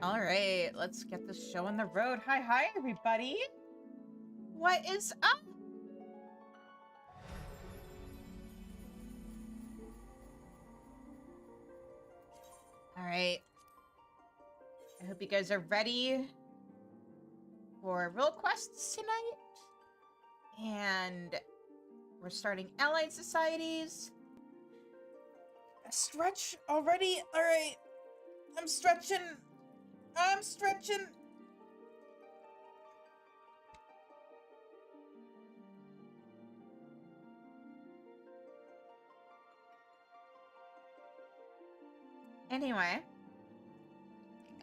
All right, let's get this show on the road. Hi, everybody. What is up? All right. I hope you guys are ready for real quests tonight. And we're starting allied societies. Stretch already? All right. I'm stretching. Anyway,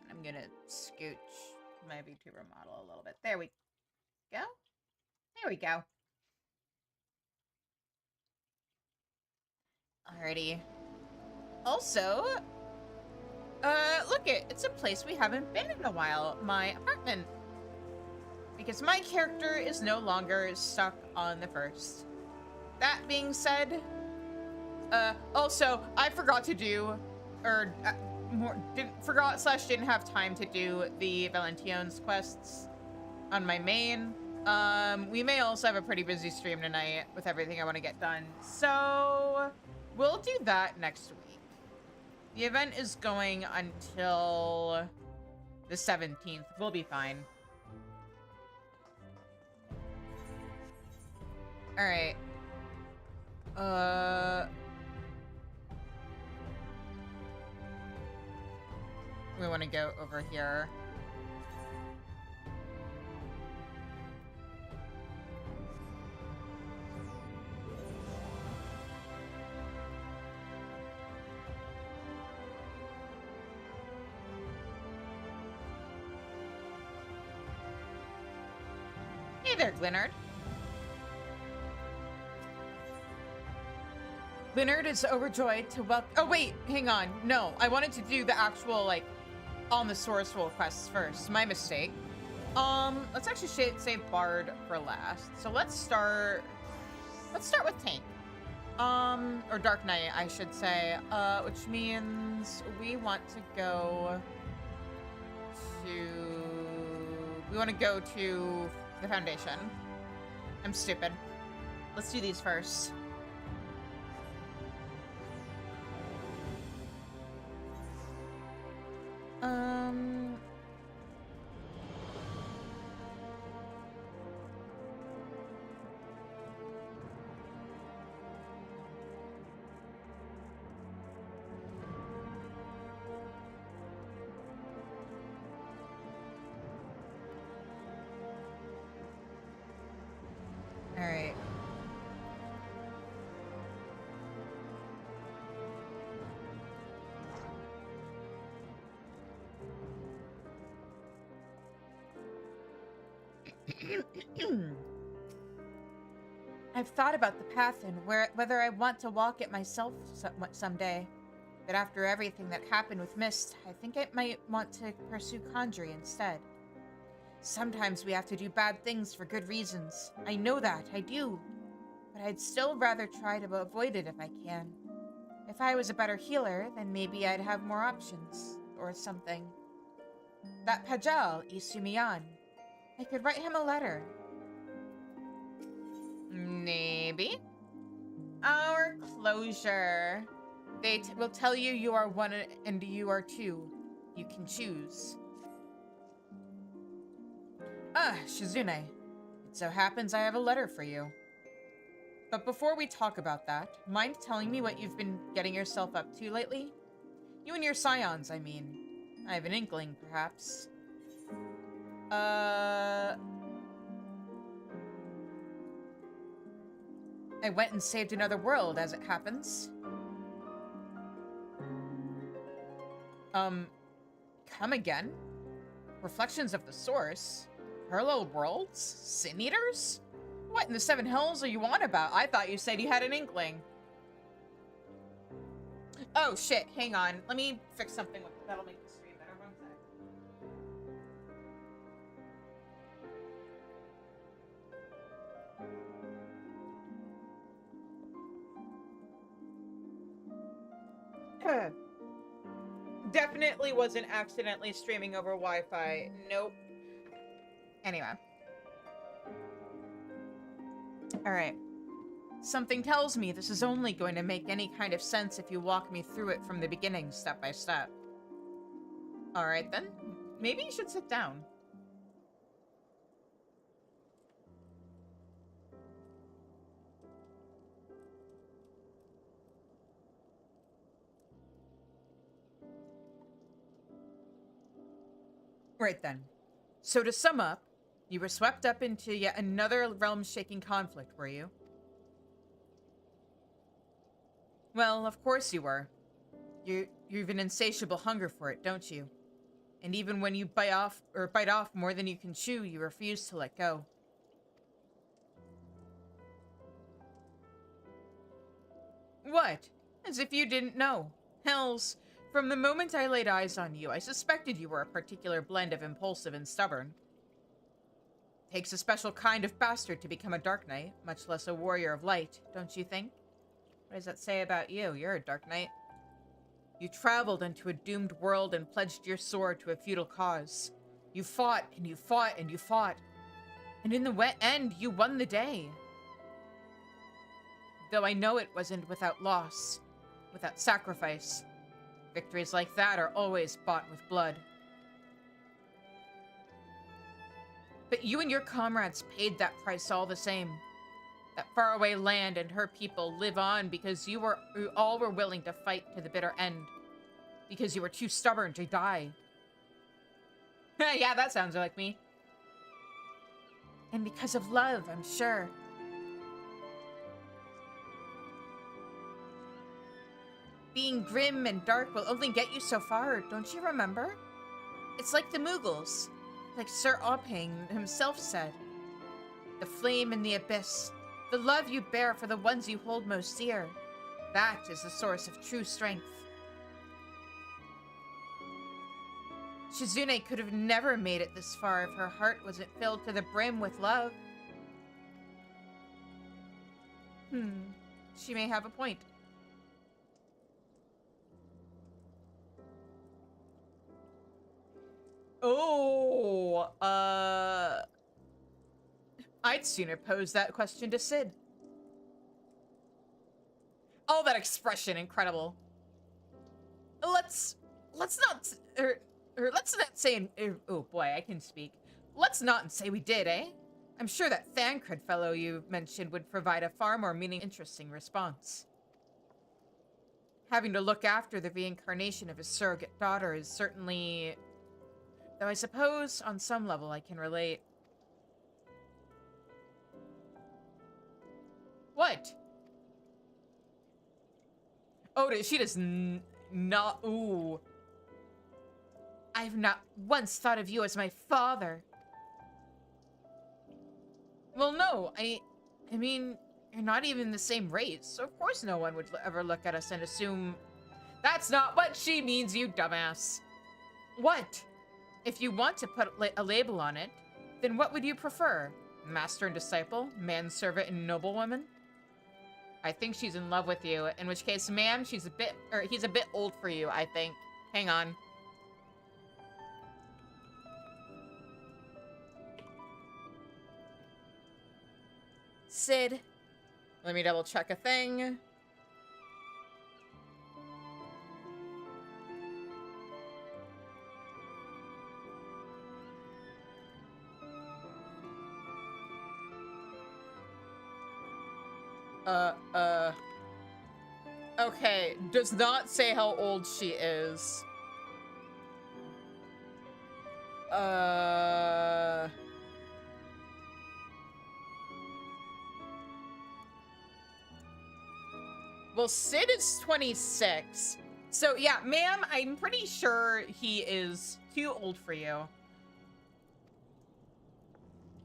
I'm gonna scooch my VTuber model a little bit. There we go. There we go. Alrighty. Also, look it's a place we haven't been in a while. My apartment. Because my character is no longer stuck on the first. That being said, also, I forgot to do, or didn't have time to do the Valention's quests on my main. We may also have a pretty busy stream tonight with everything I want to get done. So, we'll do that next week. The event is going until the 17th. We'll be fine. All right. We want to go over here. Hey there, Glinard. Leonard is overjoyed to welcome. Oh, wait, hang on. No, I wanted to do the actual, like, on the source roll quests first. My mistake. Let's actually save Bard for last. So let's start with Tank. Or Dark Knight, I should say. Which means we want to go to the Foundation. I'm stupid. Let's do these first. All right. I've thought about the path and whether I want to walk it myself someday. But after everything that happened with Mist, I think I might want to pursue Conjury instead. Sometimes we have to do bad things for good reasons. I know that, I do. But I'd still rather try to avoid it if I can. If I was a better healer, then maybe I'd have more options. Or something. That Pajal, Isumiyan. I could write him a letter. Maybe. Our closure. They will tell you you are one and you are two. You can choose. Ah, Shizune. It so happens I have a letter for you. But before we talk about that, mind telling me what you've been getting yourself up to lately? You and your scions, I mean. I have an inkling, perhaps. I went and saved another world, as it happens. Come again? Reflections of the Source? Parallel worlds? Sin Eaters? What in the seven hells are you on about? I thought you said you had an inkling. Oh shit, hang on. Let me fix something with that'll make the stream better. One sec. Definitely wasn't accidentally streaming over Wi-Fi. Nope. Anyway. Alright. Something tells me this is only going to make any kind of sense if you walk me through it from the beginning, step by step. Alright then. Maybe you should sit down. Right then. So to sum up, you were swept up into yet another realm-shaking conflict, were you? Well, of course you were. You've an insatiable hunger for it, don't you? And even when you bite off more than you can chew, you refuse to let go. What? As if you didn't know. Hells, from the moment I laid eyes on you, I suspected you were a particular blend of impulsive and stubborn. Takes a special kind of bastard to become a Dark Knight, much less a warrior of light, don't you think? What does that say about you? You're a Dark Knight. You traveled into a doomed world and pledged your sword to a futile cause. You fought, and you fought, and you fought. And in the end, you won the day. Though I know it wasn't without loss, without sacrifice. Victories like that are always bought with blood. But you and your comrades paid that price all the same. That faraway land and her people live on because you all were willing to fight to the bitter end. Because you were too stubborn to die. Yeah, that sounds like me. And because of love, I'm sure. Being grim and dark will only get you so far, don't you remember? It's like the Mughals. Like Sir Oping himself said. The flame in the abyss. The love you bear for the ones you hold most dear. That is the source of true strength. Shizune could have never made it this far if her heart wasn't filled to the brim with love. She may have a point. Oh, I'd sooner pose that question to Sid. Oh, that expression, incredible. Let's not say, oh boy, I can speak. Let's not say we did, eh? I'm sure that Thancred fellow you mentioned would provide a far more interesting response. Having to look after the reincarnation of his surrogate daughter is certainly... Though I suppose, on some level, I can relate. What? Oh, she does not... Ooh. I've not once thought of you as my father. Well, no, I mean, you're not even the same race, so of course no one would ever look at us and assume... That's not what she means, you dumbass. What? If you want to put a label on it, then what would you prefer? Master and disciple? Manservant and noblewoman? I think she's in love with you, in which case, ma'am, he's a bit old for you, I think. Hang on. Sid. Let me double check a thing. Okay, does not say how old she is. Well, Sid is 26. So, yeah, ma'am, I'm pretty sure he is too old for you.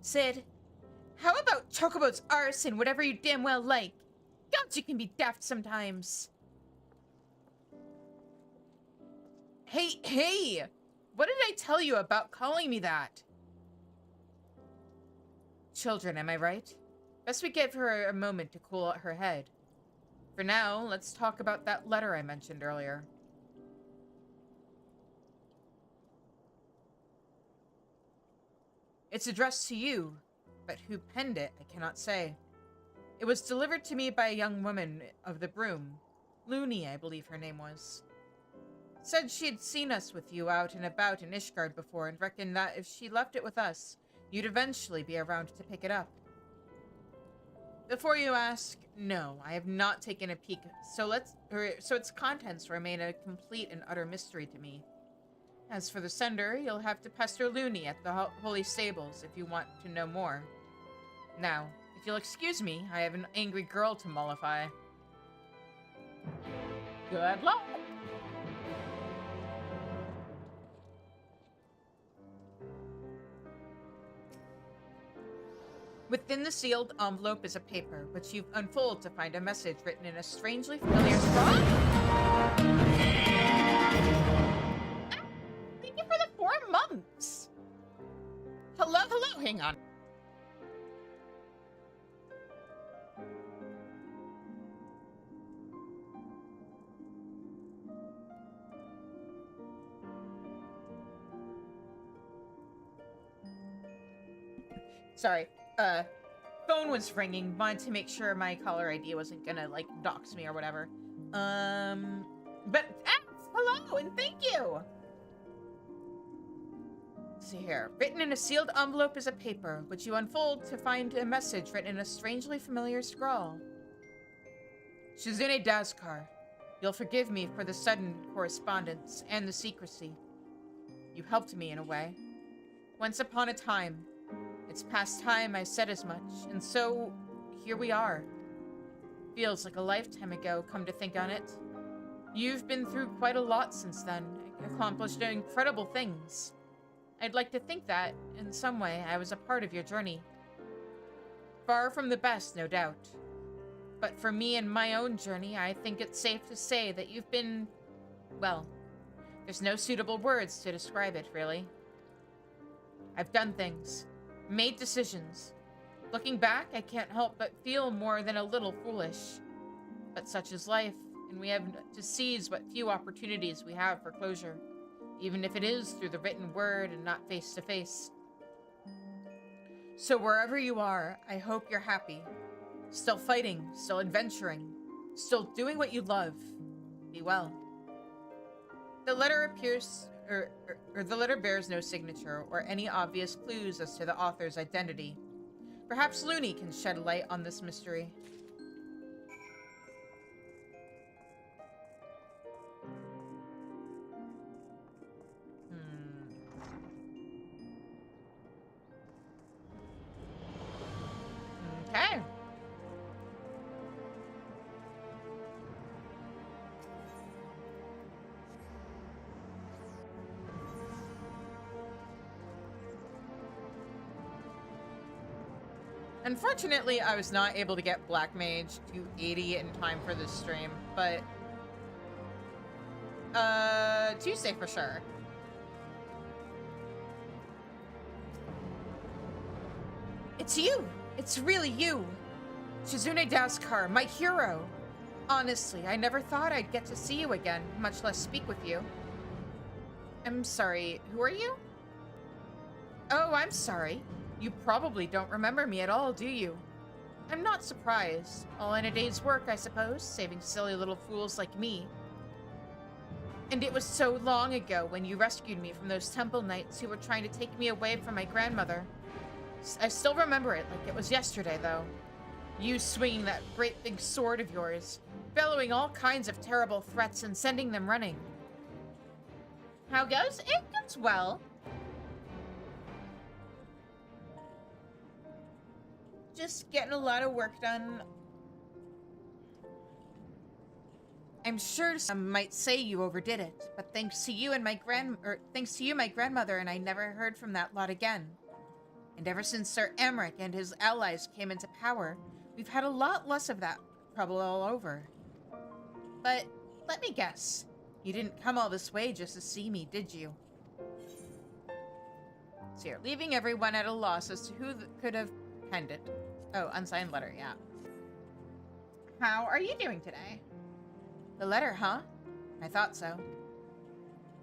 Sid, how about Chocobo's arse and whatever you damn well like? God, you can be daft sometimes. Hey! What did I tell you about calling me that? Children, am I right? Best we give her a moment to cool out her head. For now, let's talk about that letter I mentioned earlier. It's addressed to you, but who penned it, I cannot say. It was delivered to me by a young woman of the broom. Looney, I believe her name was. Said she had seen us with you out and about in Ishgard before and reckoned that if she left it with us, you'd eventually be around to pick it up. Before you ask, no, I have not taken a peek, so its contents remain a complete and utter mystery to me. As for the sender, you'll have to pester Looney at the Holy Stables if you want to know more. Now, if you'll excuse me, I have an angry girl to mollify. Good luck! Within the sealed envelope is a paper, which you unfold to find a message written in a strangely familiar scrawl. Thank you for the 4 months! Hello, hang on. Sorry. Phone was ringing. Wanted to make sure my caller ID wasn't gonna, like, dox me or whatever. But, hello, and thank you! Let's see here. Written in a sealed envelope is a paper, which you unfold to find a message written in a strangely familiar scrawl. Shizune Dazkar, you'll forgive me for the sudden correspondence and the secrecy. You helped me in a way. Once upon a time, it's past time I said as much, and so, here we are. Feels like a lifetime ago, come to think on it. You've been through quite a lot since then, accomplished incredible things. I'd like to think that, in some way, I was a part of your journey. Far from the best, no doubt. But for me and my own journey, I think it's safe to say that you've been... well, there's no suitable words to describe it, really. I've done things. Made decisions. Looking back, I can't help but feel more than a little foolish. But such is life, and we have to seize what few opportunities we have for closure, even if it is through the written word and not face to face. So wherever you are, I hope you're happy. Still fighting, still adventuring, still doing what you love. Be well. The letter appears... the letter bears no signature or any obvious clues as to the author's identity. Perhaps Looney can shed light on this mystery. Okay. Unfortunately, I was not able to get Black Mage to 80 in time for this stream, but... Tuesday for sure. It's you! It's really you! Shizune Dazkar, my hero! Honestly, I never thought I'd get to see you again, much less speak with you. I'm sorry, who are you? Oh, I'm sorry. You probably don't remember me at all, do you? I'm not surprised. All in a day's work, I suppose, saving silly little fools like me. And it was so long ago when you rescued me from those temple knights who were trying to take me away from my grandmother. I still remember it like it was yesterday, though. You swinging that great big sword of yours, bellowing all kinds of terrible threats and sending them running. How goes? It goes well. Just getting a lot of work done. I'm sure some might say you overdid it, but thanks to you, my grandmother and I never heard from that lot again. And ever since Sir Amric and his allies came into power, we've had a lot less of that trouble all over. But let me guess, you didn't come all this way just to see me, did you? So you're leaving everyone at a loss as to who could have penned it. Oh, unsigned letter, yeah. How are you doing today? The letter, huh? I thought so.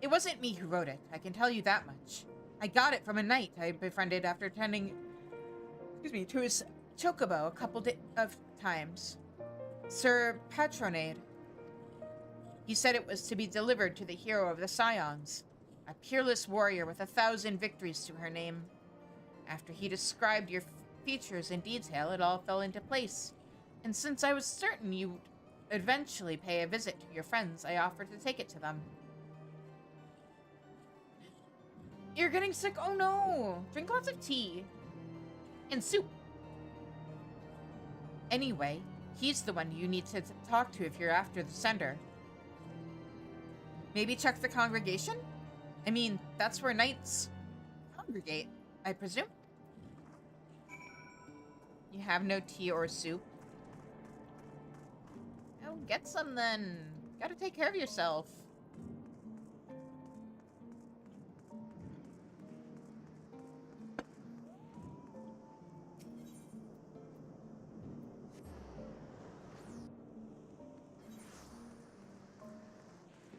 It wasn't me who wrote it, I can tell you that much. I got it from a knight I befriended after tending, to his chocobo a couple of times. Sir Patronade. He said it was to be delivered to the hero of the Scions, a peerless warrior with 1,000 victories to her name. After he described your features in detail, it all fell into place. And since I was certain you'd eventually pay a visit to your friends, I offered to take it to them. You're getting sick? Oh no! Drink lots of tea. And soup. Anyway, he's the one you need to talk to if you're after the sender. Maybe check the congregation? I mean, that's where knights congregate, I presume. You have no tea or soup? Oh, get some then. Gotta take care of yourself.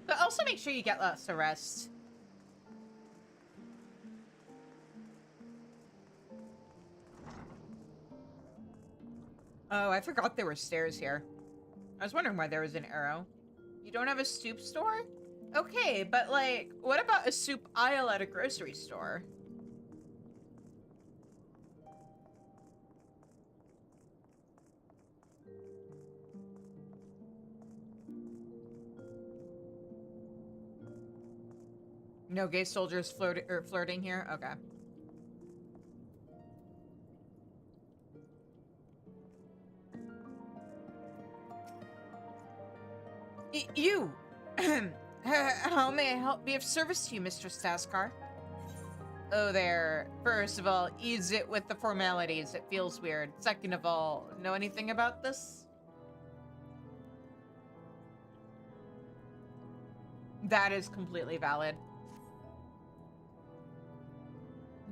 But also make sure you get lots of rest. Oh, I forgot there were stairs here. I was wondering why there was an arrow. You don't have a soup store? Okay, but like, what about a soup aisle at a grocery store? No gay soldiers flirting here? Okay. You! How may I be of service to you, Mr. Staskar? Oh there. First of all, ease it with the formalities. It feels weird. Second of all, know anything about this? That is completely valid.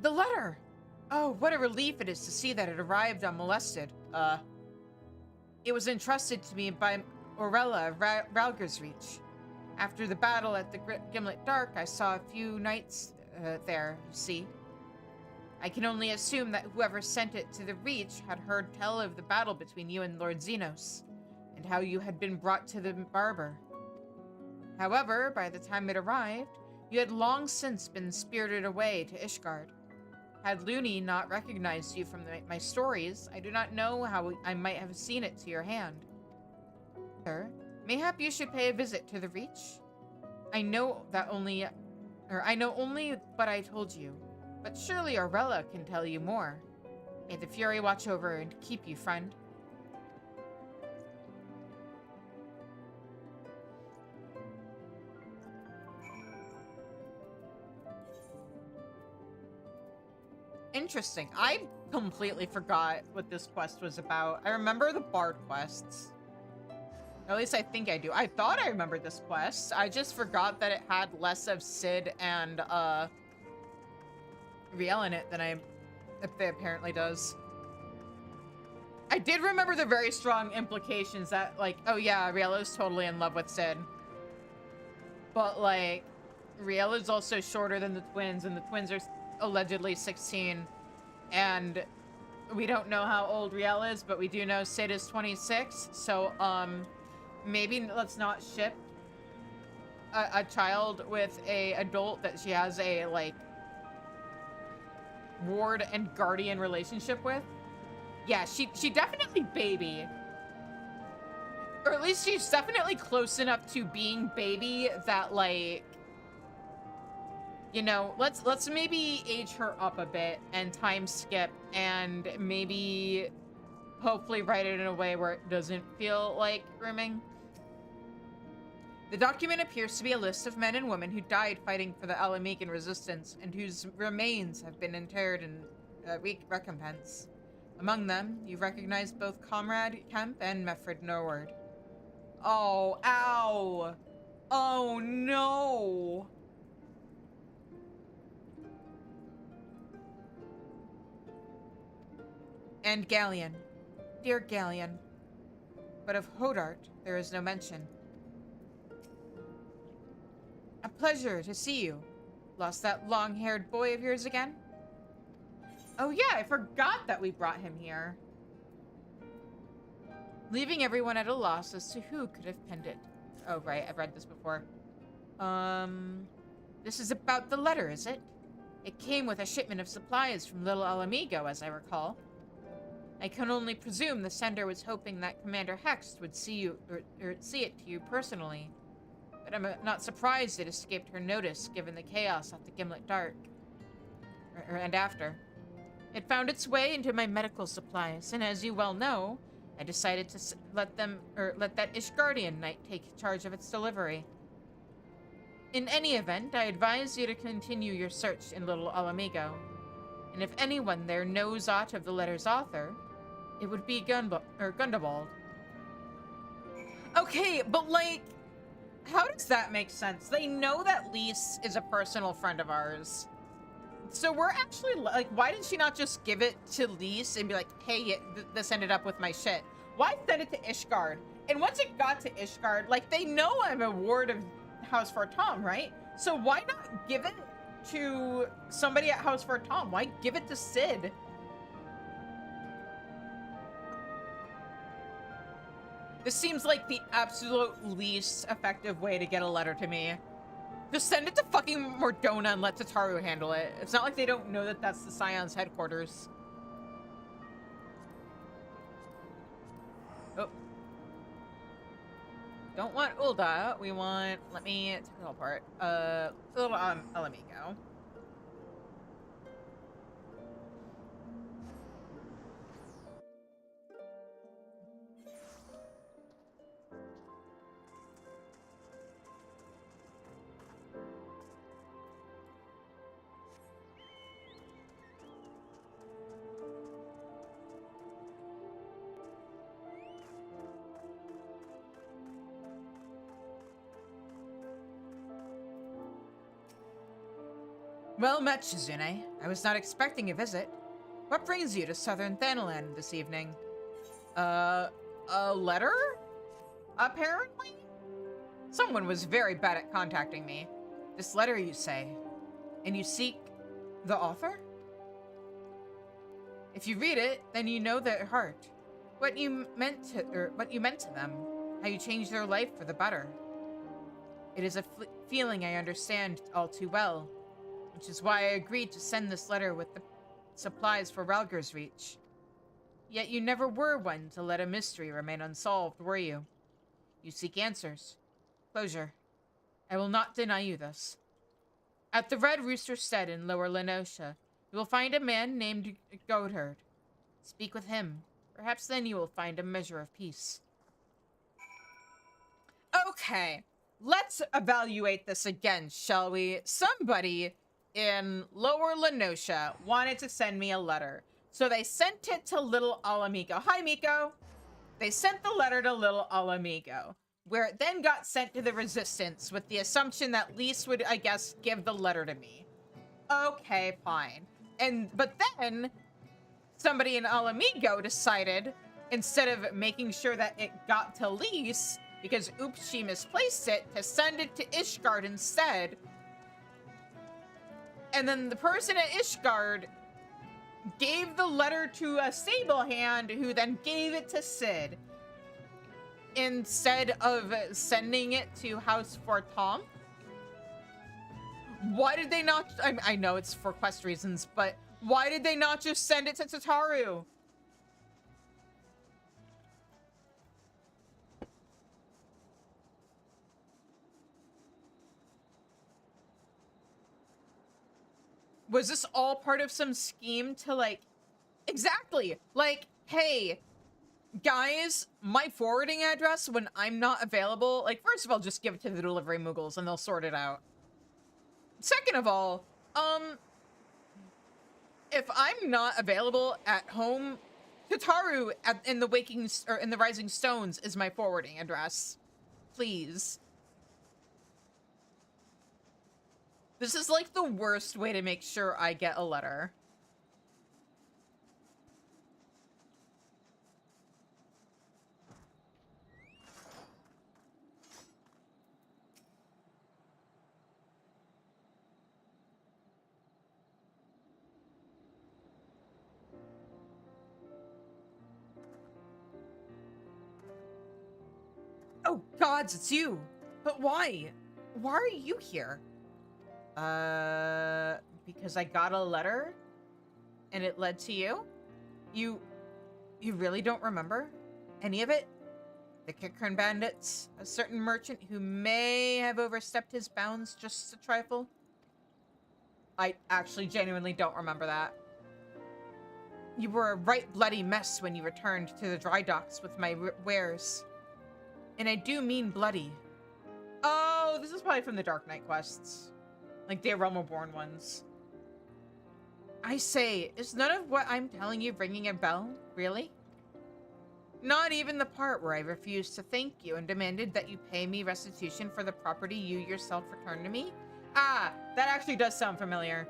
The letter! Oh, what a relief it is to see that it arrived unmolested. It was entrusted to me by Orella of Ralgersreach. After the battle at the Gimlet Dark, I saw a few knights there, you see. I can only assume that whoever sent it to the Reach had heard tell of the battle between you and Lord Xenos, and how you had been brought to the barber. However, by the time it arrived, you had long since been spirited away to Ishgard. Had Looney not recognized you from my stories, I do not know how I might have seen it to your hand. Sir, mayhap you should pay a visit to the Reach? I know only what I told you, but surely Orella can tell you more. May the Fury watch over and keep you, friend. Interesting. I completely forgot what this quest was about. I remember the Bard quests. Or at least I think I do. I thought I remembered this quest. I just forgot that it had less of Cid and Riel in it than it apparently does. I did remember the very strong implications that, like, oh yeah, Riel is totally in love with Cid. But, like, Riel is also shorter than the twins, and the twins are allegedly 16. And we don't know how old Riel is, but we do know Cid is 26. So, maybe let's not ship a child with a adult that she has a, like, ward and guardian relationship with. Yeah, she definitely baby. Or at least she's definitely close enough to being baby that, like, you know, let's maybe age her up a bit and time skip and maybe hopefully write it in a way where it doesn't feel like grooming. The document appears to be a list of men and women who died fighting for the Alamegan resistance and whose remains have been interred in recompense. Among them, you recognize both Comrade Kemp and Meffred Norward. Oh, ow! Oh, no! And Galleon. Dear Galleon. But of Hodart, there is no mention. A pleasure to see you. Lost that long-haired boy of yours again? Oh yeah, I forgot that we brought him here. Leaving everyone at a loss as to who could have penned it. Oh, right, I've read this before. This is about the letter, is it? It came with a shipment of supplies from Little Alamigo, as I recall. I can only presume the sender was hoping that Commander Hext would see you, or see it to you personally. But I'm not surprised it escaped her notice, given the chaos at the Gimlet Dark. And after. It found its way into my medical supplies, and as you well know, I decided to let that Ishgardian knight take charge of its delivery. In any event, I advise you to continue your search in Little Alamigo. And if anyone there knows aught of the letter's author, it would be Gundabald. Okay, but like, how does that make sense? They know that Lise is a personal friend of ours. So we're actually, like, why did she not just give it to Lise and be like, hey, this ended up with my shit? Why send it to Ishgard? And once it got to Ishgard, like, they know I'm a ward of House Fortom, right? So why not give it to somebody at House Fortom? Why give it to Sid? This seems like the absolute least effective way to get a letter to me. Just send it to fucking Mordona and let Tataru handle it. It's not like they don't know that that's the Scion's headquarters. Oh. Don't want Ulda. We want... Let me take it all apart. Little Alamigo. Well met, Shizune. I was not expecting a visit. What brings you to Southern Thanalan this evening? A letter? Apparently? Someone was very bad at contacting me. This letter, you say? And you seek the author? If you read it, then you know their heart. What you meant to them. How you changed their life for the better. It is a feeling I understand all too well, which is why I agreed to send this letter with the supplies for Ralger's reach. Yet you never were one to let a mystery remain unsolved, were you? You seek answers. Closure. I will not deny you this. At the Red Rooster Stead in Lower Lenosha, you will find a man named Goatherd. Speak with him. Perhaps then you will find a measure of peace. Okay, let's evaluate this again, shall we? Somebody in Lower Lenosha wanted to send me a letter. So they sent it to Little Alamigo. Hi, Miko. They sent the letter to Little Alamigo, where it then got sent to the Resistance with the assumption that Lise would, I guess, give the letter to me. Okay, fine. But then somebody in Alamigo decided, instead of making sure that it got to Lise, because oops, she misplaced it, to send it to Ishgard instead. And then the person at Ishgard gave the letter to a Sablehand, who then gave it to Sid, instead of sending it to House Fortom. Why did they not... I know it's for quest reasons, but why did they not just send it to Tataru? Was this all part of some scheme to, like... Exactly! Like, hey, guys, my forwarding address when I'm not available... Like, first of all, just give it to the delivery Muggles and they'll sort it out. Second of all, if I'm not available at home, Tataru in the Rising Stones is my forwarding address. Please. This is like the worst way to make sure I get a letter. gods, it's you! But why? Why are you here? Because I got a letter and it led to you? You really don't remember any of it? The Kikrin bandits, a certain merchant who may have overstepped his bounds just a trifle? I actually genuinely don't remember that. You were a right bloody mess when you returned to the dry docks with my wares. And I do mean bloody. Oh, this is probably from the Dark Knight quests. Like the Realm-Reborn ones. I say, is none of what I'm telling you ringing a bell? Really? Not even the part where I refused to thank you and demanded that you pay me restitution for the property you yourself returned to me? Ah, that actually does sound familiar.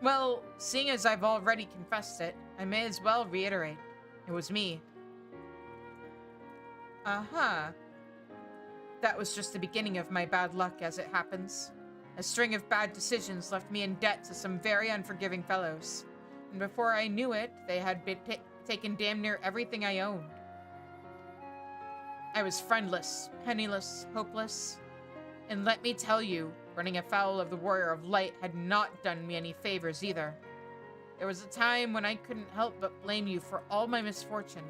Well, seeing as I've already confessed it, I may as well reiterate. It was me. Uh-huh. That was just the beginning of my bad luck, as it happens. A string of bad decisions left me in debt to some very unforgiving fellows. And before I knew it, they had been taken damn near everything I owned. I was friendless, penniless, hopeless. And let me tell you, running afoul of the Warrior of Light had not done me any favors either. There was a time when I couldn't help but blame you for all my misfortune.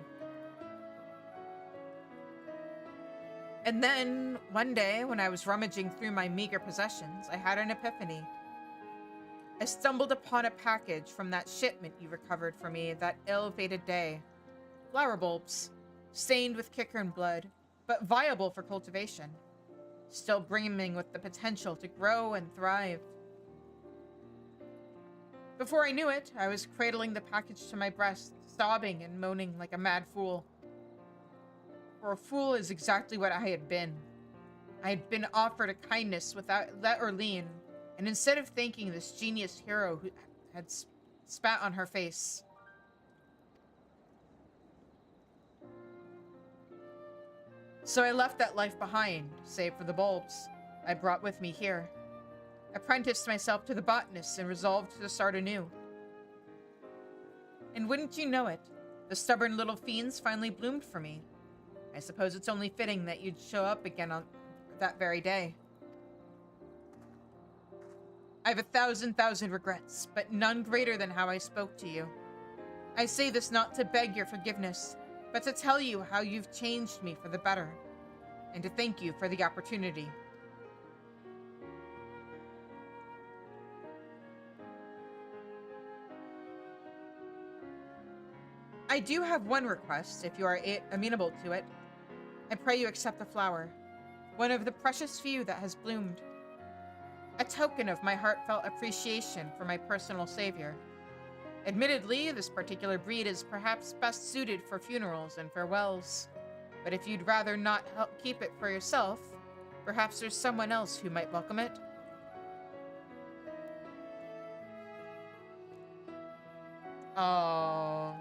And then, one day, when I was rummaging through my meager possessions, I had an epiphany. I stumbled upon a package from that shipment you recovered for me that ill-fated day. Flower bulbs, stained with Kikrin blood, but viable for cultivation. Still brimming with the potential to grow and thrive. Before I knew it, I was cradling the package to my breast, sobbing and moaning like a mad fool. For a fool is exactly what I had been. I had been offered a kindness without let or lien, and instead of thanking this genius hero who had spat on her face, so I left that life behind, save for the bulbs I brought with me here. Apprenticed myself to the botanist and resolved to start anew. And wouldn't you know it, the stubborn little fiends finally bloomed for me. I suppose it's only fitting that you'd show up again on that very day. I have 1,000 regrets, but none greater than how I spoke to you. I say this not to beg your forgiveness, but to tell you how you've changed me for the better, and to thank you for the opportunity. I do have one request, if you are amenable to it. I pray you accept the flower, one of the precious few that has bloomed. A token of my heartfelt appreciation for my personal savior. Admittedly, this particular breed is perhaps best suited for funerals and farewells, but if you'd rather not keep it for yourself, perhaps there's someone else who might welcome it. Oh.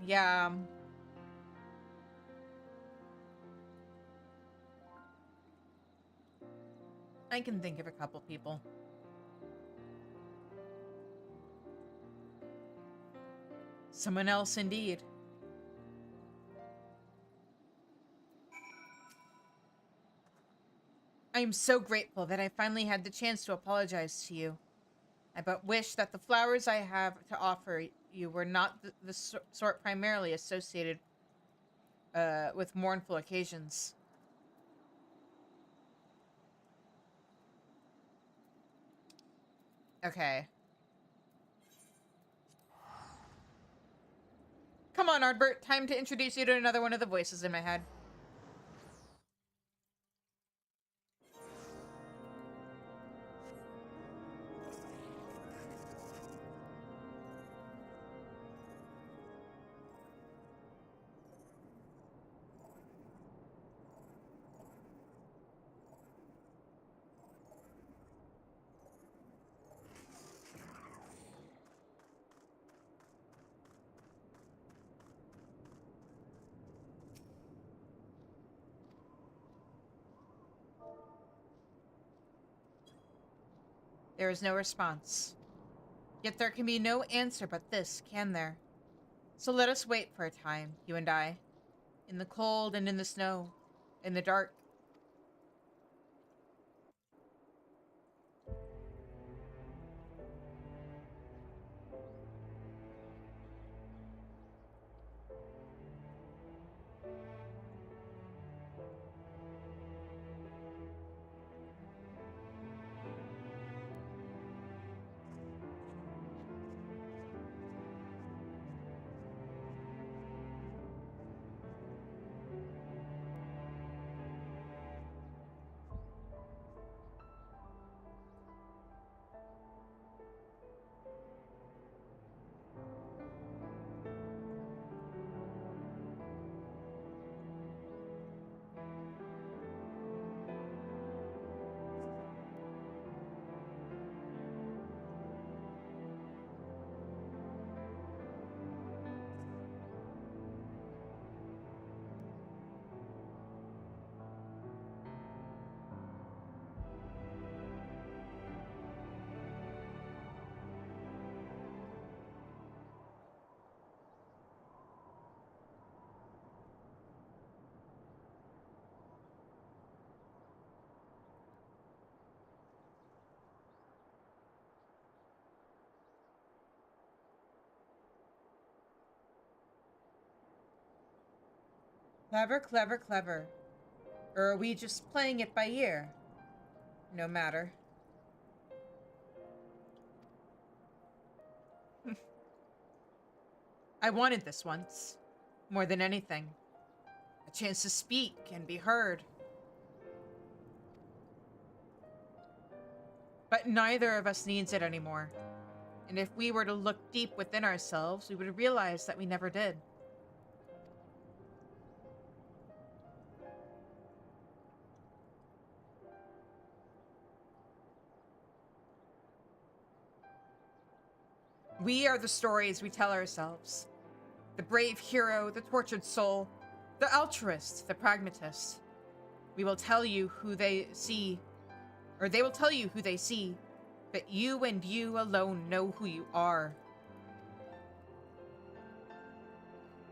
Yeah. I can think of a couple people. Someone else indeed. I am so grateful that I finally had the chance to apologize to you. I but wish that the flowers I have to offer you were not the sort primarily associated with mournful occasions. Okay. Come on, Ardbert. Time to introduce you to another one of the voices in my head. There is no response. Yet there can be no answer but this, can there? So let us wait for a time, you and I, in the cold and in the snow, in the dark. Clever, clever, clever. Or are we just playing it by ear? No matter. I wanted this once. More than anything. A chance to speak and be heard. But neither of us needs it anymore. And if we were to look deep within ourselves, we would realize that we never did. We are the stories we tell ourselves. The brave hero, the tortured soul, the altruist, the pragmatist. We will tell you who they see, or they will tell you who they see, but you and you alone know who you are.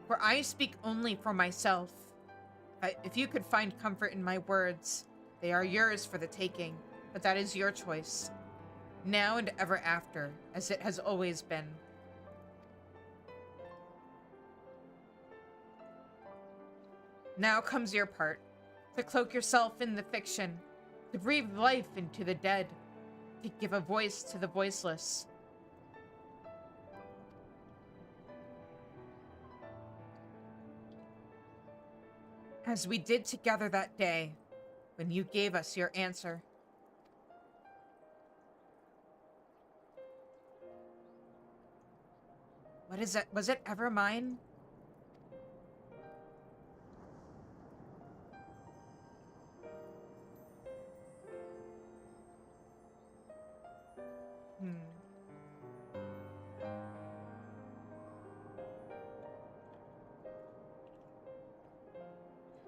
For I speak only for myself. If you could find comfort in my words, they are yours for the taking, but that is your choice. Now and ever after, as it has always been. Now comes your part, to cloak yourself in the fiction, to breathe life into the dead, to give a voice to the voiceless. As we did together that day, when you gave us your answer. What is it? Was it ever mine?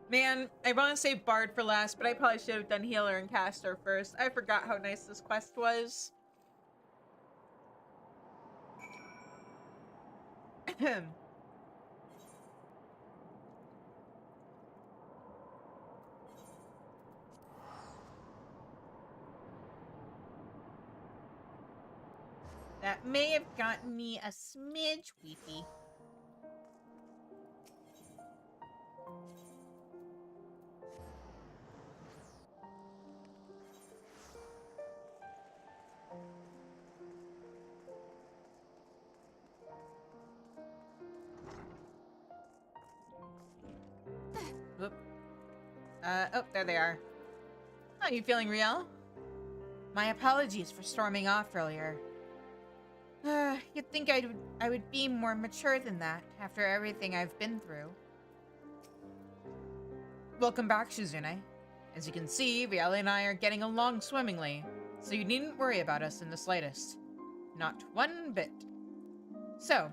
Man, I want to say Bard for last, but I probably should have done Healer and Caster first. I forgot how nice this quest was. That may have gotten me a smidge weepy. Whoop. Oh, there they are. How you feeling, Riel? My apologies for storming off earlier. You'd think I would be more mature than that after everything I've been through. Welcome back, Shizune. As you can see, Riel and I are getting along swimmingly, so you needn't worry about us in the slightest. Not one bit. So,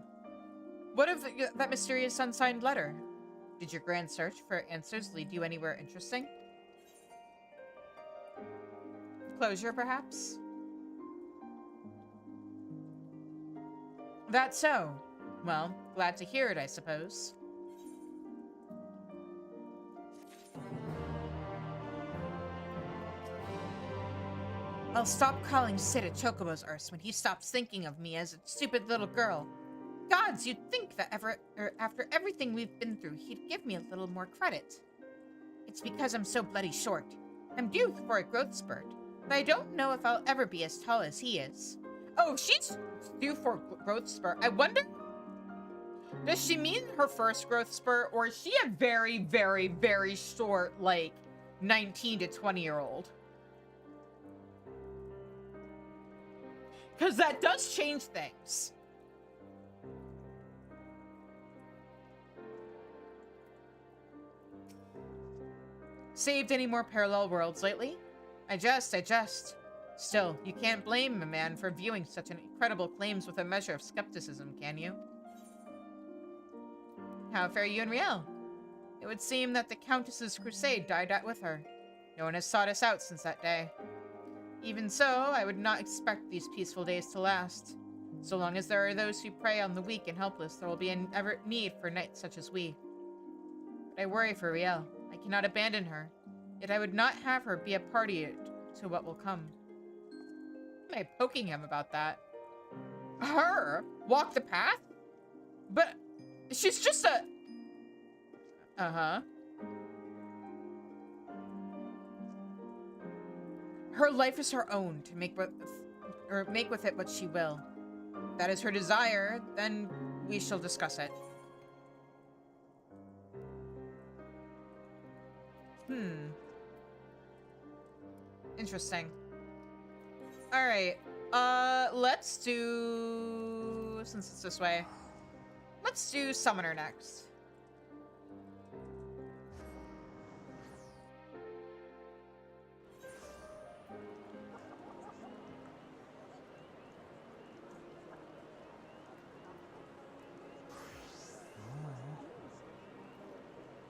what of that mysterious unsigned letter? Did your grand search for answers lead you anywhere interesting? Closure, perhaps? That's so. Well, Glad to hear it, I suppose. I'll stop calling Sid a Chocobo's arse when he stops thinking of me as a stupid little girl. Gods, you'd think that after everything we've been through, he'd give me a little more credit. It's because I'm so bloody short. I'm due for a growth spurt, but I don't know if I'll ever be as tall as he is. Oh, she's due for a growth spurt. I wonder, does she mean her first growth spurt, or is she a very, very, very short, like, 19 to 20-year-old? Because that does change things. Saved any more parallel worlds lately? I just. Still, you can't blame a man for viewing such an incredible claims with a measure of skepticism, can you? How fare you and Riel? It would seem that the Countess's crusade died out with her. No one has sought us out since that day. Even so, I would not expect these peaceful days to last. So long as there are those who prey on the weak and helpless, there will be an ever need for knights such as we. But I worry for Riel. I cannot abandon her. Yet I would not have her be a party to what will come. Am I poking him about that? Her? Walk the path? But she's just a... Uh-huh. Her life is her own to make with it what she will. If that is her desire, then we shall discuss it. Interesting. Alright. Let's do... Since it's this way. Let's do Summoner next.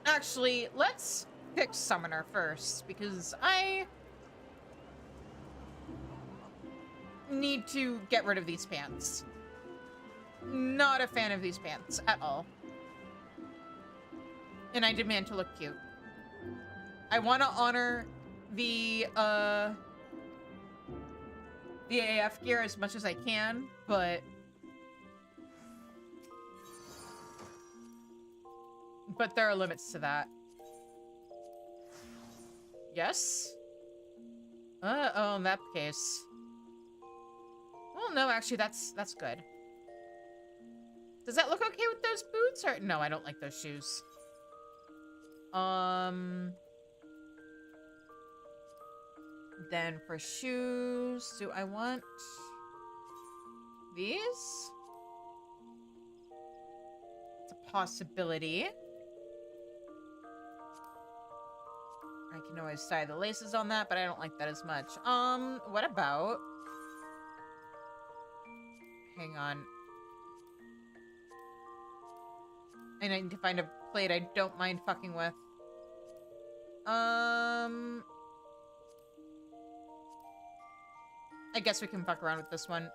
Actually, let's pick Summoner first, because I need to get rid of these pants. Not a fan of these pants at all. And I demand to look cute. I want to honor the AF gear as much as I can, but there are limits to that. Yes? Oh, in that case. Well, no, actually, that's good. Does that look okay with those boots? Or no, I don't like those shoes. Then for shoes, do I want these? It's a possibility. I can always tie the laces on that, but I don't like that as much. What about... Hang on. I need to find a plate I don't mind fucking with. I guess we can fuck around with this one.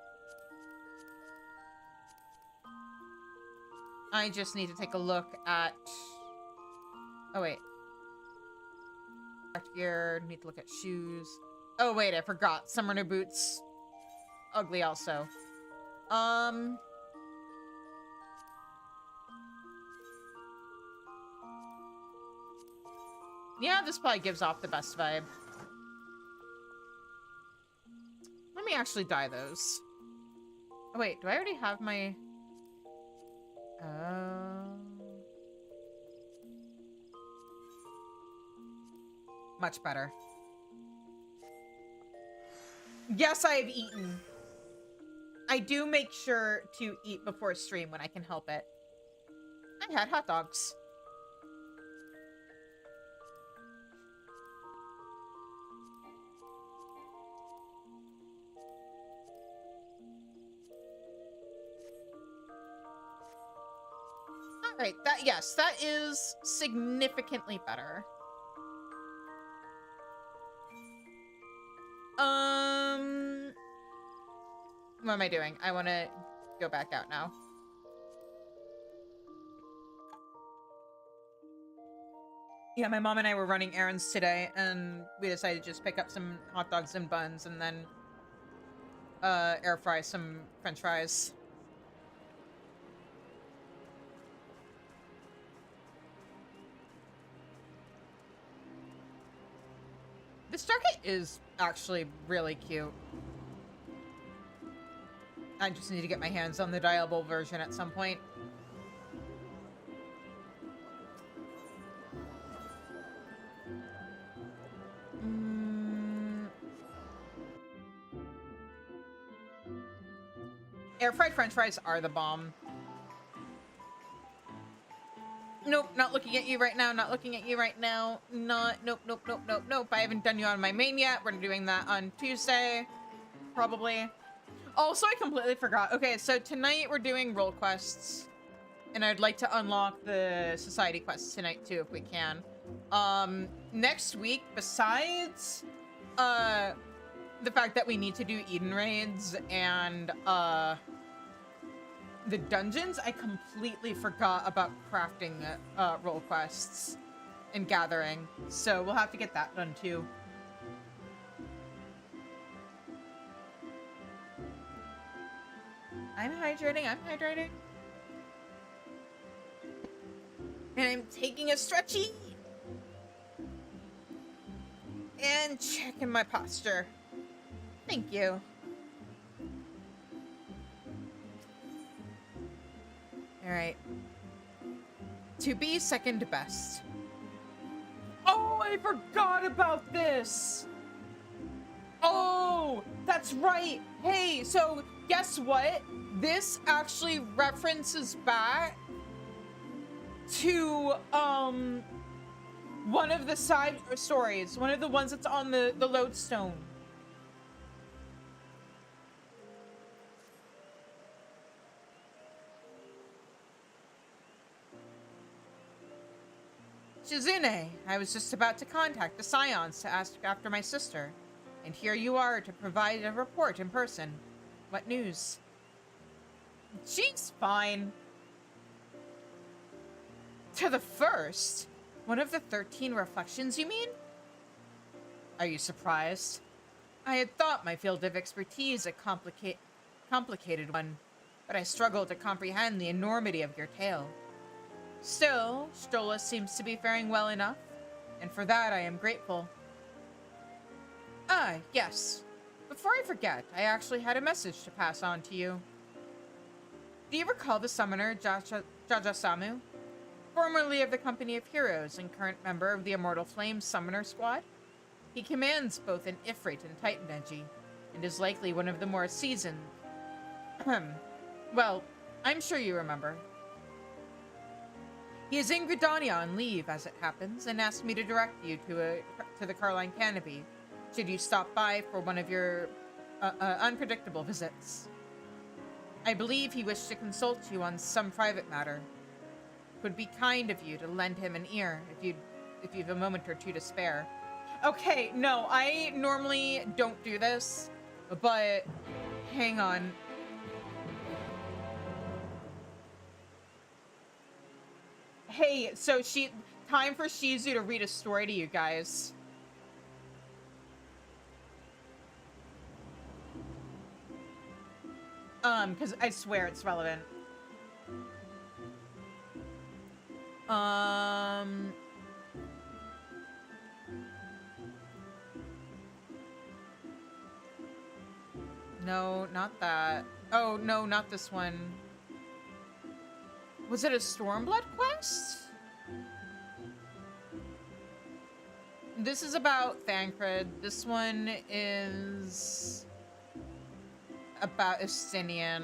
I just need to take a look at... Oh, wait. Gear, need to look at shoes. Oh, wait, I forgot. Summoner boots. Ugly also. Yeah, this probably gives off the best vibe. Let me actually dye those. Oh, wait, do I already have my... Much better. Yes, I have eaten. I do make sure to eat before stream when I can help it. I had hot dogs. Alright, yes, that is significantly better. What am I doing? I want to go back out now. Yeah, my mom and I were running errands today, and we decided to just pick up some hot dogs and buns, and then air fry some French fries. This jacket is actually really cute. I just need to get my hands on the dialable version at some point. Air fried French fries are the bomb. Nope, not looking at you right now. Not looking at you right now. Not. Nope, nope, nope, nope, nope. I haven't done you on my main yet. We're doing that on Tuesday, probably. Also, I completely forgot. Okay, so tonight we're doing role quests, and I'd like to unlock the society quests tonight too, if we can. Next week, besides the fact that we need to do Eden raids and the dungeons, I completely forgot about crafting role quests and gathering, so we'll have to get that done too. I'm hydrating. And I'm taking a stretchy and checking my posture. Thank you. All right. To be second best. Oh, I forgot about this. Oh, that's right. Hey, so guess what? This actually references back to one of the side stories, one of the ones that's on the lodestone. Shizune, I was just about to contact the Scions to ask after my sister, and here you are to provide a report in person. What news? She's fine. To the first? One of the 13 reflections, you mean? Are you surprised? I had thought my field of expertise a complicated one, but I struggled to comprehend the enormity of your tale. Still, Stola seems to be faring well enough, and for that I am grateful. Ah, yes. Before I forget, I actually had a message to pass on to you. Do you recall the summoner Jaja-samu? Formerly of the Company of Heroes and current member of the Immortal Flame Summoner Squad? He commands both an Ifrit and Titan Energy, and is likely one of the more seasoned. Well, I'm sure you remember. He is in Gridania on leave, as it happens, and asked me to direct you to the Carline Canopy, should you stop by for one of your unpredictable visits. I believe he wished to consult you on some private matter. It would be kind of you to lend him an ear if you've a moment or two to spare. Okay, no, I normally don't do this, but hang on. Hey, so time for Shizu to read a story to you guys. Because I swear it's relevant. No, not that. Oh, no, not this one. Was it a Stormblood quest? This is about Thancred. This one is about Estinian.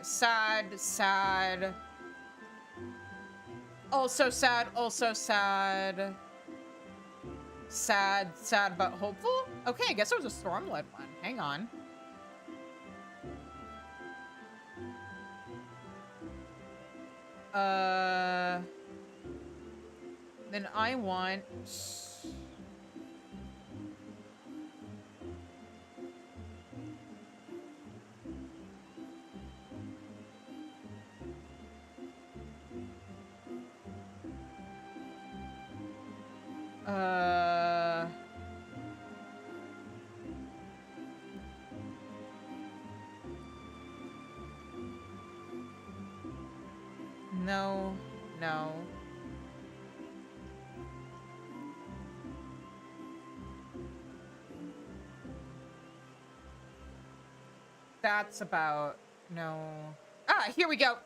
Sad. Also sad, Sad, but hopeful? Okay, I guess it was a Stormblood one. Hang on. Then I want... Uh... No. No. That's about... No. Ah, here we go.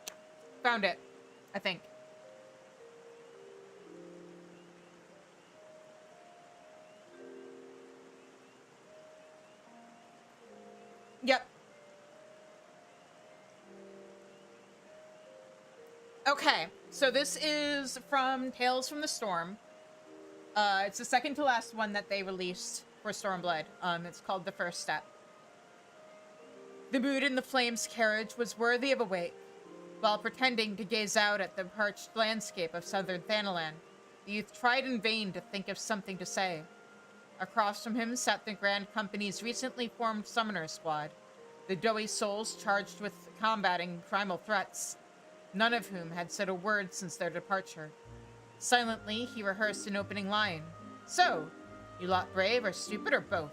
Found it. I think. Yep. Okay, so this is from Tales from the Storm. It's the second to last one that they released for Stormblood. It's called The First Step. The mood in the Flames' carriage was worthy of a wake. While pretending to gaze out at the parched landscape of southern Thanalan, the youth tried in vain to think of something to say. Across from him sat the Grand Company's recently formed summoner squad, the doughy souls charged with combating primal threats, none of whom had said a word since their departure. Silently, he rehearsed an opening line. So, you lot brave or stupid or both?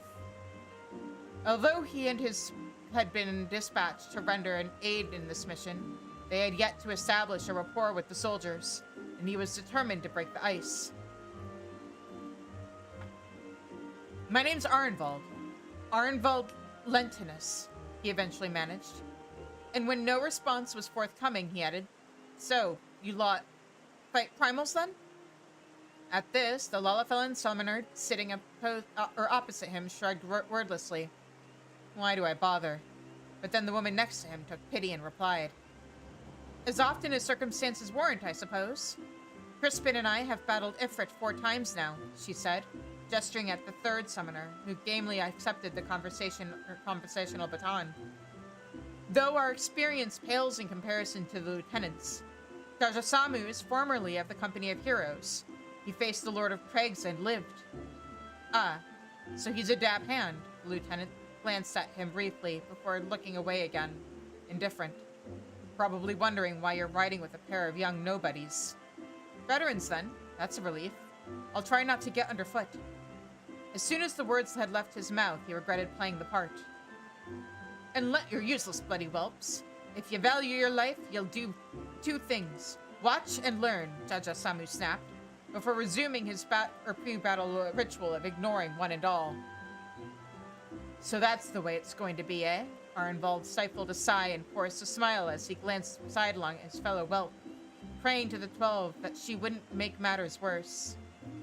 Although he and his had been dispatched to render an aid in this mission, they had yet to establish a rapport with the soldiers, and he was determined to break the ice. My name's Arnvald. Arnvald Lentinus, he eventually managed. And when no response was forthcoming, he added, So, you lot fight primals then? At this, the Lullafellan summoner sitting opposite him shrugged wordlessly. Why do I bother? But then the woman next to him took pity and replied, As often as circumstances warrant, I suppose. Crispin and I have battled Ifrit 4 times now, she said, gesturing at the third summoner, who gamely accepted the conversational baton. Though our experience pales in comparison to the lieutenant's, Jajasamu is formerly of the Company of Heroes. He faced the Lord of Crags and lived. Ah, so he's a dab hand, the lieutenant glanced at him briefly before looking away again, indifferent. Probably wondering why you're riding with a pair of young nobodies. Veterans, then. That's a relief. I'll try not to get underfoot. As soon as the words had left his mouth, he regretted playing the part. And let your useless bloody whelps. If you value your life, you'll do 2 things. Watch and learn, Jajasamu snapped, before resuming his pre-battle ritual of ignoring one and all. So that's the way it's going to be, eh? Arnvald stifled a sigh and forced a smile as he glanced sidelong at his fellow whelp, praying to the 12 that she wouldn't make matters worse.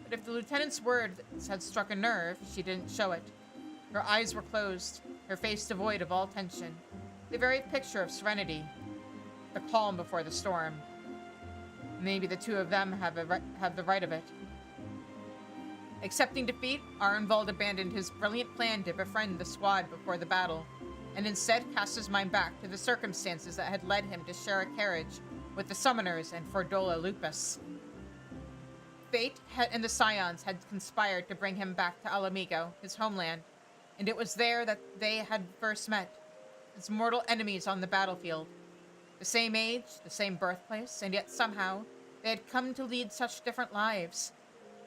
But if the lieutenant's words had struck a nerve, she didn't show it. Her eyes were closed, her face devoid of all tension, the very picture of serenity, the calm before the storm. Maybe the 2 of them have the right of it. Accepting defeat, Arnvald abandoned his brilliant plan to befriend the squad before the battle, and instead cast his mind back to the circumstances that had led him to share a carriage with the summoners and Fordola Lupus. Fate and the Scions had conspired to bring him back to Alamigo, his homeland, and it was there that they had first met, as mortal enemies on the battlefield. The same age, the same birthplace, and yet somehow they had come to lead such different lives.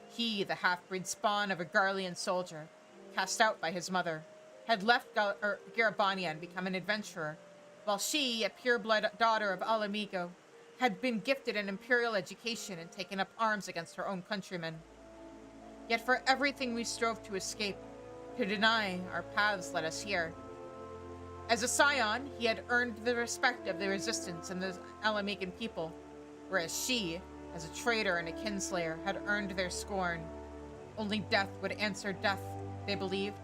He, the half-breed spawn of a Garlean soldier, cast out by his mother, had left Garabania and become an adventurer, while she, a pure-blood daughter of Alamigo, had been gifted an imperial education and taken up arms against her own countrymen. Yet for everything we strove to escape, to deny, our paths led us here. As a scion, he had earned the respect of the resistance and the Alamigan people, whereas she, as a traitor and a kinslayer, had earned their scorn. Only death would answer death, they believed.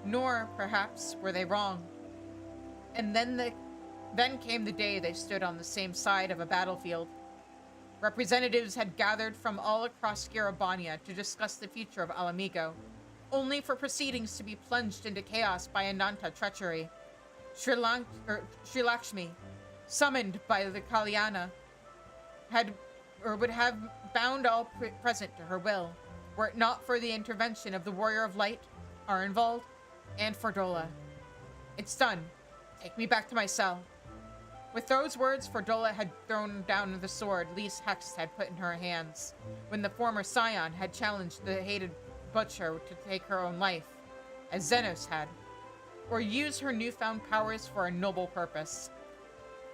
Nor, perhaps, were they wrong. And then came the day they stood on the same side of a battlefield. Representatives had gathered from all across Garabania to discuss the future of Alamigo, only for proceedings to be plunged into chaos by Ananta treachery. Sri Lakshmi, summoned by the Kalyana, would have bound all present to her will, were it not for the intervention of the Warrior of Light, Arnvald, and Fordola. It's done. Take me back to my cell. With those words, Fordola had thrown down the sword Lise Hex had put in her hands, when the former Scion had challenged the hated Butcher to take her own life, as Xenos had, or use her newfound powers for a noble purpose.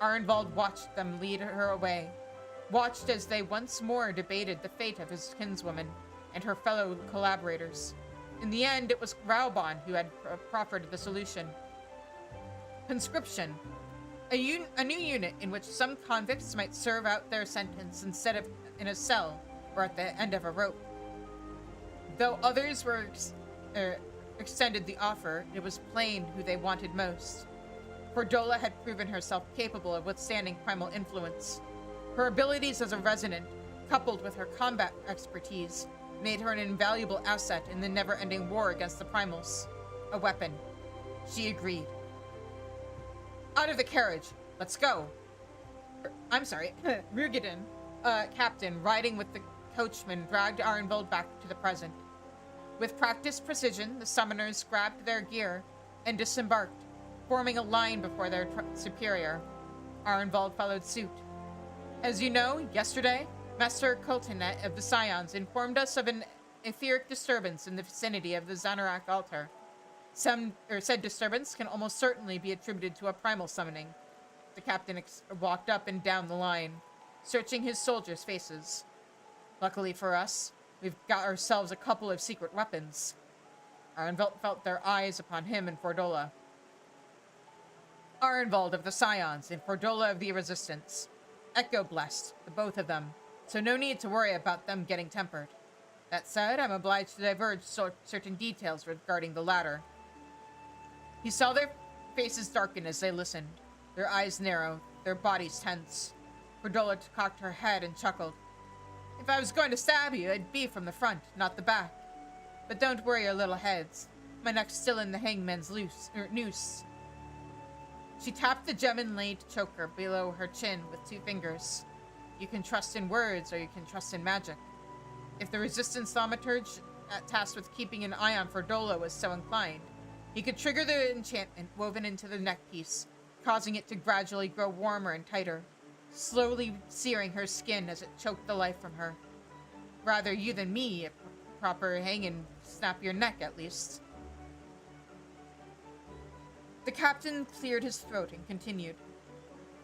Arenvald watched them lead her away, watched as they once more debated the fate of his kinswoman and her fellow collaborators. In the end, it was Raubon who had proffered the solution. Conscription. A new unit in which some convicts might serve out their sentence instead of in a cell or at the end of a rope. Though others were extended the offer, it was plain who they wanted most. Fordola had proven herself capable of withstanding primal influence. Her abilities as a resident, coupled with her combat expertise, made her an invaluable asset in the never-ending war against the primals. A weapon. She agreed. Out of the carriage. Let's go. I'm sorry. Rugadin, captain, riding with the coachman, dragged Arenvald back to the present. With practiced precision, the summoners grabbed their gear and disembarked, forming a line before their superior. Arenvald followed suit. As you know, yesterday, Master Kultinet of the Scions informed us of an etheric disturbance in the vicinity of the Xanarak altar. Said disturbance can almost certainly be attributed to a primal summoning. The captain walked up and down the line, searching his soldiers' faces. Luckily for us, we've got ourselves a couple of secret weapons. Arenvald felt their eyes upon him and Fordola. Arenvald of the Scions and Fordola of the Resistance. Echo blessed, the both of them, so no need to worry about them getting tempered. That said, I'm obliged to diverge certain details regarding the latter. He saw their faces darken as they listened, their eyes narrow, their bodies tense. Fordola cocked her head and chuckled. If I was going to stab you, it'd be from the front, not the back. But don't worry your little heads. My neck's still in the hangman's noose. She tapped the gem-inlaid choker below her chin with 2 fingers. You can trust in words, or you can trust in magic. If the Resistance Thaumaturge, tasked with keeping an eye on Fordola, was so inclined, he could trigger the enchantment woven into the neckpiece, causing it to gradually grow warmer and tighter, slowly searing her skin as it choked the life from her. Rather you than me, a proper hang and snap your neck, at least. The captain cleared his throat and continued.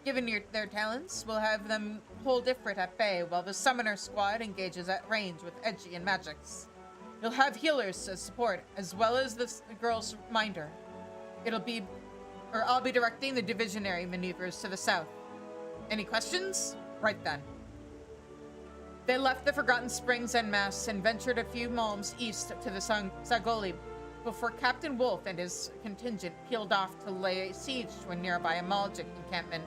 Given their talents, we'll have them hold Ifrit at bay while the summoner squad engages at range with Edgy and magics. You'll have healers as support, as well as the girl's minder. I'll be directing the divisionary maneuvers to the south. Any questions? Right then. They left the Forgotten Springs en masse and ventured a few malms east to the Sagoli before Captain Wolf and his contingent peeled off to lay siege to a nearby Amaljic encampment,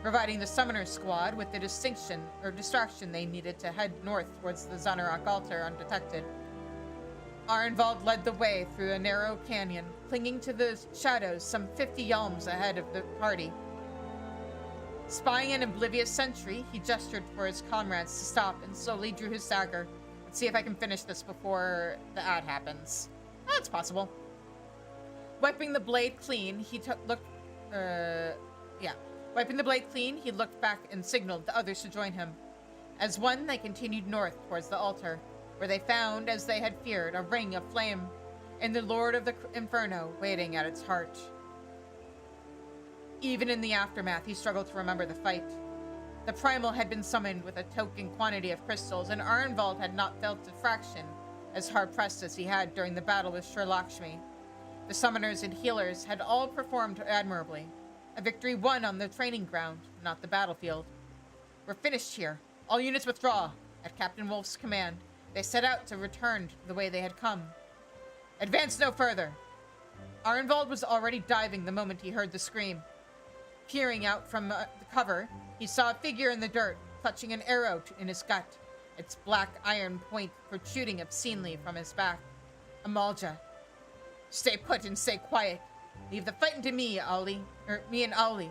providing the summoner squad with the distraction they needed to head north towards the Xanarak altar undetected. Arenvald led the way through a narrow canyon, clinging to the shadows some 50 yalms ahead of the party. Spying an oblivious sentry, he gestured for his comrades to stop and slowly drew his dagger. Let's see if I can finish this before the ad happens. That's possible. Wiping the blade clean, he Wiping the blade clean, he looked back and signaled the others to join him. As one, they continued north towards the altar, where they found, as they had feared, a ring of flame, and the Lord of the Inferno waiting at its heart. Even in the aftermath, he struggled to remember the fight. The Primal had been summoned with a token quantity of crystals, and Arenvald had not felt a fraction as hard-pressed as he had during the battle with Sherlakshmi. The summoners and healers had all performed admirably. A victory won on the training ground, not the battlefield. We're finished here. All units withdraw. At Captain Wolf's command, they set out to return the way they had come. Advance no further. Arenvald was already diving the moment he heard the scream. Peering out from the cover, he saw a figure in the dirt, clutching an arrow in his gut, its black iron point protruding obscenely from his back. Amalja. Stay put and stay quiet. Leave the fighting to me, me and Ollie.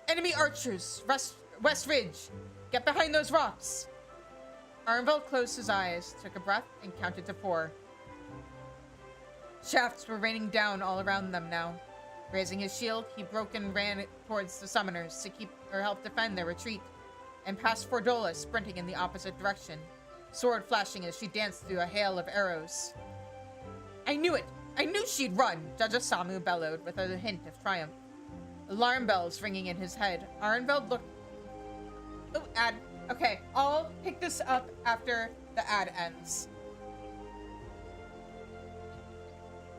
Enemy archers, West Ridge. Get behind those rocks. Arenvald closed his eyes, took a breath, and counted to 4. Shafts were raining down all around them now, Raising his shield, he broke and ran towards the summoners to keep or help defend their retreat, and passed Fordola sprinting in the opposite direction, sword flashing as she danced through a hail of arrows. I knew it! I knew she'd run! Judge Samu bellowed with a hint of triumph. Alarm bells ringing in his head. Arnveld looked... Oh, ad. Okay, I'll pick this up after the ad ends.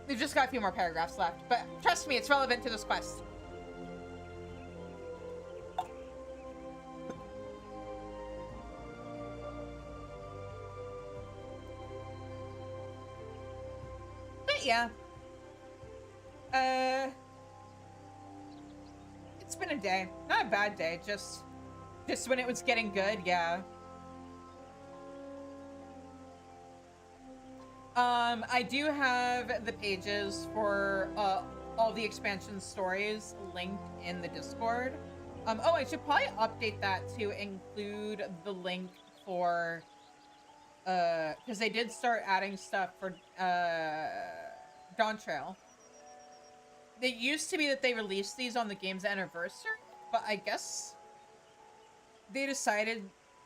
We've just got a few more paragraphs left, but trust me, it's relevant to this quest. But yeah. It's been a day. Not a bad day, just when it was getting good, yeah. I do have the pages for all the expansion stories linked in the Discord. Oh, I should probably update that to include the link for because they did start adding stuff for Dawn Trail. It used to be that they released these on the game's anniversary, but I guess they decided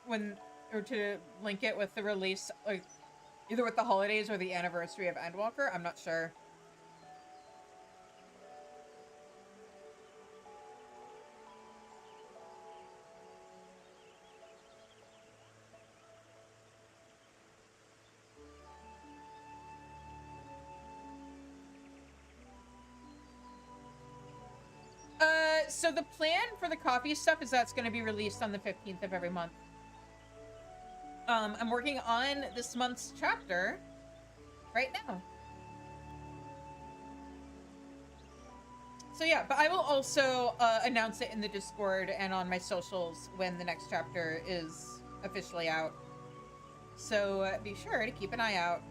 to link it with the release, like either with the holidays or the anniversary of Endwalker. I'm not sure. So the plan for the coffee stuff is that's going to be released on the 15th of every month. I'm working on this month's chapter right now. So yeah, but I will also announce it in the Discord and on my socials when the next chapter is officially out. So be sure to keep an eye out.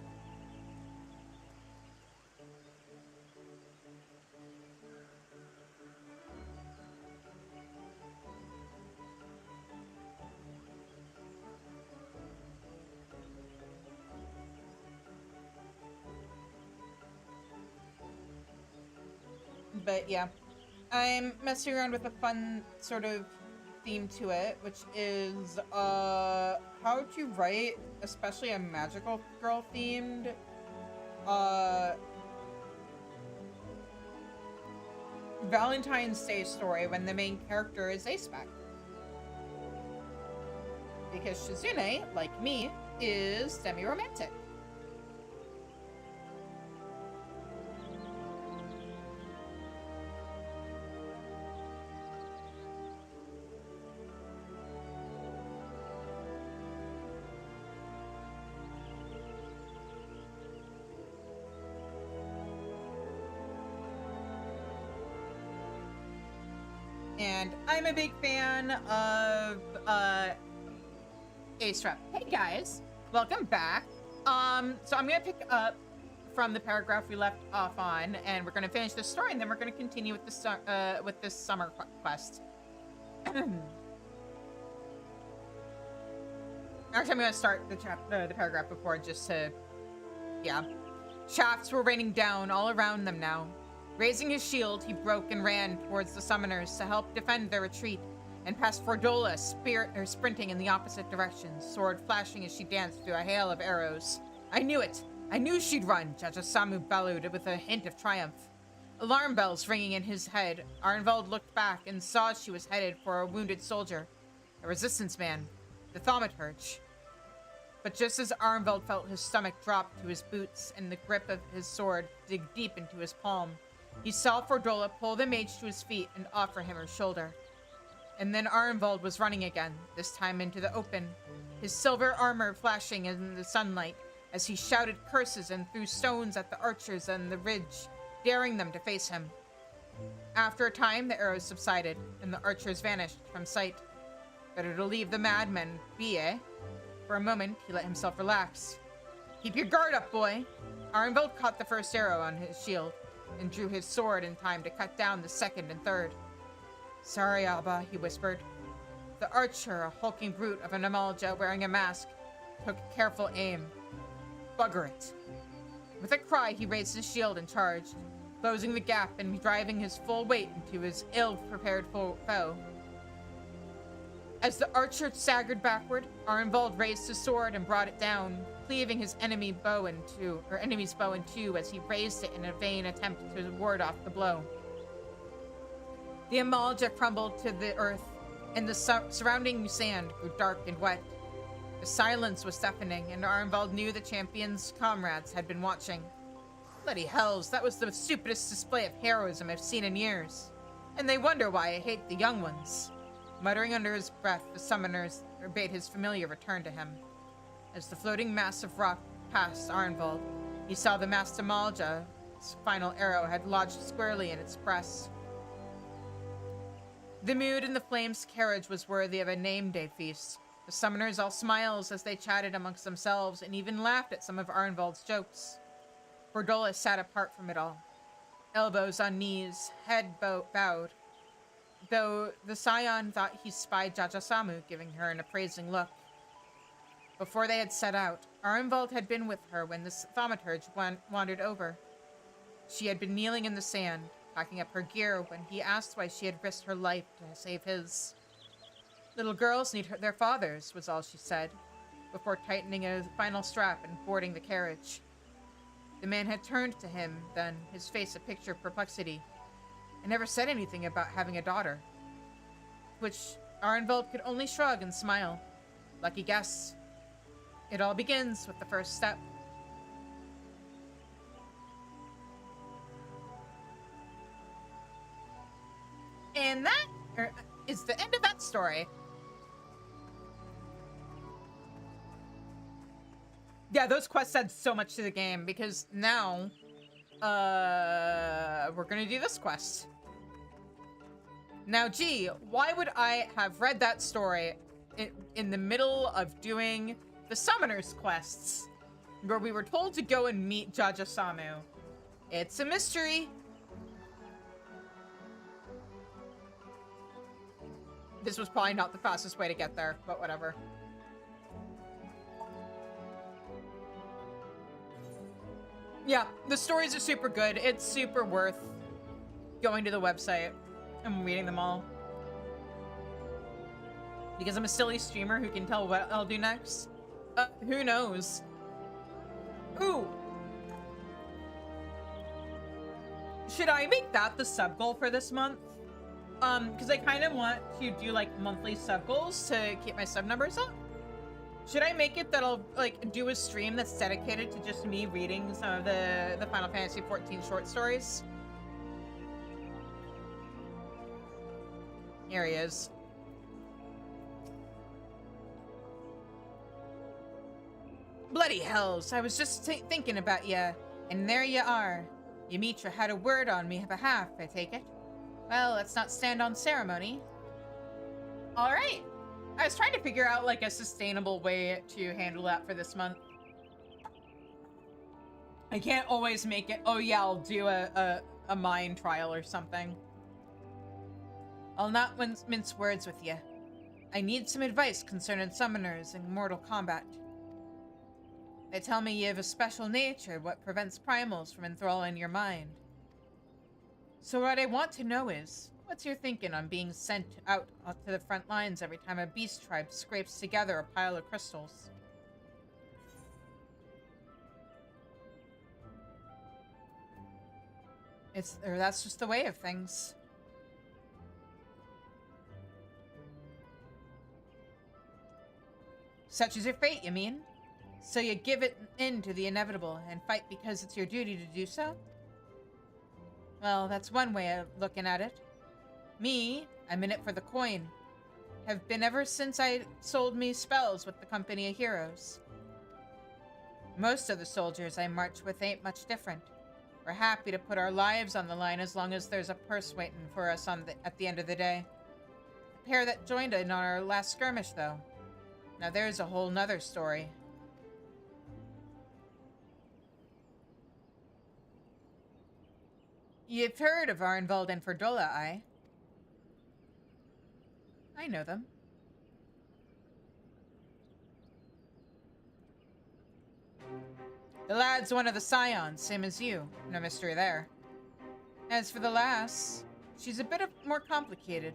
But yeah, I'm messing around with a fun sort of theme to it, which is how to write, especially a magical girl themed Valentine's Day story when the main character is A-spec. Because Shizune, like me, is semi-romantic. And I'm a big fan of A-Strap. Hey guys, welcome back. So I'm gonna pick up from the paragraph we left off on, and we're gonna finish this story, and then we're gonna continue with this summer quest. Actually, I'm gonna start the paragraph before just to, yeah. Shafts were raining down all around them now. Raising his shield, he broke and ran towards the summoners to help defend their retreat, and past Fordola sprinting in the opposite direction, sword flashing as she danced through a hail of arrows. I knew it! I knew she'd run, Judge Samu bellowed with a hint of triumph. Alarm bells ringing in his head, Arnvald looked back and saw she was headed for a wounded soldier, a resistance man, the thaumaturge. But just as Arnvald felt his stomach drop to his boots and the grip of his sword dig deep into his palm, he saw Fordola pull the mage to his feet and offer him her shoulder. And then Arnvald was running again, this time into the open, his silver armor flashing in the sunlight as he shouted curses and threw stones at the archers on the ridge, daring them to face him. After a time, the arrows subsided, and the archers vanished from sight. Better to leave the madmen be, eh? For a moment, he let himself relax. Keep your guard up, boy! Arnvald caught the first arrow on his shield, and drew his sword in time to cut down the second and third. Sorry, Abba, he whispered. The archer, a hulking brute of an Amalja wearing a mask, took careful aim. Bugger it. With a cry, he raised his shield and charged. closing the gap and driving his full weight into his ill-prepared foe. As the archer staggered backward, Arnvald raised his sword and brought it down, cleaving his enemy's bow in two as he raised it in a vain attempt to ward off the blow. The Amalja crumbled to the earth, and the surrounding sand grew dark and wet. The silence was deafening, and Arnvald knew the champion's comrades had been watching. Bloody hells, that was the stupidest display of heroism I've seen in years. And they wonder why I hate the young ones. Muttering under his breath, the summoners bade his familiar return to him. As the floating mass of rock passed Arnvald, he saw the masked Amalja's final arrow had lodged squarely in its breast. The mood in the flames' carriage was worthy of a name-day feast. The summoners all smiles as they chatted amongst themselves and even laughed at some of Arnvald's jokes. Fordola sat apart from it all, elbows on knees, head bowed, though the scion thought he spied Jajasamu giving her an appraising look. Before they had set out, Arnvald had been with her when the thaumaturge wandered over. She had been kneeling in the sand, packing up her gear when he asked why she had risked her life to save his. Little girls need their fathers, was all she said, before tightening a final strap and boarding the carriage. The man had turned to him, then, his face a picture of perplexity. I never said anything about having a daughter. Which Arnvald could only shrug and smile. Lucky guess. It all begins with the first step. And that is the end of that story. Yeah, those quests add so much to the game because now we're gonna do this quest. Now, gee, why would I have read that story in the middle of doing the Summoner's quests, where we were told to go and meet Jajasamu? It's a mystery. This was probably not the fastest way to get there, but whatever. Yeah, the stories are super good. It's super worth going to the website and reading them all. Because I'm a silly streamer who can tell what I'll do next. Who knows? Ooh! Should I make that the sub goal for this month? Because I kind of want to do, like, monthly sub goals to keep my sub numbers up. Should I make it that I'll, like, do a stream that's dedicated to just me reading some of the Final Fantasy XIV short stories? Here he is. Bloody hells, I was just thinking about ya, and there you are. Yamitra had a word on me behalf, I take it. Well, let's not stand on ceremony. Alright. I was trying to figure out, like, a sustainable way to handle that for this month. I can't always make it, oh yeah, I'll do a mind trial or something. I'll not mince words with you. I need some advice concerning summoners and mortal combat. They tell me you have a special nature, what prevents primals from enthralling your mind. So what I want to know is, what's your thinking on being sent out to the front lines every time a beast tribe scrapes together a pile of crystals? That's just the way of things. Such is your fate, you mean? So you give it in to the inevitable and fight because it's your duty to do so? Well, that's one way of looking at it. Me, I'm in it for the coin. Have been ever since I sold me spells with the Company of Heroes. Most of the soldiers I march with ain't much different. We're happy to put our lives on the line as long as there's a purse waiting for us at the end of the day. The pair that joined in on our last skirmish, though. Now there's a whole nother story. You've heard of Arnvald and Fordola, I know them. The lad's one of the scions, same as you. No mystery there. As for the lass, she's a bit more complicated.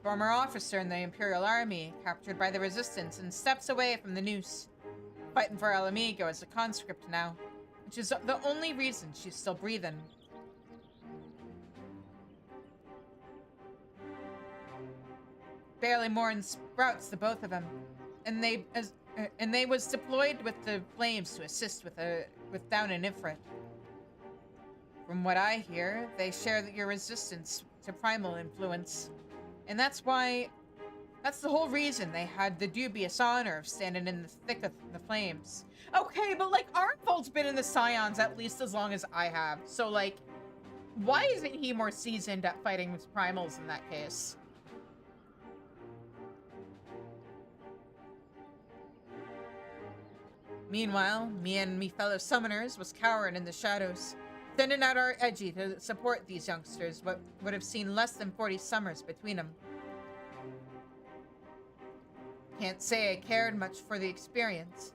Former officer in the Imperial Army, captured by the Resistance and steps away from the noose. Fighting for El Amigo as a conscript now, which is the only reason she's still breathing. Barely more in sprouts, the both of them, and they was deployed with the Flames to assist with down in Ifrit. From what I hear, they share your resistance to primal influence, and that's the whole reason they had the dubious honor of standing in the thick of the Flames. Okay, but like Arnfold's been in the Scions at least as long as I have, so like, why isn't he more seasoned at fighting with primals in that case? Meanwhile, me and me fellow summoners was cowering in the shadows, sending out our edgy to support these youngsters, what would have seen less than 40 summers between them. Can't say I cared much for the experience.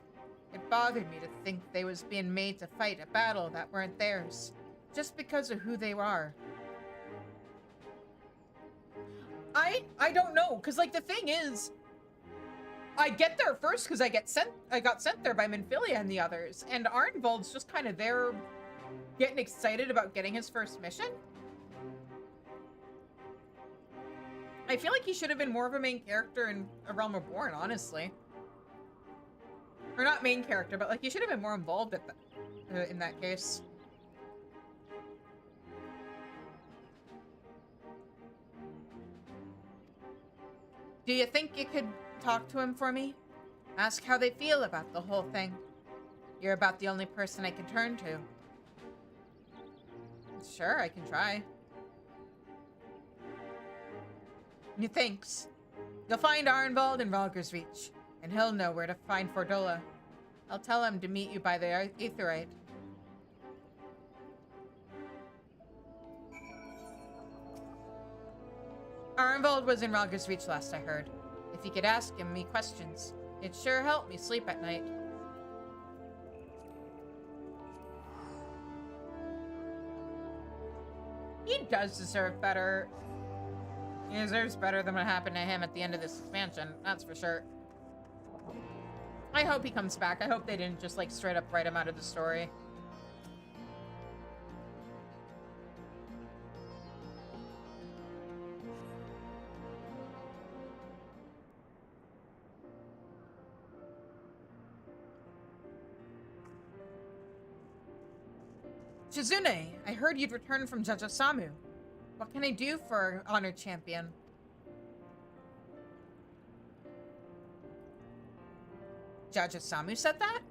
It bothered me to think they was being made to fight a battle that weren't theirs, just because of who they are. I don't know, because like the thing is, I get there first because I got sent there by Minfilia and the others, and Arnvold's just kind of there getting excited about getting his first mission. I feel like he should have been more of a main character in A Realm Reborn, honestly. Or not main character, but like he should have been more involved in that case. Do you think you could talk to him for me? Ask how they feel about the whole thing. You're about the only person I can turn to. Sure, I can try. Thanks. You'll find Arnvold in Ralger's Reach, and he'll know where to find Fordola. I'll tell him to meet you by the Aetheryte. Arnvold was in Ralger's Reach last I heard. If you could ask him me questions, it'd sure help me sleep at night. He does deserve better. He deserves better than what happened to him at the end of this expansion, that's for sure. I hope he comes back. I hope they didn't just like straight up write him out of the story. Shizune, I heard you'd returned from Jajasamu. What can I do for Honored Champion? Jajasamu said that?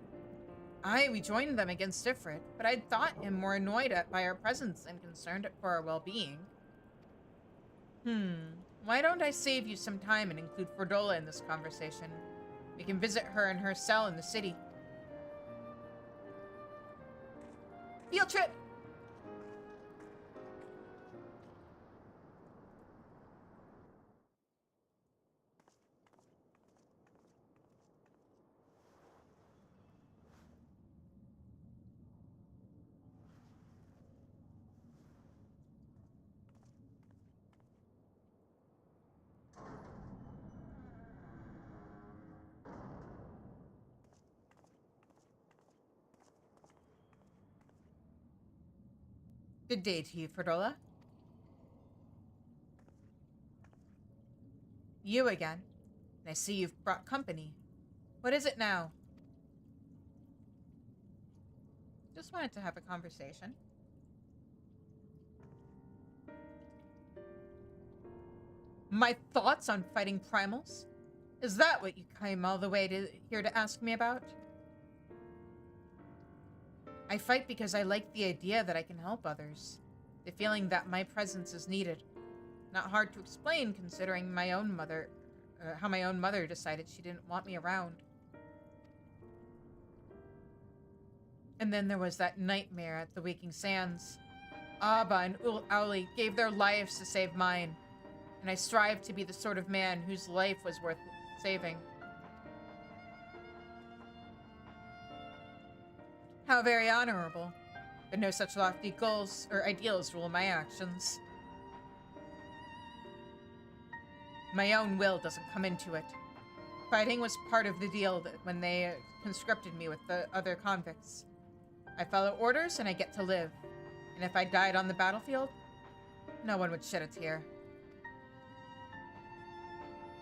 Aye, we joined them against Ifrit, but I'd thought him more annoyed by our presence and concerned for our well-being. Why don't I save you some time and include Fordola in this conversation? We can visit her in her cell in the city. Field trip! Good day to you, Fordola. You again. I see you've brought company. What is it now? Just wanted to have a conversation. My thoughts on fighting primals? Is that what you came all the way here to ask me about? I fight because I like the idea that I can help others. The feeling that my presence is needed. Not hard to explain considering my own mother, how my own mother decided she didn't want me around. And then there was that nightmare at the Waking Sands. Abba and Auli gave their lives to save mine, and I strive to be the sort of man whose life was worth saving. How very honorable. but no such lofty goals or ideals rule my actions. My own will doesn't come into it. Fighting was part of the deal when they conscripted me with the other convicts. I follow orders and I get to live. And if I died on the battlefield, no one would shed a tear.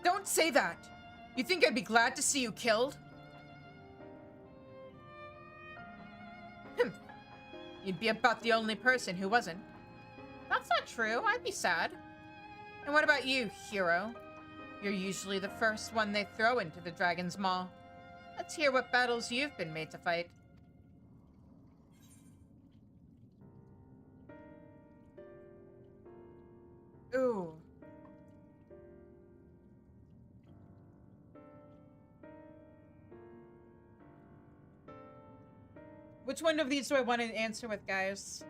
Don't say that! You think I'd be glad to see you killed? You'd be about the only person who wasn't. That's not true. I'd be sad. And what about you, hero? You're usually the first one they throw into the Dragon's Maw. Let's hear what battles you've been made to fight. Ooh. Which one of these do I want to answer with, guys?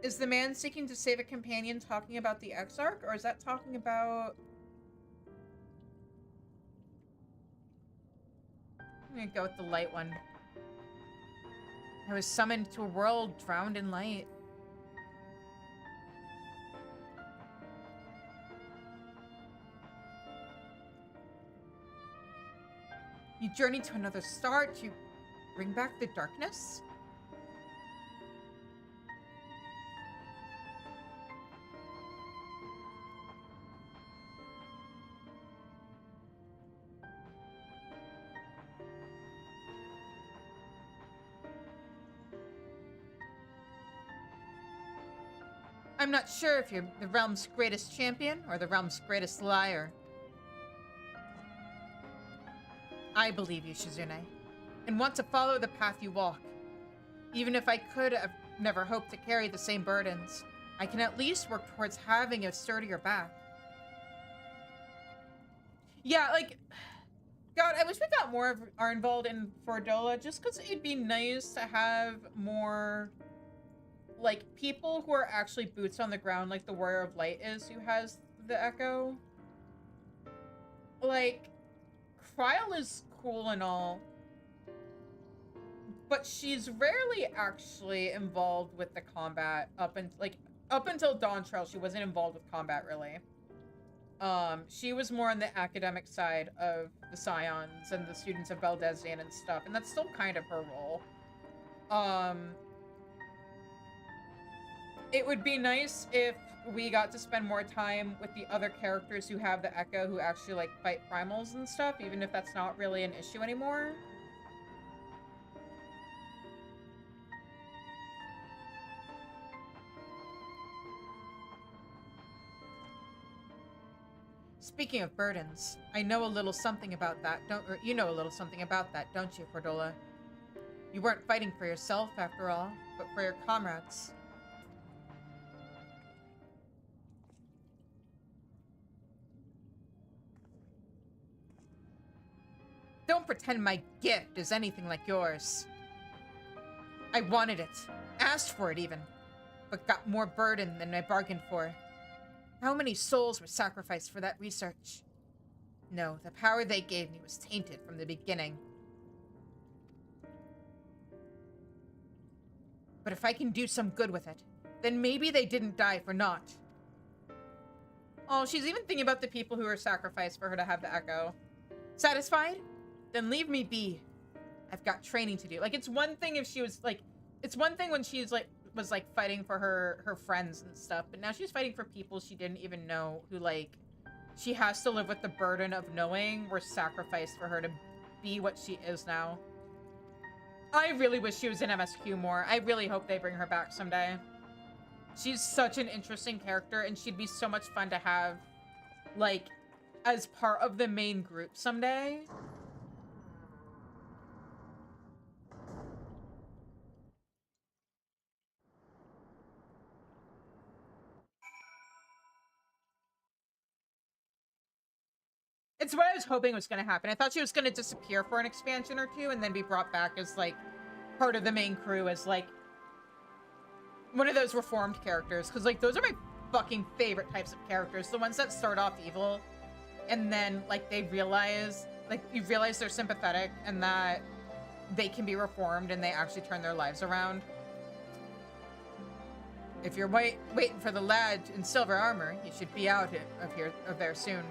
Is the man seeking to save a companion talking about the Exarch, or is that talking about... I'm gonna go with the light one. I was summoned to a world drowned in light. You journey to another star to bring back the darkness? I'm not sure if you're the realm's greatest champion or the realm's greatest liar. I believe you, Shizune, and want to follow the path you walk. Even if I could have never hoped to carry the same burdens, I can at least work towards having a sturdier back. Yeah, like, God, I wish we got more of Arnvald and Fordola, just because it'd be nice to have more, like, people who are actually boots on the ground, like the Warrior of Light is, who has the Echo. Like, Kryl is cool and all, but she's rarely actually involved with the combat up until Dawn Trail. She wasn't involved with combat really. She was more on the academic side of the Scions and the students of Beldezian and stuff, and that's still kind of her role. It would be nice if we got to spend more time with the other characters who have the Echo, who actually, like, fight primals and stuff, even if that's not really an issue anymore. Speaking of burdens, I know a little something about that, you know a little something about that, don't you, Fordola? You weren't fighting for yourself, after all, but for your comrades. Don't pretend my gift is anything like yours. I wanted it, asked for it even, but got more burden than I bargained for. How many souls were sacrificed for that research? No, the power they gave me was tainted from the beginning. But if I can do some good with it, then maybe they didn't die for naught. Oh, she's even thinking about the people who were sacrificed for her to have the Echo. Satisfied? Then leave me be. I've got training to do. Like, it's one thing if she was, like... It's one thing when she's, like, was, like, fighting for her friends and stuff. But now she's fighting for people she didn't even know who, like... She has to live with the burden of knowing were sacrificed for her to be what she is now. I really wish she was in MSQ more. I really hope they bring her back someday. She's such an interesting character, and she'd be so much fun to have, like, as part of the main group someday. It's what I was hoping was going to happen. I thought she was going to disappear for an expansion or two and then be brought back as, like, part of the main crew as, like, one of those reformed characters. Because, like, those are my fucking favorite types of characters. The ones that start off evil and then, like, they realize, like, you realize they're sympathetic and that they can be reformed and they actually turn their lives around. If you're waiting for the lad in silver armor, he should be out of there soon.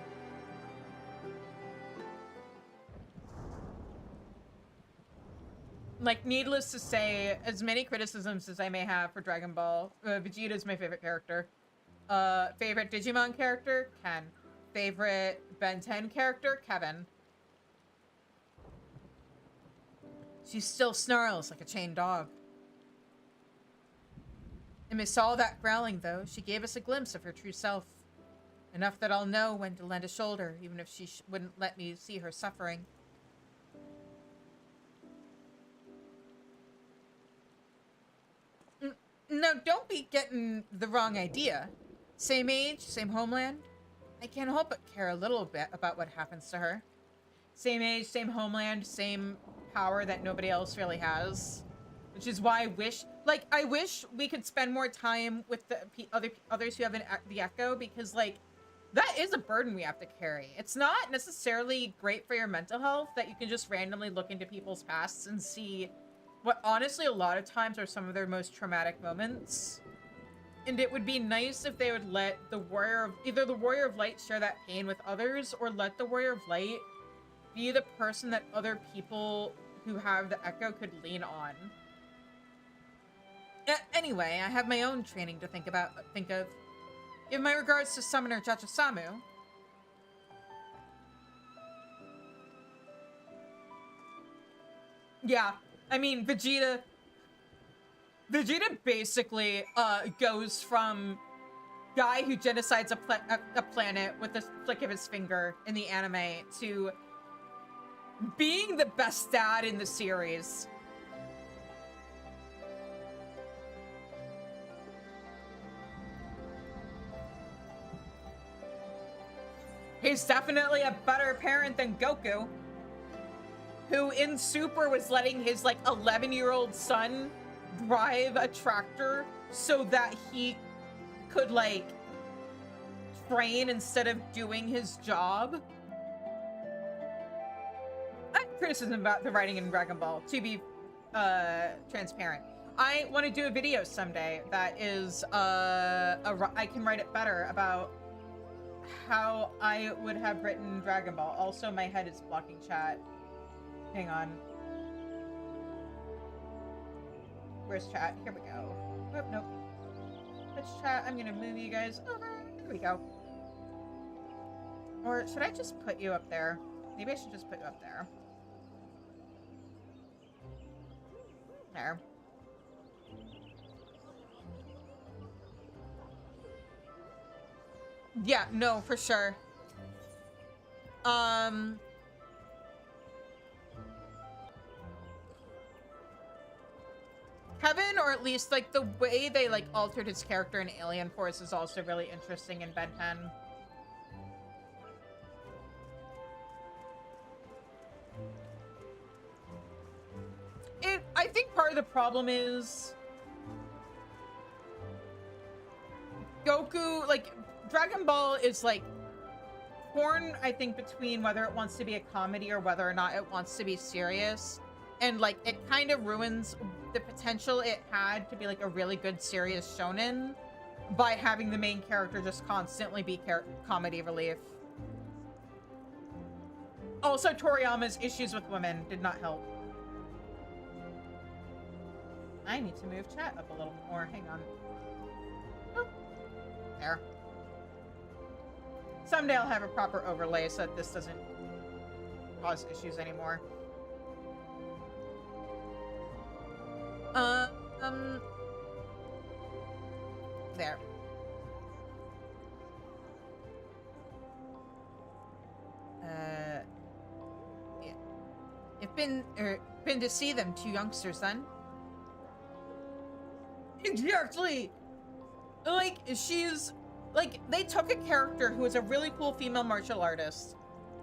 Like, needless to say, as many criticisms as I may have for Dragon Ball, Vegeta is my favorite character. Favorite Digimon character? Ken. Favorite Ben 10 character? Kevin. She still snarls like a chained dog. Amidst all that growling, though, she gave us a glimpse of her true self. Enough that I'll know when to lend a shoulder, even if she wouldn't let me see her suffering. No, don't be getting the wrong idea. Same age, same homeland. I can't help but care a little bit about what happens to her. Same age, same homeland, same power that nobody else really has. Which is why I wish we could spend more time with the others who have the Echo, because, like, that is a burden we have to carry. It's not necessarily great for your mental health that you can just randomly look into people's pasts and see what honestly a lot of times are some of their most traumatic moments. And it would be nice if they would let either the Warrior of Light share that pain with others, or let the Warrior of Light be the person that other people who have the Echo could lean on. Anyway, I have my own training to think of. Give my regards to Summoner Jachisamu. Yeah, I mean, Vegeta basically goes from guy who genocides a planet with the flick of his finger in the anime to being the best dad in the series. He's definitely a better parent than Goku, who in Super was letting his, like, 11-year-old son drive a tractor so that he could, like, train instead of doing his job. I have criticism about the writing in Dragon Ball, to be transparent. I want to do a video someday that is I can write it better about how I would have written Dragon Ball. Also, my head is blocking chat. Hang on. Where's chat? Here we go. Oh, nope. Which chat? I'm gonna move you guys over. Here we go. Or should I just put you up there? Maybe I should just put you up there. There. Yeah, no, for sure. Kevin, or at least, like, the way they, like, altered his character in Alien Force is also really interesting in Ben 10. I think part of the problem is Goku, like, Dragon Ball is, like, torn, I think, between whether it wants to be a comedy or whether or not it wants to be serious. And, like, it kind of ruins the potential it had to be, like, a really good serious shonen by having the main character just constantly be comedy relief. Also, Toriyama's issues with women did not help. I need to move chat up a little more. Hang on. Oh. There. Someday I'll have a proper overlay so that this doesn't cause issues anymore. There. Yeah. You've been to see them two youngsters then? Exactly! Like, she's... Like, they took a character who was a really cool female martial artist,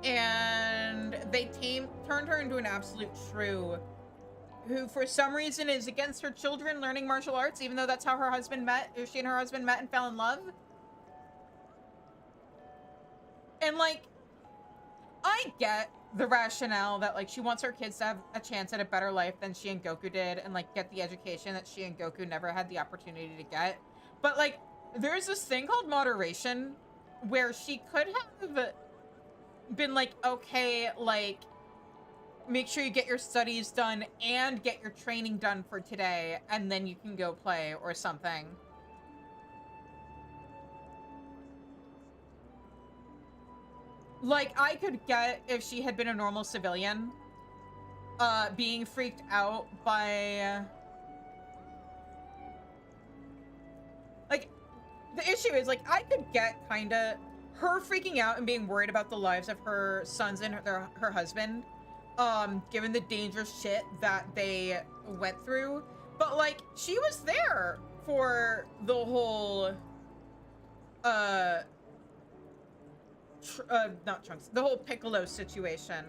and they turned her into an absolute shrew, who for some reason is against her children learning martial arts, even though that's how her husband met, or she and her husband met and fell in love. And, like, I get the rationale that, like, she wants her kids to have a chance at a better life than she and Goku did, and, like, get the education that she and Goku never had the opportunity to get. But, like, there's this thing called moderation where she could have been like, okay, like, make sure you get your studies done and get your training done for today, and then you can go play or something. Like, I could get if she had been a normal civilian, being freaked out by... Like, the issue is, like, I could get kinda her freaking out and being worried about the lives of her sons and her husband, given the dangerous shit that they went through. But, like, she was there for the whole, not Trunks, the whole Piccolo situation.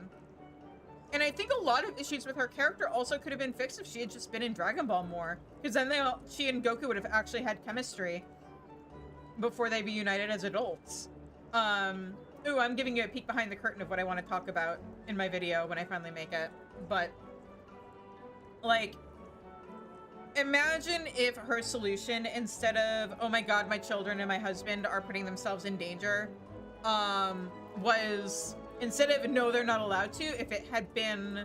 And I think a lot of issues with her character also could have been fixed if she had just been in Dragon Ball more. Because then she and Goku would have actually had chemistry before they reunited as adults. Ooh, I'm giving you a peek behind the curtain of what I want to talk about in my video when I finally make it. But, like, imagine if her solution, instead of, oh my god, my children and my husband are putting themselves in danger, was, instead of, no, they're not allowed to, if it had been,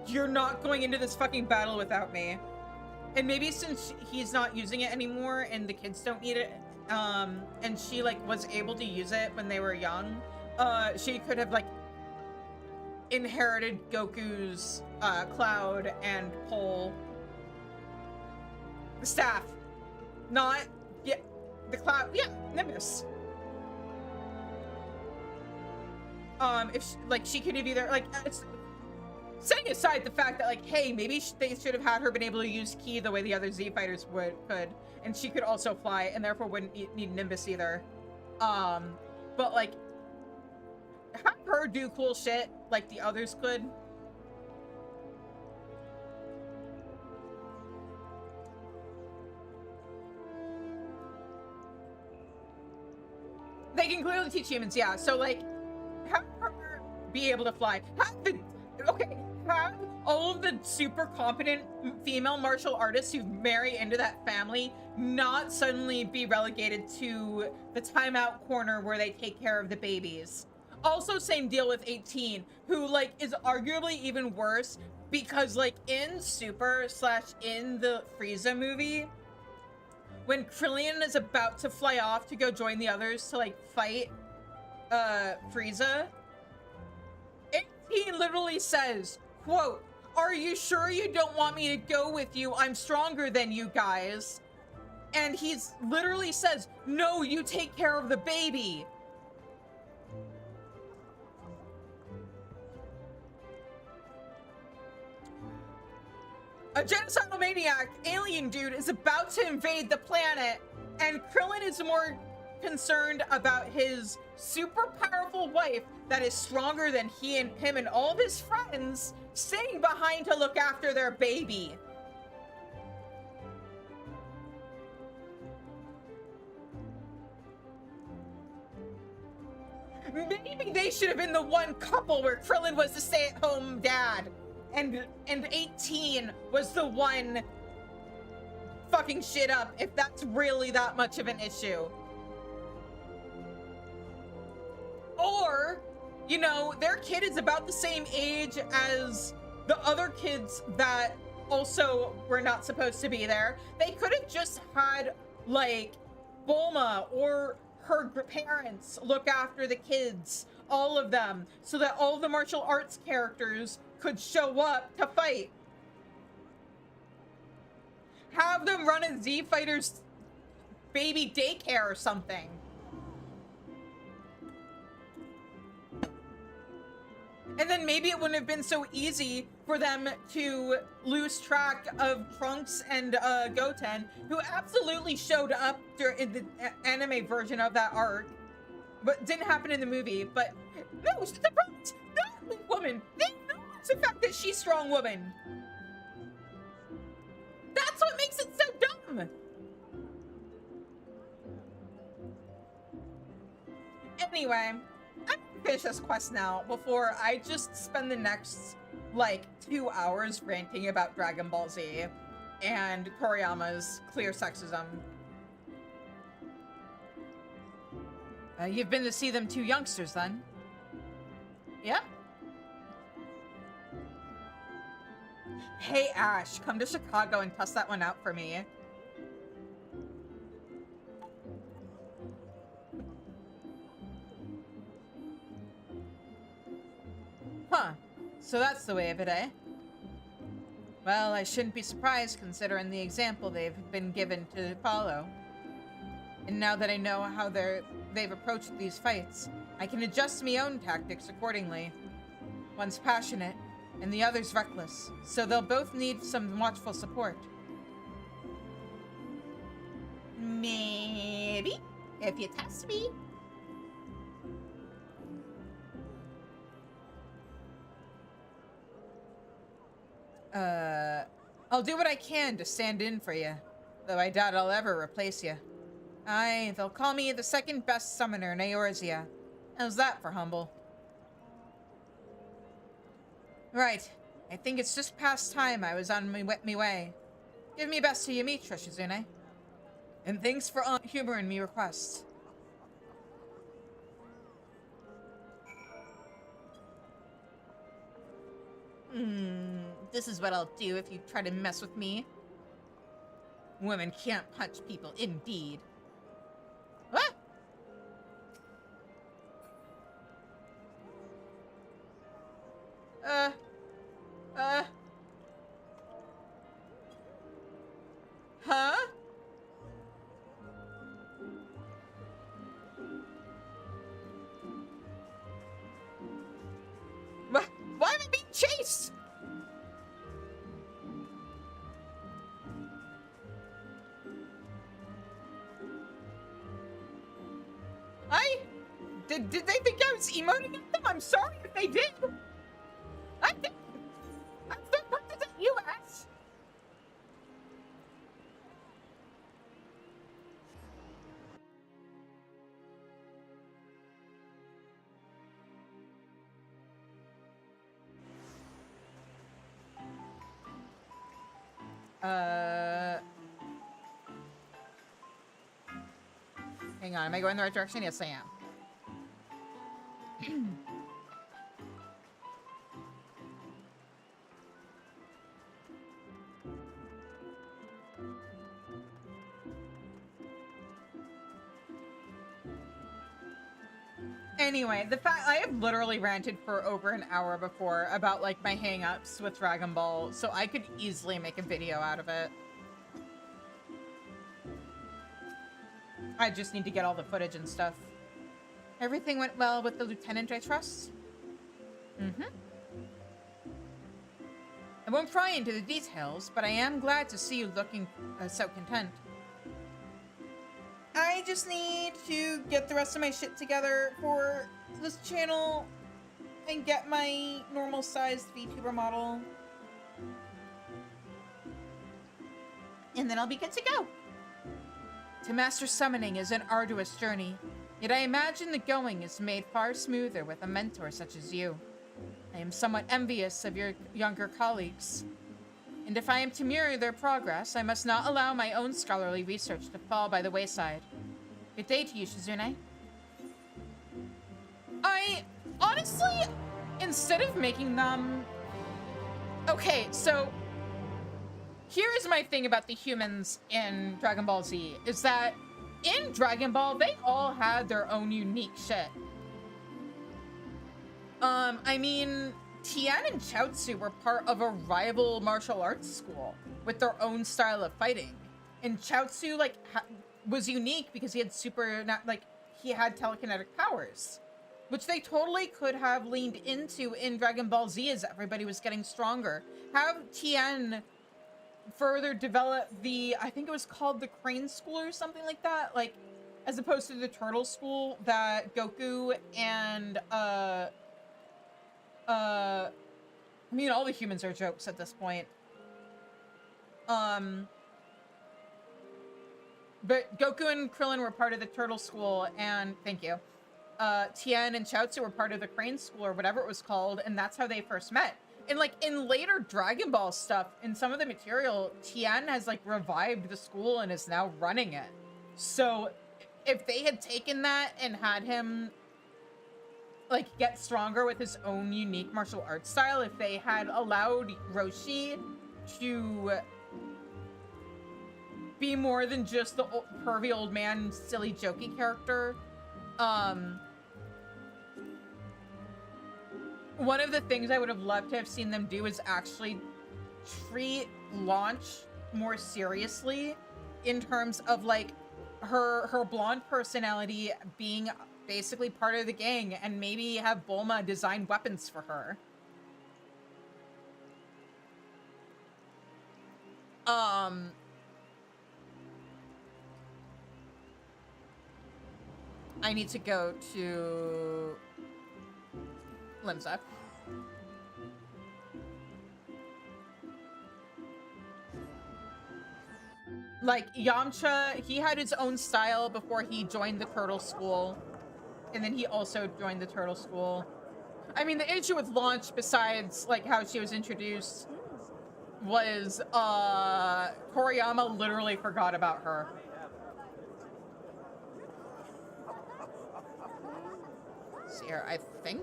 you're not going into this fucking battle without me. And maybe since he's not using it anymore and the kids don't need it, and she, like, was able to use it when they were young, she could have, like, inherited Goku's, Cloud and Pole. The staff. Not, yeah, the Cloud, yeah, Nimbus. If, like, she could have either, like, it's, setting aside the fact that, like, hey, maybe they should have had her been able to use Ki the way the other Z fighters could, and she could also fly, and therefore wouldn't need Nimbus either. But, like, have her do cool shit like the others could. They can clearly teach humans, yeah. So, like, have her be able to fly. Have all of the super competent female martial artists who marry into that family not suddenly be relegated to the timeout corner where they take care of the babies. Also, same deal with 18, who, like, is arguably even worse because, like, in Super / in the Frieza movie, when Krillin is about to fly off to go join the others to, like, fight Frieza, 18 literally says, quote, "Are you sure you don't want me to go with you? I'm stronger than you guys." And he's literally says, "No, you take care of the baby." A genocidal maniac alien dude is about to invade the planet, and Krillin is more concerned about his super powerful wife that is stronger than him and all of his friends staying behind to look after their baby. Maybe they should have been the one couple where Krillin was the stay-at-home dad and 18 was the one fucking shit up, if that's really that much of an issue. Or, you know, their kid is about the same age as the other kids that also were not supposed to be there. They could have just had, like, Bulma or her parents look after the kids, all of them, so that all the martial arts characters could show up to fight. Have them run a Z Fighters baby daycare or something. And then maybe it wouldn't have been so easy for them to lose track of Trunks and Goten, who absolutely showed up in the anime version of that arc, but didn't happen in the movie. But no, she's a woman. They know it's the fact that she's a strong woman. That's what makes it so dumb. Anyway, I'm gonna finish this quest now before I just spend the next, like, 2 hours ranting about Dragon Ball Z and Toriyama's clear sexism. You've been to see them two youngsters, then? Yep. Hey, Ash, come to Chicago and test that one out for me. Huh. So that's the way of it, eh? Well, I shouldn't be surprised considering the example they've been given to follow. And now that I know how they've approached these fights, I can adjust my own tactics accordingly. One's passionate, and the other's reckless, so they'll both need some watchful support. Maybe, if you test me. I'll do what I can to stand in for you, though I doubt I'll ever replace you. Aye, they'll call me the second best summoner in Eorzea. How's that for humble? Right. I think it's just past time I was on me way. Give me best to you meet, Trishizune. And thanks for humoring me requests. This is what I'll do if you try to mess with me. Women can't punch people, indeed. What? Huh? Why am I being chased? Did they think I was emoting at them? I'm sorry if they did. I did. I'm so pissed at you, Ash. Hang on, am I going the right direction? Yes, I am. Anyway, the fact I have literally ranted for over an hour before about like my hang-ups with Dragon Ball, so I could easily make a video out of it. I just need to get all the footage and stuff. Everything went well with the lieutenant, I trust? Mm-hmm. I won't pry into the details, but I am glad to see you looking so content. I just need to get the rest of my shit together for this channel and get my normal-sized VTuber model. And then I'll be good to go. To master summoning is an arduous journey, yet I imagine the going is made far smoother with a mentor such as you. I am somewhat envious of your younger colleagues. And if I am to mirror their progress, I must not allow my own scholarly research to fall by the wayside. Good day to you, Shizune. I, honestly, instead of making them... Okay, so... Here is my thing about the humans in Dragon Ball Z, is that in Dragon Ball, they all had their own unique shit. I mean, Tien and Chaozu were part of a rival martial arts school with their own style of fighting. And Chaozu, like, was unique because he had he had telekinetic powers, which they totally could have leaned into in Dragon Ball Z as everybody was getting stronger. Have Tien further develop the, I think it was called the Crane School or something like that, like, as opposed to the Turtle School that Goku and, I mean, all the humans are jokes at this point. But Goku and Krillin were part of the Turtle School, and thank you. Tien and Chaozu were part of the Crane School or whatever it was called, and that's how they first met. And like in later Dragon Ball stuff, in some of the material, Tien has like revived the school and is now running it. So if they had taken that and had him like get stronger with his own unique martial arts style, if they had allowed Roshi to be more than just the pervy old man, silly jokey character, one of the things I would have loved to have seen them do is actually treat Launch more seriously in terms of like her blonde personality being basically part of the gang, and maybe have Bulma design weapons for her. I need to go to Limsa. Like, Yamcha, he had his own style before he joined the Turtle School. And then he also joined the Turtle School. I mean, the issue with Launch, besides, like, how she was introduced, was, Toriyama literally forgot about her. Let's see here, I think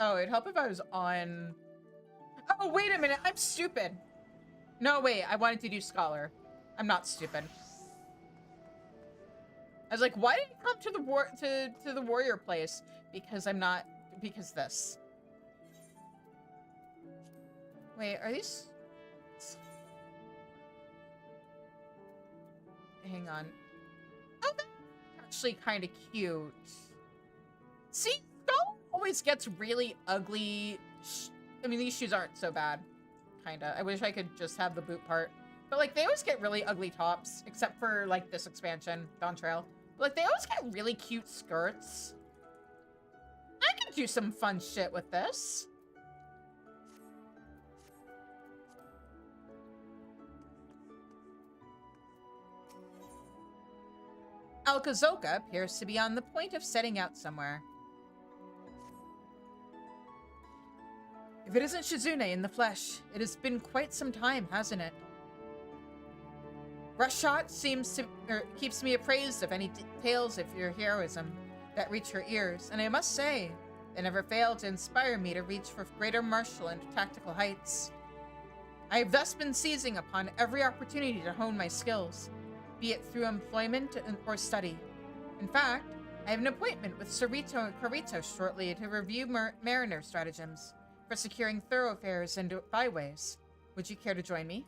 oh, it'd help if I was on... Oh, wait a minute, I'm stupid. No, wait, I wanted to do Scholar. I'm not stupid. I was like, why did it come to the warrior place? Because I'm not, because this. Wait, are these? Hang on. Oh, that's actually kind of cute. See, Skull always gets really ugly. I mean, these shoes aren't so bad. Kinda. I wish I could just have the boot part. But, like, they always get really ugly tops, except for, like, this expansion, Dawn Trail. But, like, they always get really cute skirts. I can do some fun shit with this. Alkazoka appears to be on the point of setting out somewhere. If it isn't Shizune in the flesh, it has been quite some time, hasn't it? Rush Shot keeps me appraised of any tales of your heroism that reach her ears, and I must say, they never fail to inspire me to reach for greater martial and tactical heights. I have thus been seizing upon every opportunity to hone my skills, be it through employment or study. In fact, I have an appointment with Sarito and Carito shortly to review mariner stratagems for securing thoroughfares and byways. Would you care to join me?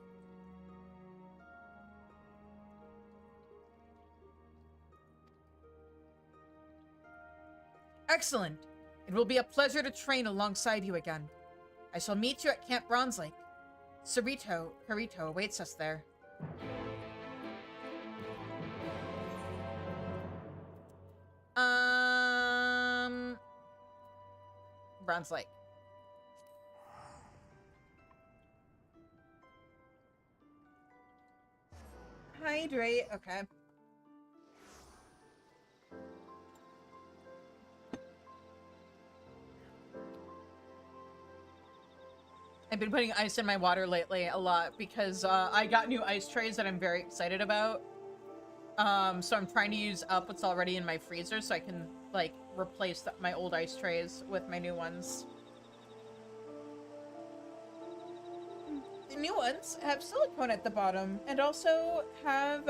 Excellent. It will be a pleasure to train alongside you again. I shall meet you at Camp Bronze Lake. Sarito Carito awaits us there. Bronze Lake. Hydrate, okay. I've been putting ice in my water lately a lot because I got new ice trays that I'm very excited about. So I'm trying to use up what's already in my freezer so I can, like, replace my old ice trays with my new ones. The new ones have silicone at the bottom and also have,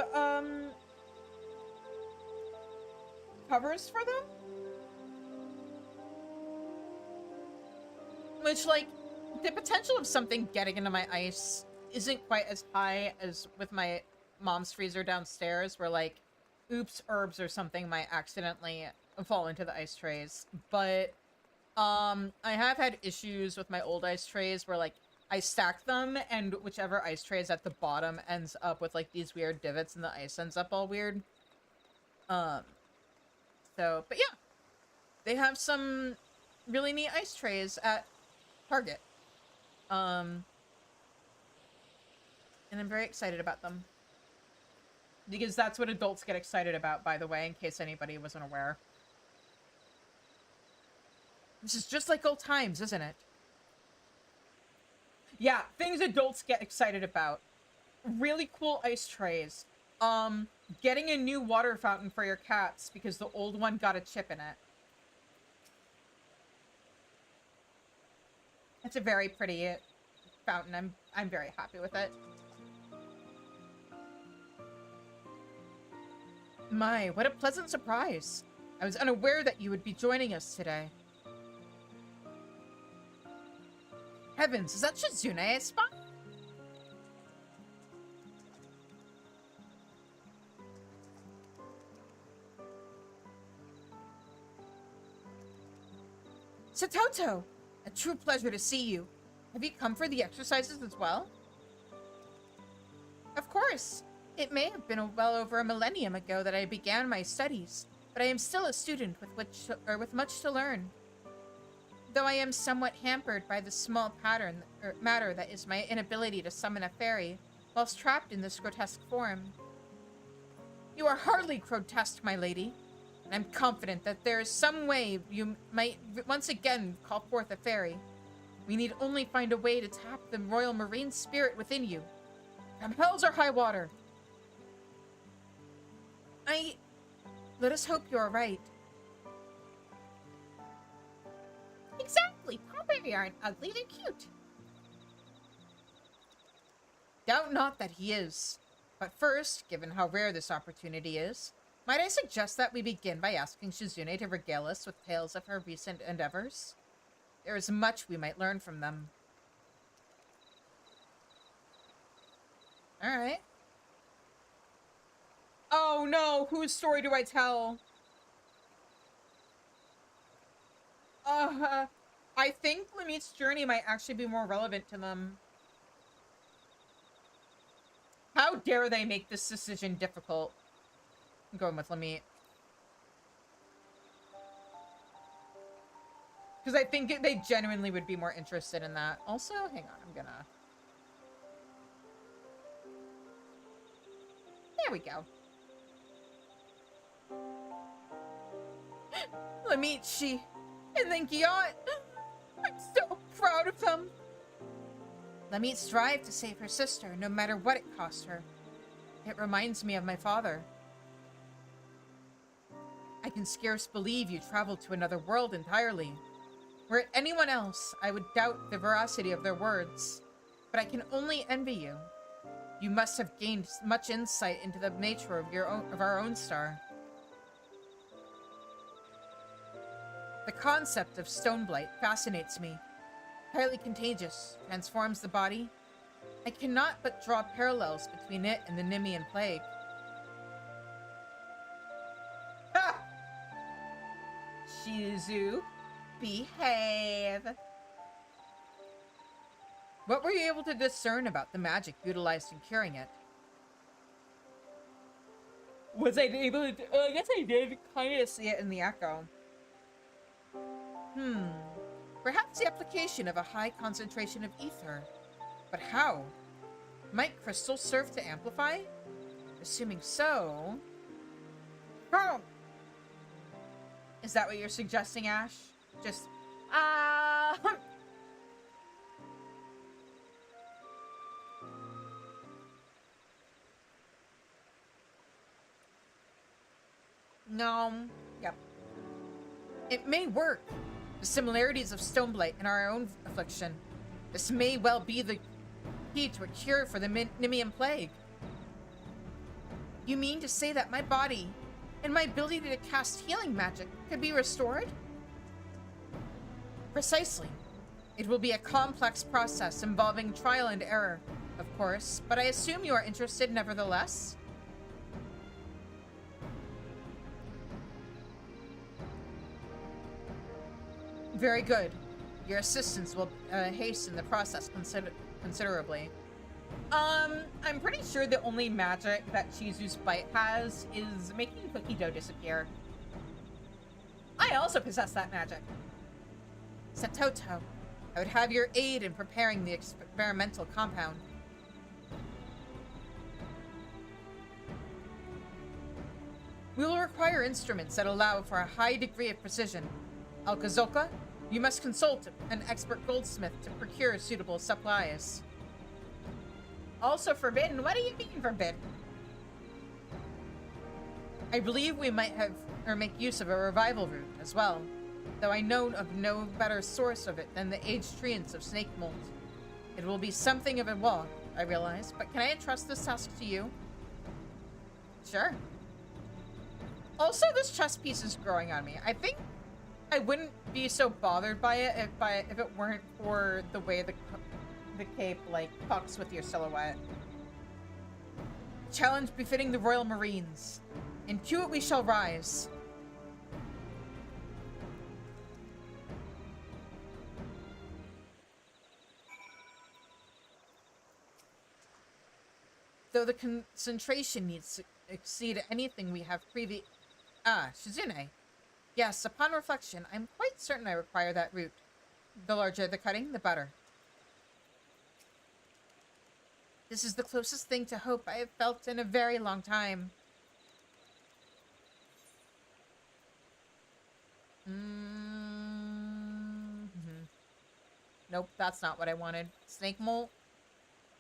covers for them? Which, like, the potential of something getting into my ice isn't quite as high as with my mom's freezer downstairs, where, like, oops, herbs or something might accidentally fall into the ice trays. But, I have had issues with my old ice trays where, like, I stack them, and whichever ice tray is at the bottom ends up with, like, these weird divots, and the ice ends up all weird. But yeah. They have some really neat ice trays at Target. And I'm very excited about them. Because that's what adults get excited about, by the way, in case anybody wasn't aware. This is just like old times, isn't it? Yeah, things adults get excited about. Really cool ice trays. Getting a new water fountain for your cats because the old one got a chip in it. It's a very pretty fountain. I'm very happy with it. My, what a pleasant surprise. I was unaware that you would be joining us today. Heavens, is that Shizune's spot? Satoto! A true pleasure to see you. Have you come for the exercises as well? Of course. It may have been well over a millennium ago that I began my studies, but I am still a student with much to learn. Though I am somewhat hampered by the small matter that is my inability to summon a fairy, whilst trapped in this grotesque form. You are hardly grotesque, my lady, and I'm confident that there is some way you might once again call forth a fairy. We need only find a way to tap the royal marine spirit within you. Come hells or high water. Let us hope you are right. Exactly. Poppy aren't ugly, they're cute. Doubt not that he is. But first, given how rare this opportunity is, might I suggest that we begin by asking Shizune to regale us with tales of her recent endeavors? There is much we might learn from them. Alright. Oh no, whose story do I tell? I think Lamit's journey might actually be more relevant to them. How dare they make this decision difficult? I'm going with Lamit. Because I think they genuinely would be more interested in that. Also, hang on, I'm gonna... There we go. Lamit, and then Giant. I'm so proud of them. Lamit strived to save her sister, no matter what it cost her. It reminds me of my father. I can scarce believe you traveled to another world entirely. Were it anyone else, I would doubt the veracity of their words. But I can only envy you. You must have gained much insight into the nature of our own star. The concept of Stoneblight fascinates me. Highly contagious, transforms the body. I cannot but draw parallels between it and the Nemean plague. Ha! Shizu, behave. What were you able to discern about the magic utilized in curing it? Was I able to... I guess I did kind of see it in the echo. Perhaps the application of a high concentration of ether. But how? Might crystals serve to amplify? Assuming so... Oh! Is that what you're suggesting, Ash? Just... No. Yep. It may work. The similarities of Stoneblight and our own affliction. This may well be the key to a cure for the Nemean plague. You mean to say that my body and my ability to cast healing magic could be restored? Precisely. It will be a complex process involving trial and error, of course, but I assume you are interested nevertheless? Very good. Your assistance will hasten the process considerably. I'm pretty sure the only magic that Shizu's bite has is making cookie dough disappear. I also possess that magic. Satoto, I would have your aid in preparing the experimental compound. We will require instruments that allow for a high degree of precision. Alkazoka, You must consult an expert goldsmith to procure suitable supplies. Also forbidden? What do you mean forbidden? I believe we might have, or make use of a revival root as well, though I know of no better source of it than the aged treants of snake mold. It will be something of a walk, I realize, but can I entrust this task to you? Sure. Also, this chess piece is growing on me. I think I wouldn't be so bothered by it if it weren't for the way the cape, like, fucks with your silhouette. Challenge befitting the Royal Marines. Into it we shall rise. Though the concentration needs to exceed anything we have Shizune. Yes, upon reflection, I'm quite certain I require that root. The larger the cutting, the better. This is the closest thing to hope I have felt in a very long time. Nope, that's not what I wanted. Snake Molt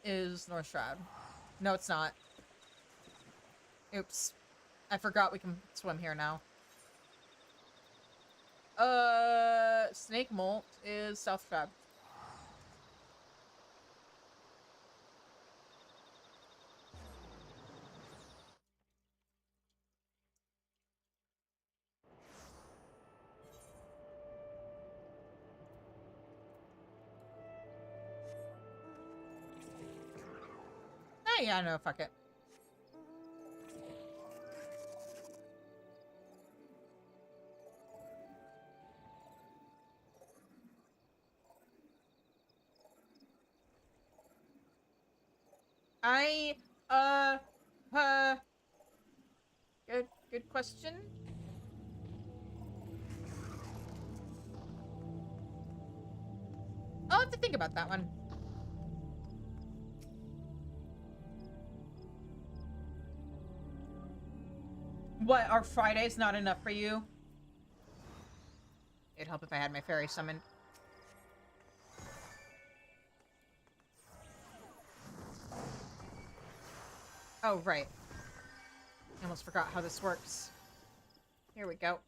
is North Shroud. No, it's not. Oops. I forgot we can swim here now. Snake Molt is South Shroud. Oh, yeah, no, fuck it. Good question. I'll have to think about that one. What, are Fridays not enough for you? It'd help if I had my fairy summoned. Oh, right. I almost forgot how this works. Here we go.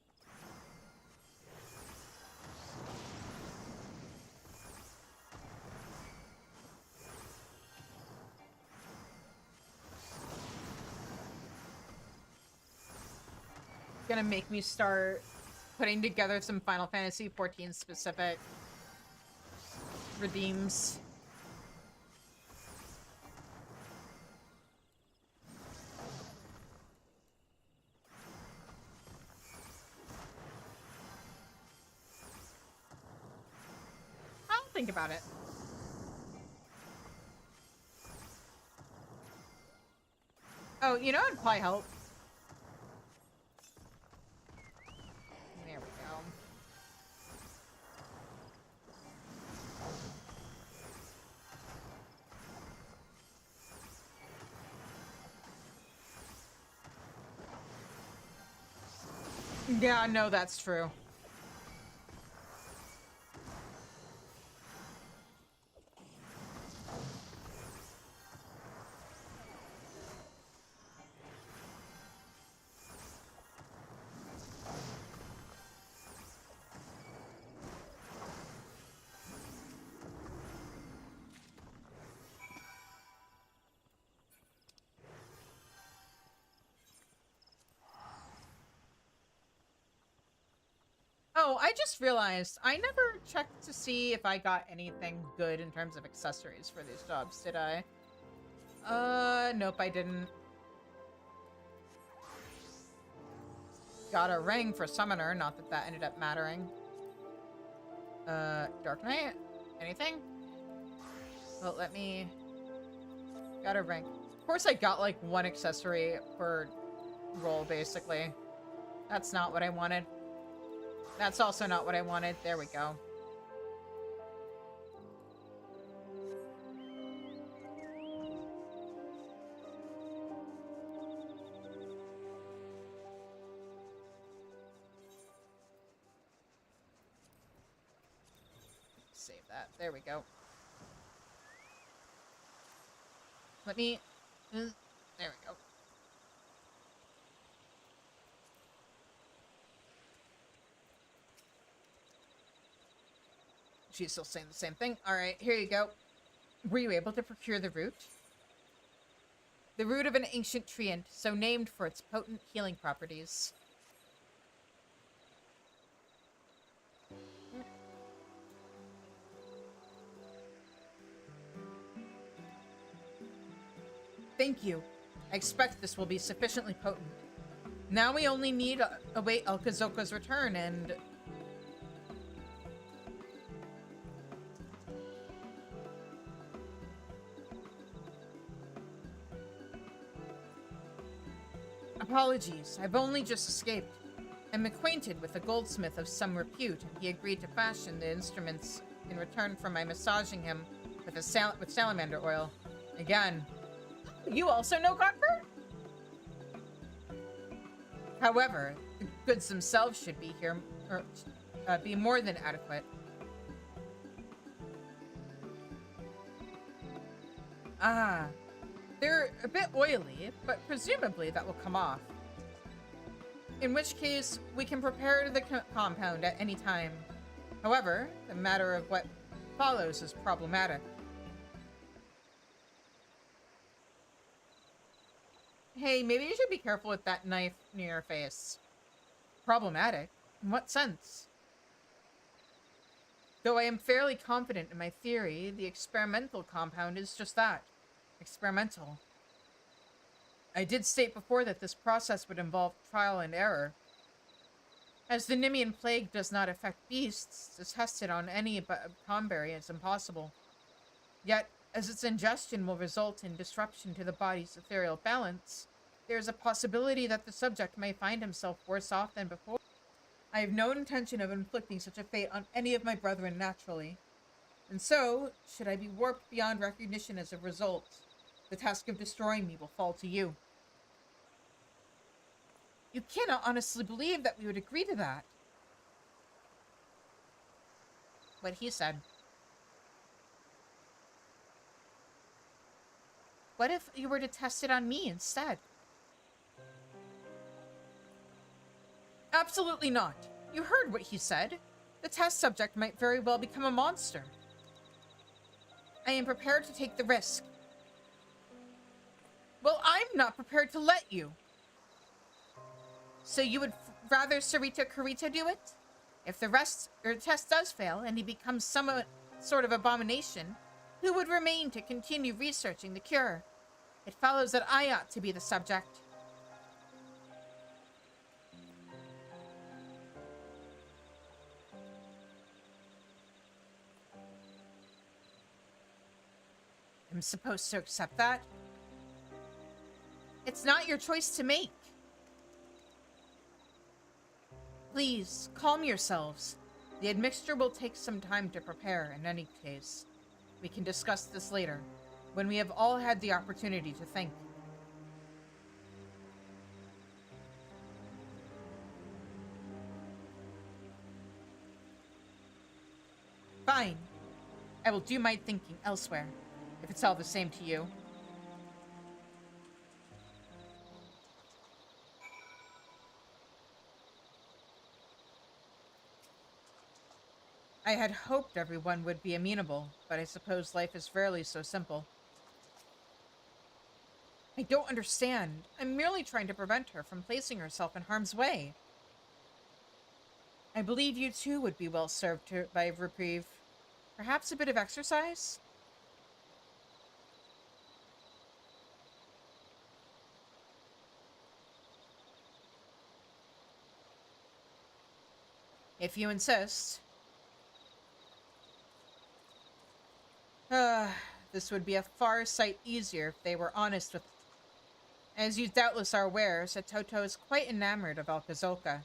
Gonna make me start putting together some Final Fantasy XIV specific redeems. I'll think about it. Oh, you know it'd probably help. There we go. Yeah, no, that's true. Oh, I just realized I never checked to see if I got anything good in terms of accessories for these jobs, did I? Nope, I didn't. Got a ring for Summoner, not that that ended up mattering. Dark Knight? Anything? Well, let me... Got a ring. Of course I got, like, one accessory per roll, basically. That's not what I wanted. That's also not what I wanted. There we go. save that. There we go. Let me... there we go. She's still saying the same thing. All right, here you go. Were you able to procure the root? The root of an ancient treant, so named for its potent healing properties. Thank you. I expect this will be sufficiently potent. Now we only need to await Alkazoka's return and... Apologies, I've only just escaped. I'm acquainted with a goldsmith of some repute, and he agreed to fashion the instruments in return for my massaging him with salamander oil. Again. You also know copper? However, the goods themselves should be here, or be more than adequate. Ah, they're a bit oily, but presumably that will come off. In which case, we can prepare the compound at any time. However, the matter of what follows is problematic. Hey, maybe you should be careful with that knife near your face. Problematic? In what sense? Though I am fairly confident in my theory, the experimental compound is just that. Experimental. I did state before that this process would involve trial and error. As the Nimian plague does not affect beasts, to test it on any comberry is impossible. Yet, as its ingestion will result in disruption to the body's ethereal balance, there is a possibility that the subject may find himself worse off than before. I have no intention of inflicting such a fate on any of my brethren naturally. And so, should I be warped beyond recognition as a result, the task of destroying me will fall to you. You cannot honestly believe that we would agree to that. What he said. What if you were to test it on me instead? Absolutely not. You heard what he said. The test subject might very well become a monster. I am prepared to take the risk. Well, I'm not prepared to let you. So you would rather Sarita Kurita do it? If the test does fail and he becomes some sort of abomination, who would remain to continue researching the cure? It follows that I ought to be the subject. I'm supposed to accept that? It's not your choice to make. Please, calm yourselves. The admixture will take some time to prepare in any case. We can discuss this later, when we have all had the opportunity to think. Fine. I will do my thinking elsewhere, if it's all the same to you. I had hoped everyone would be amenable, but I suppose life is rarely so simple. I don't understand. I'm merely trying to prevent her from placing herself in harm's way. I believe you too would be well served by a reprieve. Perhaps a bit of exercise? If you insist. This would be a far sight easier if they were honest with... As you doubtless are aware, Satoto is quite enamored of Alkazoka.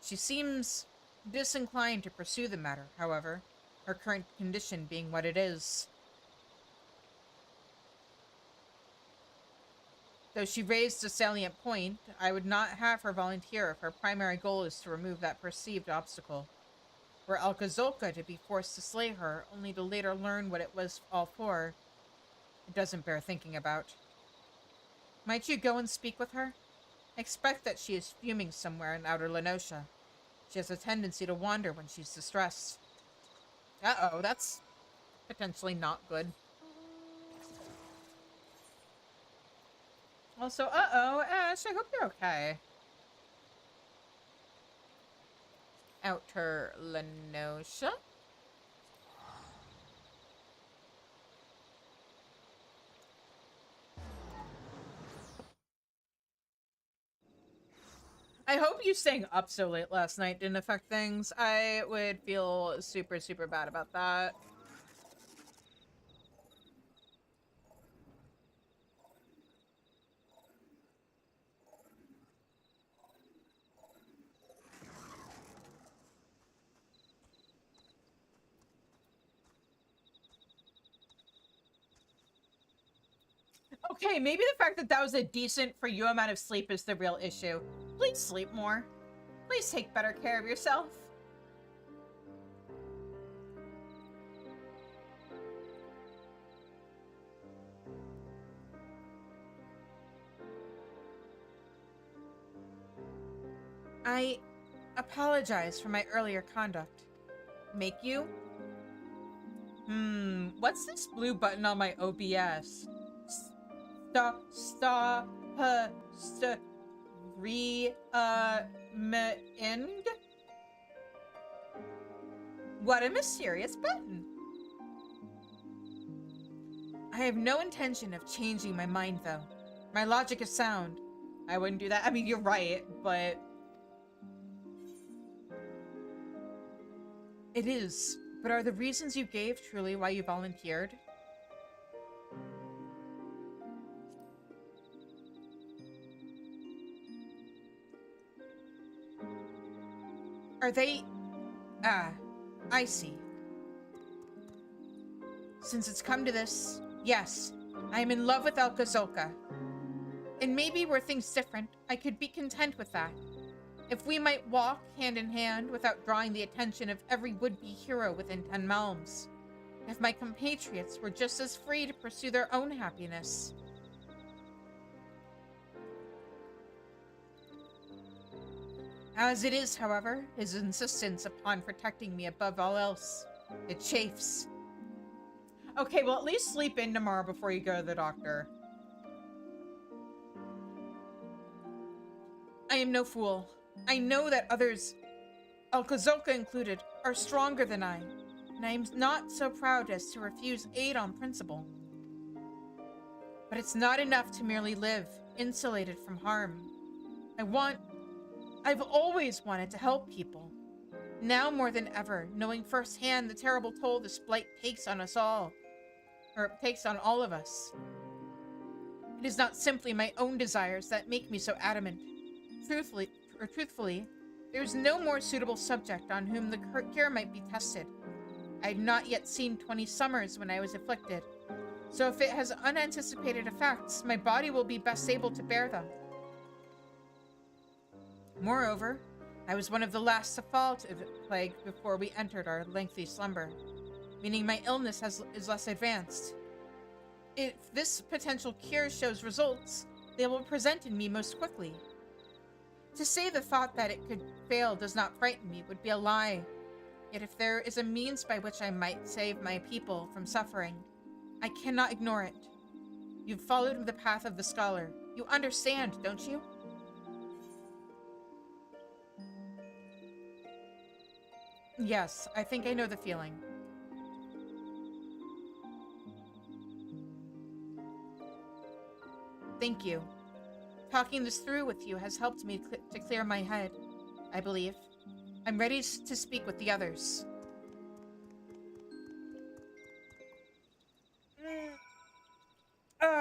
She seems disinclined to pursue the matter, however, her current condition being what it is. Though she raised a salient point, I would not have her volunteer if her primary goal is to remove that perceived obstacle. for Alcazolca to be forced to slay her, only to later learn what it was all for. It doesn't bear thinking about. Might you go and speak with her? I expect that she is fuming somewhere in outer Lenosha. She has a tendency to wander when she's distressed. Uh-oh, that's potentially not good. Also, uh-oh, Ash, I hope you're okay. Outer Lenosha? I hope you staying up so late last night didn't affect things. I would feel super, super bad about that. Okay, maybe the fact that that was a decent for you amount of sleep is the real issue. Please sleep more. Please take better care of yourself. I apologize for my earlier conduct. Make you? What's this blue button on my OBS? End? What a mysterious button. I have no intention of changing my mind, though. My logic is sound. I wouldn't do that. I mean, you're right, but... It is. But are the reasons you gave truly why you volunteered? Are they... Ah, I see. Since it's come to this, yes, I am in love with Alcazolca. And maybe were things different, I could be content with that. If we might walk hand in hand without drawing the attention of every would-be hero within 10 realms. If my compatriots were just as free to pursue their own happiness. As it is, however, his insistence upon protecting me above all else, it chafes. Okay, well, at least sleep in tomorrow before you go to the doctor. I am no fool. I know that others, Alcazolca included, are stronger than I, and I am not so proud as to refuse aid on principle. But it's not enough to merely live, insulated from harm. I've always wanted to help people. Now more than ever, knowing firsthand the terrible toll this blight takes on us all, or takes on all of us. It is not simply my own desires that make me so adamant. Truthfully, there is no more suitable subject on whom the cure might be tested. I had not yet seen 20 summers when I was afflicted, so if it has unanticipated effects, my body will be best able to bear them. Moreover, I was one of the last to fall to the plague before we entered our lengthy slumber, meaning my illness is less advanced. If this potential cure shows results, they will present in me most quickly. To say the thought that it could fail does not frighten me would be a lie. Yet if there is a means by which I might save my people from suffering, I cannot ignore it. You've followed the path of the scholar. You understand, don't you? Yes, I think I know the feeling. Thank you. Talking this through with you has helped me to clear my head, I believe. I'm ready to speak with the others.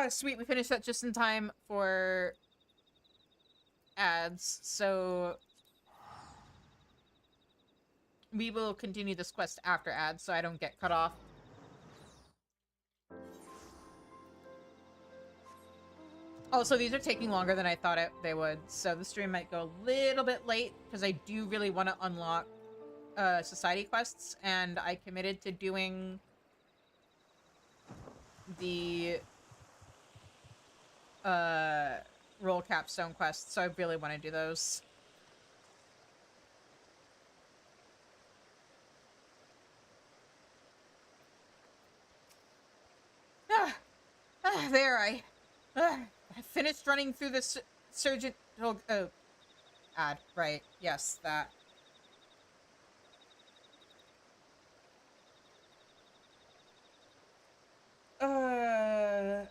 Sweet, we finished that just in time for ads, so we will continue this quest after ads so I don't get cut off. Also, these are taking longer than I thought they would, so the stream might go a little bit late because I do really want to unlock society quests, and I committed to doing the roll capstone quests, so I really want to do those. There I finished running through the surgeon. Oh, ad, right? Yes, that. Uh.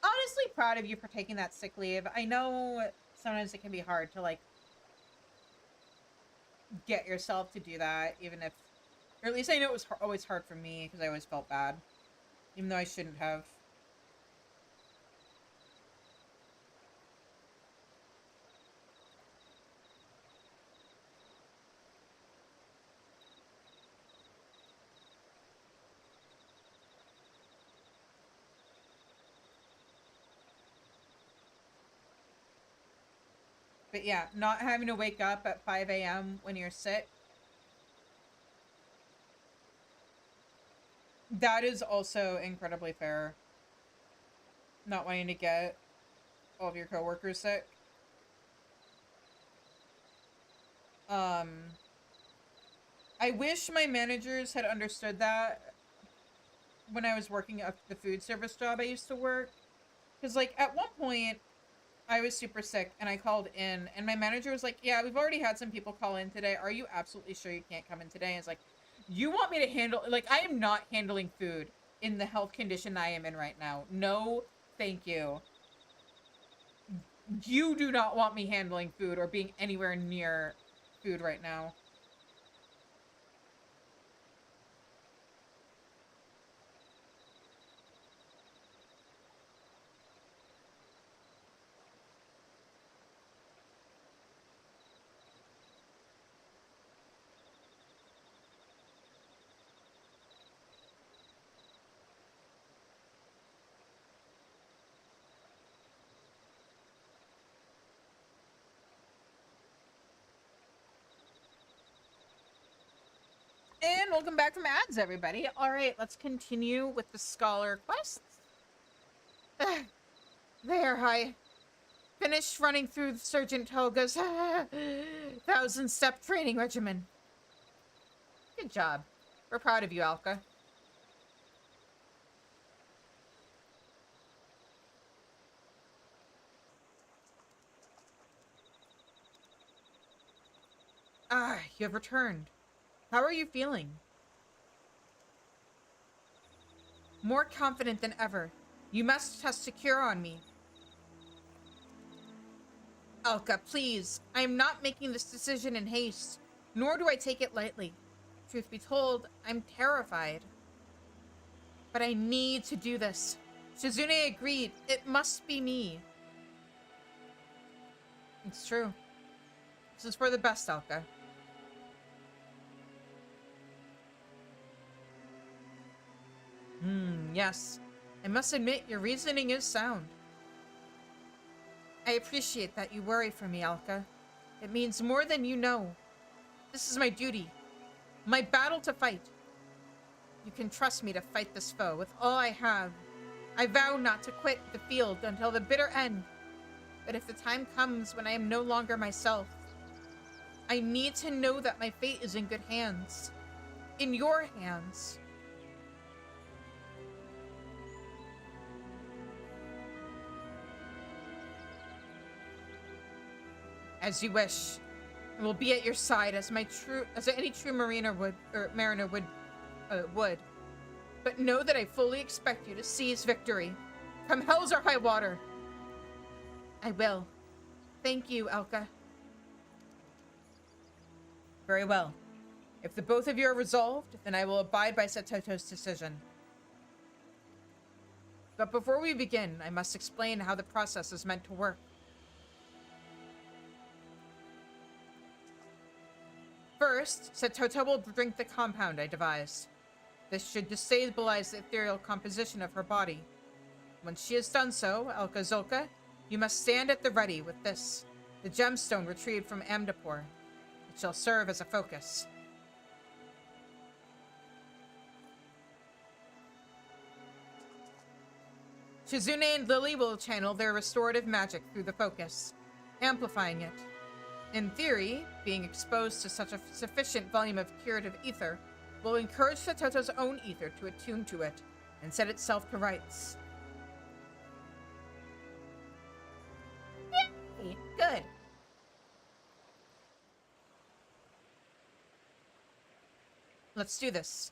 Honestly proud of you for taking that sick leave. I know sometimes it can be hard to, like, get yourself to do that, even if... Or at least I know it was always hard for me, because I always felt bad. Even though I shouldn't have. But yeah, not having to wake up at 5 a.m. when you're sick. That is also incredibly fair. Not wanting to get all of your coworkers sick. I wish my managers had understood that when I was working at the food service job I used to work. Because, like, at one point, I was super sick, and I called in, and my manager was like, yeah, we've already had some people call in today. Are you absolutely sure you can't come in today? And it's like, you want me to handle... Like, I am not handling food in the health condition I am in right now. No, thank you. You do not want me handling food or being anywhere near food right now. And welcome back from ads, everybody. All right, let's continue with the scholar quests. There, I finished running through Sergeant Toga's 1,000-step training regimen. Good job. We're proud of you, Alka. Ah, you have returned. How are you feeling? More confident than ever. You must test secure on me. Alka, please. I am not making this decision in haste, nor do I take it lightly. Truth be told, I'm terrified. But I need to do this. Shizune agreed. It must be me. It's true. This is for the best, Alka. Yes. I must admit, your reasoning is sound. I appreciate that you worry for me, Alka. It means more than you know. This is my duty. My battle to fight. You can trust me to fight this foe with all I have. I vow not to quit the field until the bitter end. But if the time comes when I am no longer myself, I need to know that my fate is in good hands. In your hands. As you wish. I will be at your side as any true mariner would. But know that I fully expect you to seize victory. Come hell's or high water. I will. Thank you, Elka. Very well. If the both of you are resolved, then I will abide by Setoto's decision. But before we begin, I must explain how the process is meant to work. First, Setoto will drink the compound I devised. This should destabilize the ethereal composition of her body. Once she has done so, Elka Zolka, you must stand at the ready with this, the gemstone retrieved from Amdapor. It shall serve as a focus. Shizune and Lily will channel their restorative magic through the focus, amplifying it. In theory, being exposed to such a sufficient volume of curative ether will encourage Setoto's own ether to attune to it and set itself to rights. Yay! Good. Let's do this.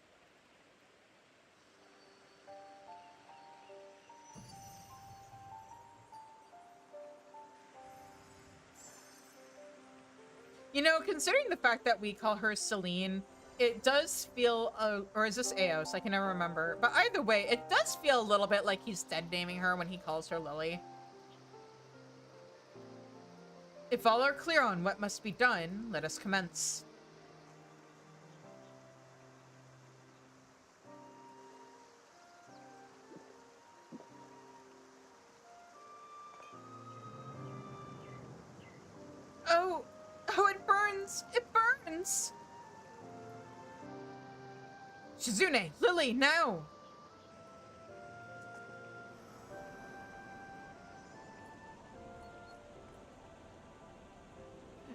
You know, considering the fact that we call her Celine, it does feel, or is this Eos? I can never remember. But either way, it does feel a little bit like he's dead naming her when he calls her Lily. If all are clear on what must be done, let us commence. Oh, it burns! It burns! Shizune, Lily, now!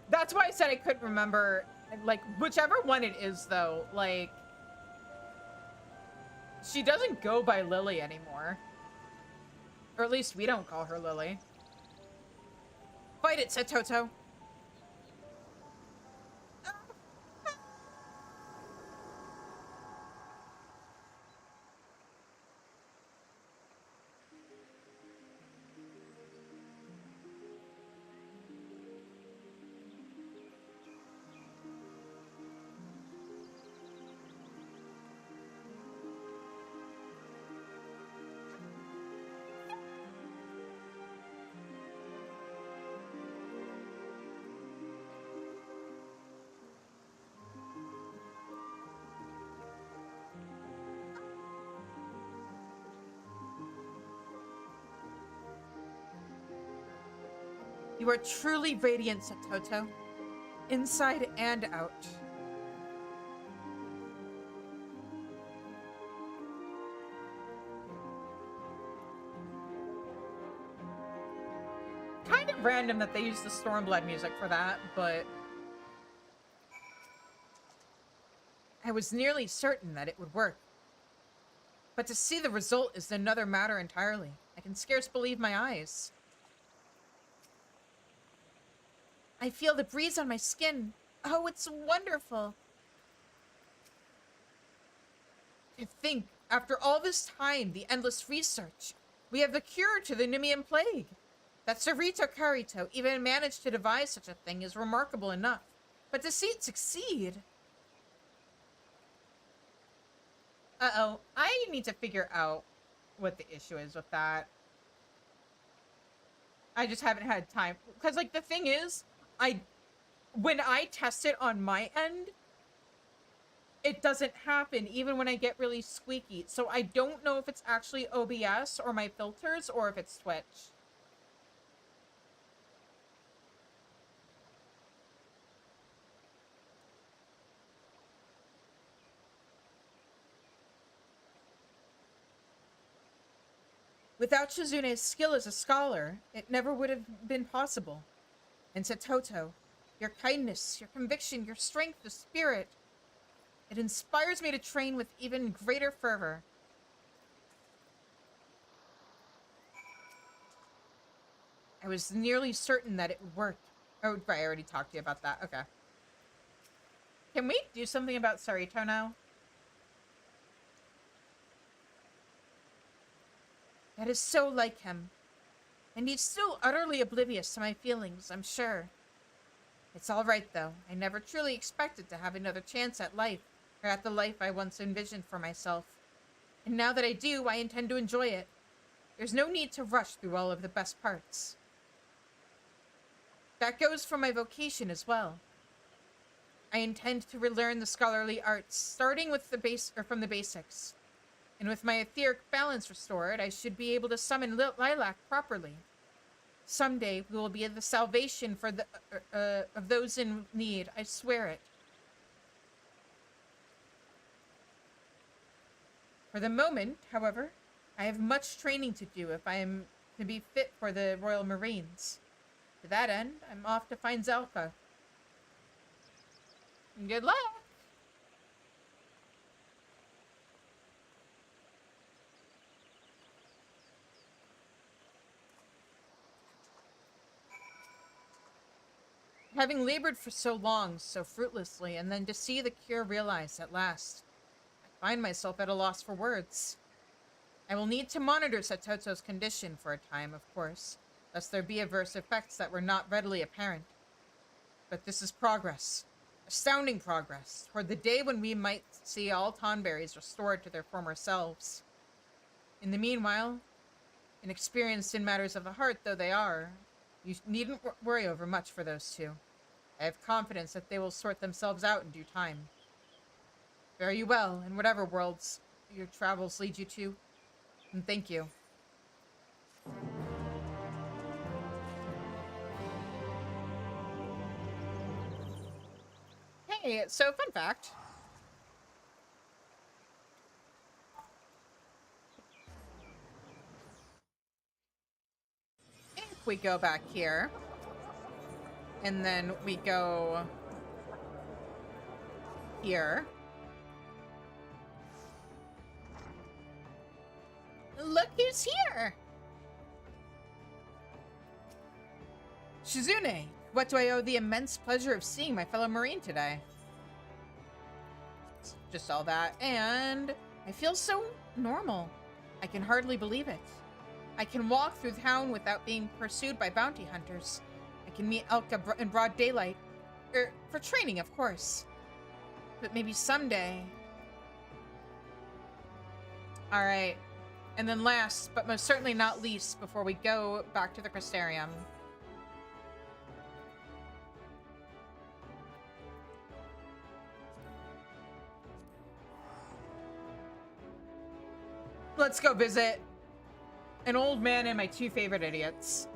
That's why I said I couldn't remember, like, whichever one it is, though, like, she doesn't go by Lily anymore. Or at least we don't call her Lily. Fight it, Setoto. You are truly radiant, Setoto. Inside and out. Kind of random that they used the Stormblood music for that, but I was nearly certain that it would work. But to see the result is another matter entirely. I can scarce believe my eyes. I feel the breeze on my skin. Oh, it's wonderful. To think, after all this time, the endless research, we have the cure to the Nemean plague. That Sarito Karito even managed to devise such a thing is remarkable enough. But to see it succeed... Uh-oh, I need to figure out what the issue is with that. I just haven't had time. Because, like, the thing is, when I test it on my end, it doesn't happen even when I get really squeaky. So I don't know if it's actually OBS or my filters or if it's Twitch. Without Shizune's skill as a scholar, it never would have been possible. And Setoto, your kindness, your conviction, your strength of spirit, it inspires me to train with even greater fervor. I was nearly certain that it would work. Oh, right, I already talked to you about that. Okay. Can we do something about Sarito now? That is so like him. And he's still utterly oblivious to my feelings, I'm sure. It's all right, though. I never truly expected to have another chance at life, or at the life I once envisioned for myself. And now that I do, I intend to enjoy it. There's no need to rush through all of the best parts. That goes for my vocation as well. I intend to relearn the scholarly arts, starting with from the basics. And with my etheric balance restored, I should be able to summon Lilac properly. Someday we will be the salvation for of those in need. I swear it. For the moment, however, I have much training to do if I am to be fit for the Royal Marines. To that end, I'm off to find Zelka. Good luck! Having labored for so long, so fruitlessly, and then to see the cure realized at last, I find myself at a loss for words. I will need to monitor Satoto's condition for a time, of course, lest there be adverse effects that were not readily apparent. But this is progress. Astounding progress, toward the day when we might see all Tonberries restored to their former selves. In the meanwhile, inexperienced in matters of the heart though they are, you needn't worry over much for those two. I have confidence that they will sort themselves out in due time. Fare you well, in whatever worlds your travels lead you to. And thank you. Hey, so fun fact. If we go back here, and then we go here. Look who's here! Shizune, what do I owe the immense pleasure of seeing my fellow Marine today? Just all that, and I feel so normal. I can hardly believe it. I can walk through town without being pursued by bounty hunters. I can meet Elka in broad daylight. For training, of course. But maybe someday. Alright. And then last, but most certainly not least, before we go back to the Crystarium. Let's go visit an old man and my two favorite idiots.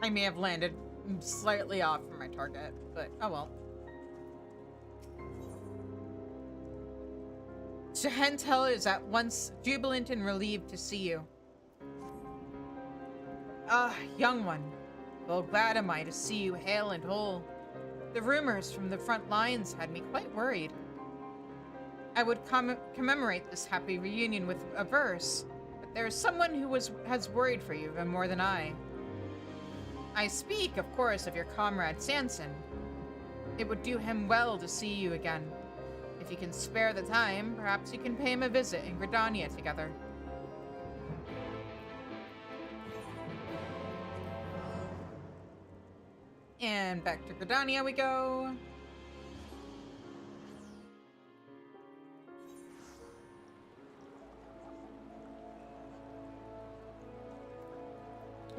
I may have landed slightly off from my target, but oh well. Shahentel is at once jubilant and relieved to see you. Ah, young one. Well, glad am I to see you hale and whole. The rumors from the front lines had me quite worried. I would commemorate this happy reunion with a verse, but there is someone who has worried for you even more than I. I speak, of course, of your comrade Sanson. It would do him well to see you again. If you can spare the time, perhaps you can pay him a visit in Gridania together. And back to Gridania we go.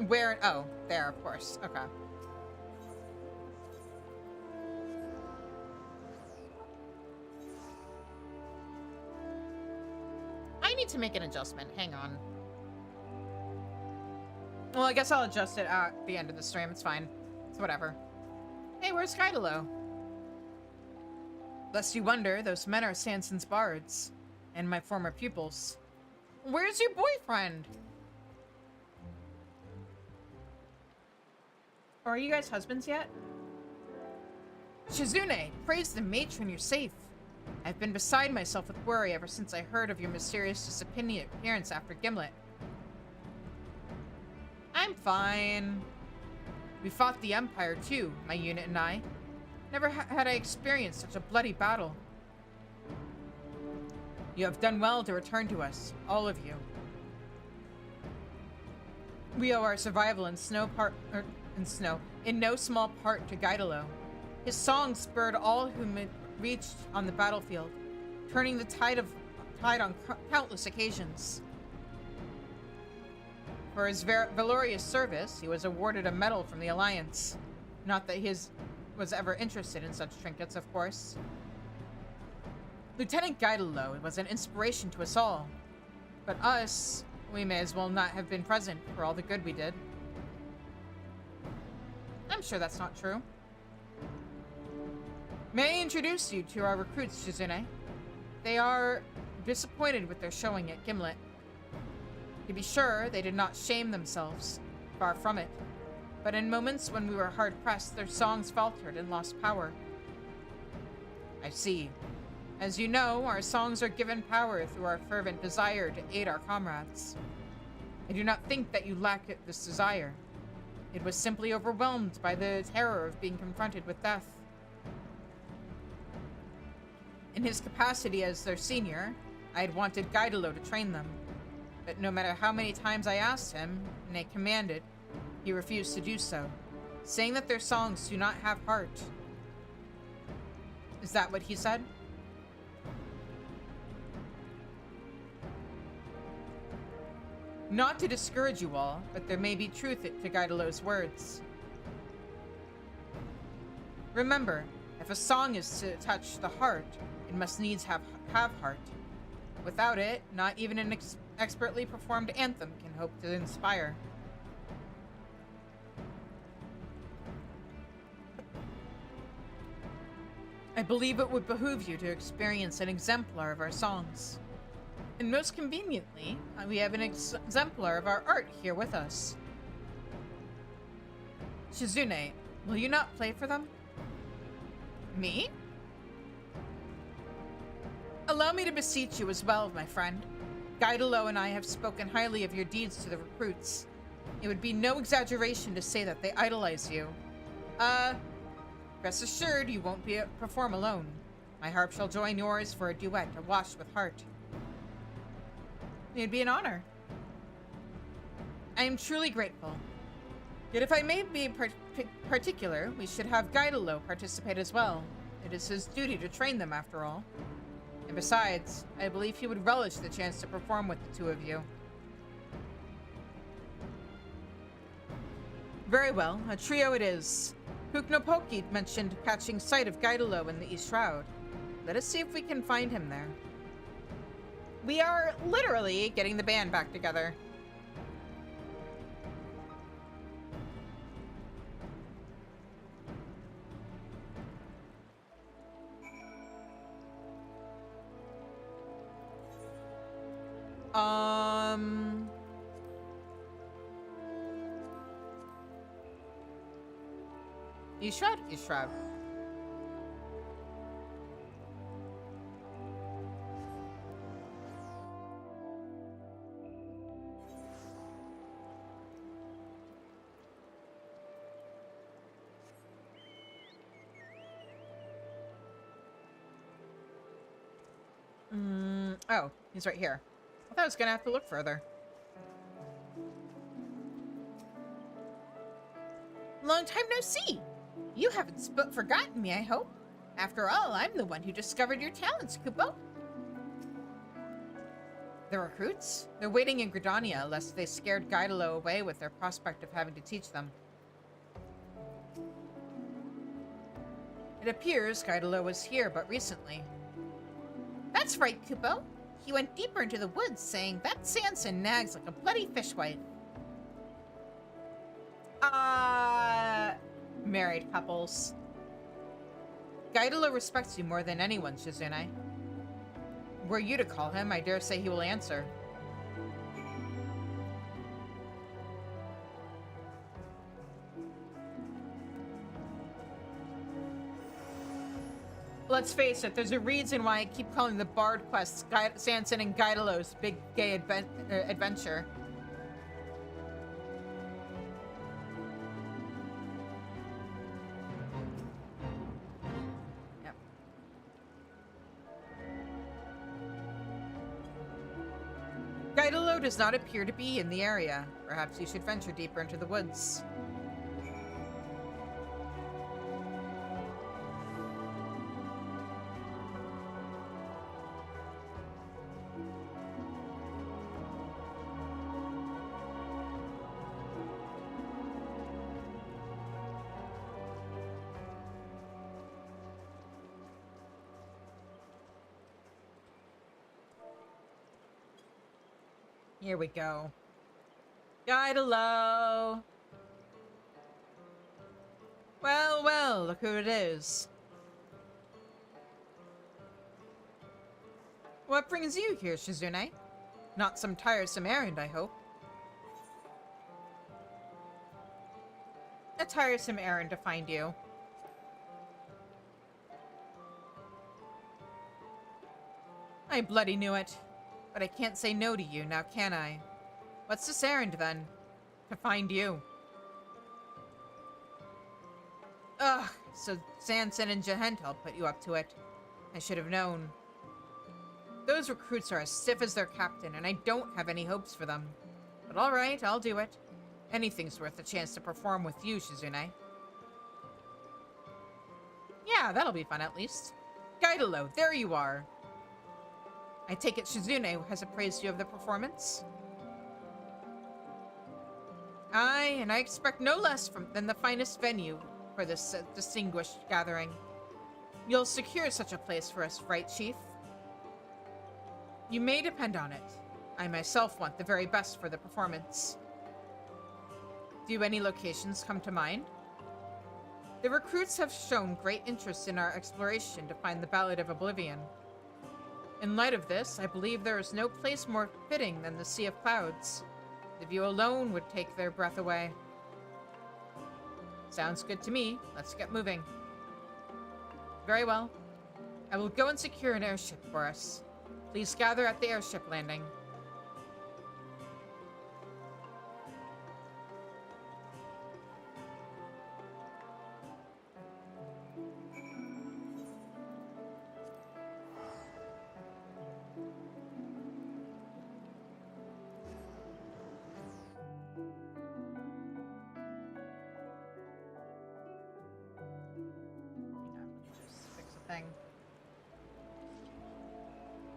Where? Oh, there, of course. Okay. I need to make an adjustment. Hang on. Well, I guess I'll adjust it at the end of the stream. It's fine. It's whatever. Hey, where's Skydalo? Lest you wonder, those men are Sanson's bards. and my former pupils. Where's your boyfriend? Or are you guys husbands yet? Shizune, praise the matron, you're safe. I've been beside myself with worry ever since I heard of your mysterious disappearance after Gimlet. I'm fine. We fought the Empire too, my unit and I. Never had I experienced such a bloody battle. You have done well to return to us, all of you. We owe our survival in in no small part to Gaidalo. His song spurred all who reached on the battlefield, turning the tide on countless occasions. For his valorous service, he was awarded a medal from the Alliance. Not that he was ever interested in such trinkets, of course. Lieutenant Gaidalo was an inspiration to us all. But us, we may as well not have been present for all the good we did. I'm sure that's not true. May I introduce you to our recruits, Shizune? They are disappointed with their showing at Gimlet. To be sure, they did not shame themselves, far from it. But in moments when we were hard-pressed, their songs faltered and lost power. I see. As you know, our songs are given power through our fervent desire to aid our comrades. I do not think that you lack this desire. It was simply overwhelmed by the terror of being confronted with death. In his capacity as their senior, I had wanted Gaidalo to train them. But no matter how many times I asked him, and I commanded, he refused to do so, saying that their songs do not have heart. Is that what he said? Not to discourage you all, but there may be truth to Gaidalo's words. Remember, if a song is to touch the heart, it must needs have heart. Without it, not even an expertly performed anthem can hope to inspire. I believe it would behoove you to experience an exemplar of our songs. And most conveniently, we have an exemplar of our art here with us. Shizune, will you not play for them? Me? Allow me to beseech you as well, my friend. Gaidalo and I have spoken highly of your deeds to the recruits. It would be no exaggeration to say that they idolize you. Rest assured you won't perform alone. My harp shall join yours for a duet awash with heart. It'd be an honor. I am truly grateful. Yet if I may be particular, we should have Gaidalo participate as well. It is his duty to train them, after all. And besides, I believe he would relish the chance to perform with the two of you. Very well, a trio it is. Kuknopoki mentioned catching sight of Gaidalo in the East Shroud. Let us see if we can find him there. We are literally getting the band back together. East Shroud? East Shroud. Oh, he's right here. I thought I was gonna have to look further. Long time no see! You haven't forgotten me, I hope. After all, I'm the one who discovered your talents, Kupo. The recruits? They're waiting in Gridania, lest they scared Gaidalo away with their prospect of having to teach them. It appears Gaidalo was here but recently. That's right, Kupo. He went deeper into the woods, saying that Sanson nags like a bloody fishwife. Married couples. Gaidalo respects you more than anyone, Shizune. Were you to call him, I dare say he will answer. Let's face it, there's a reason why I keep calling the Bard quests Sanson and Gaidalo's big gay adventure. Yep. Gaidalo does not appear to be in the area. Perhaps you should venture deeper into the woods. Here we go. Gaidalo! Well, well, look who it is. What brings you here, Shizune? Not some tiresome errand, I hope. A tiresome errand to find you. I bloody knew it. But I can't say no to you, now can I? What's this errand, then? To find you. Ugh, so Sanson and Jahentel put you up to it. I should have known. Those recruits are as stiff as their captain, and I don't have any hopes for them. But alright, I'll do it. Anything's worth a chance to perform with you, Shizune. Yeah, that'll be fun at least. Gaidalo, there you are. I take it Shizune has appraised you of the performance? Aye, and I expect no less than the finest venue for this distinguished gathering. You'll secure such a place for us, right, Chief? You may depend on it. I myself want the very best for the performance. Do any locations come to mind? The recruits have shown great interest in our exploration to find the Ballad of Oblivion. In light of this, I believe there is no place more fitting than the Sea of Clouds. The view alone would take their breath away. Sounds good to me. Let's get moving. Very well. I will go and secure an airship for us. Please gather at the airship landing. Thing.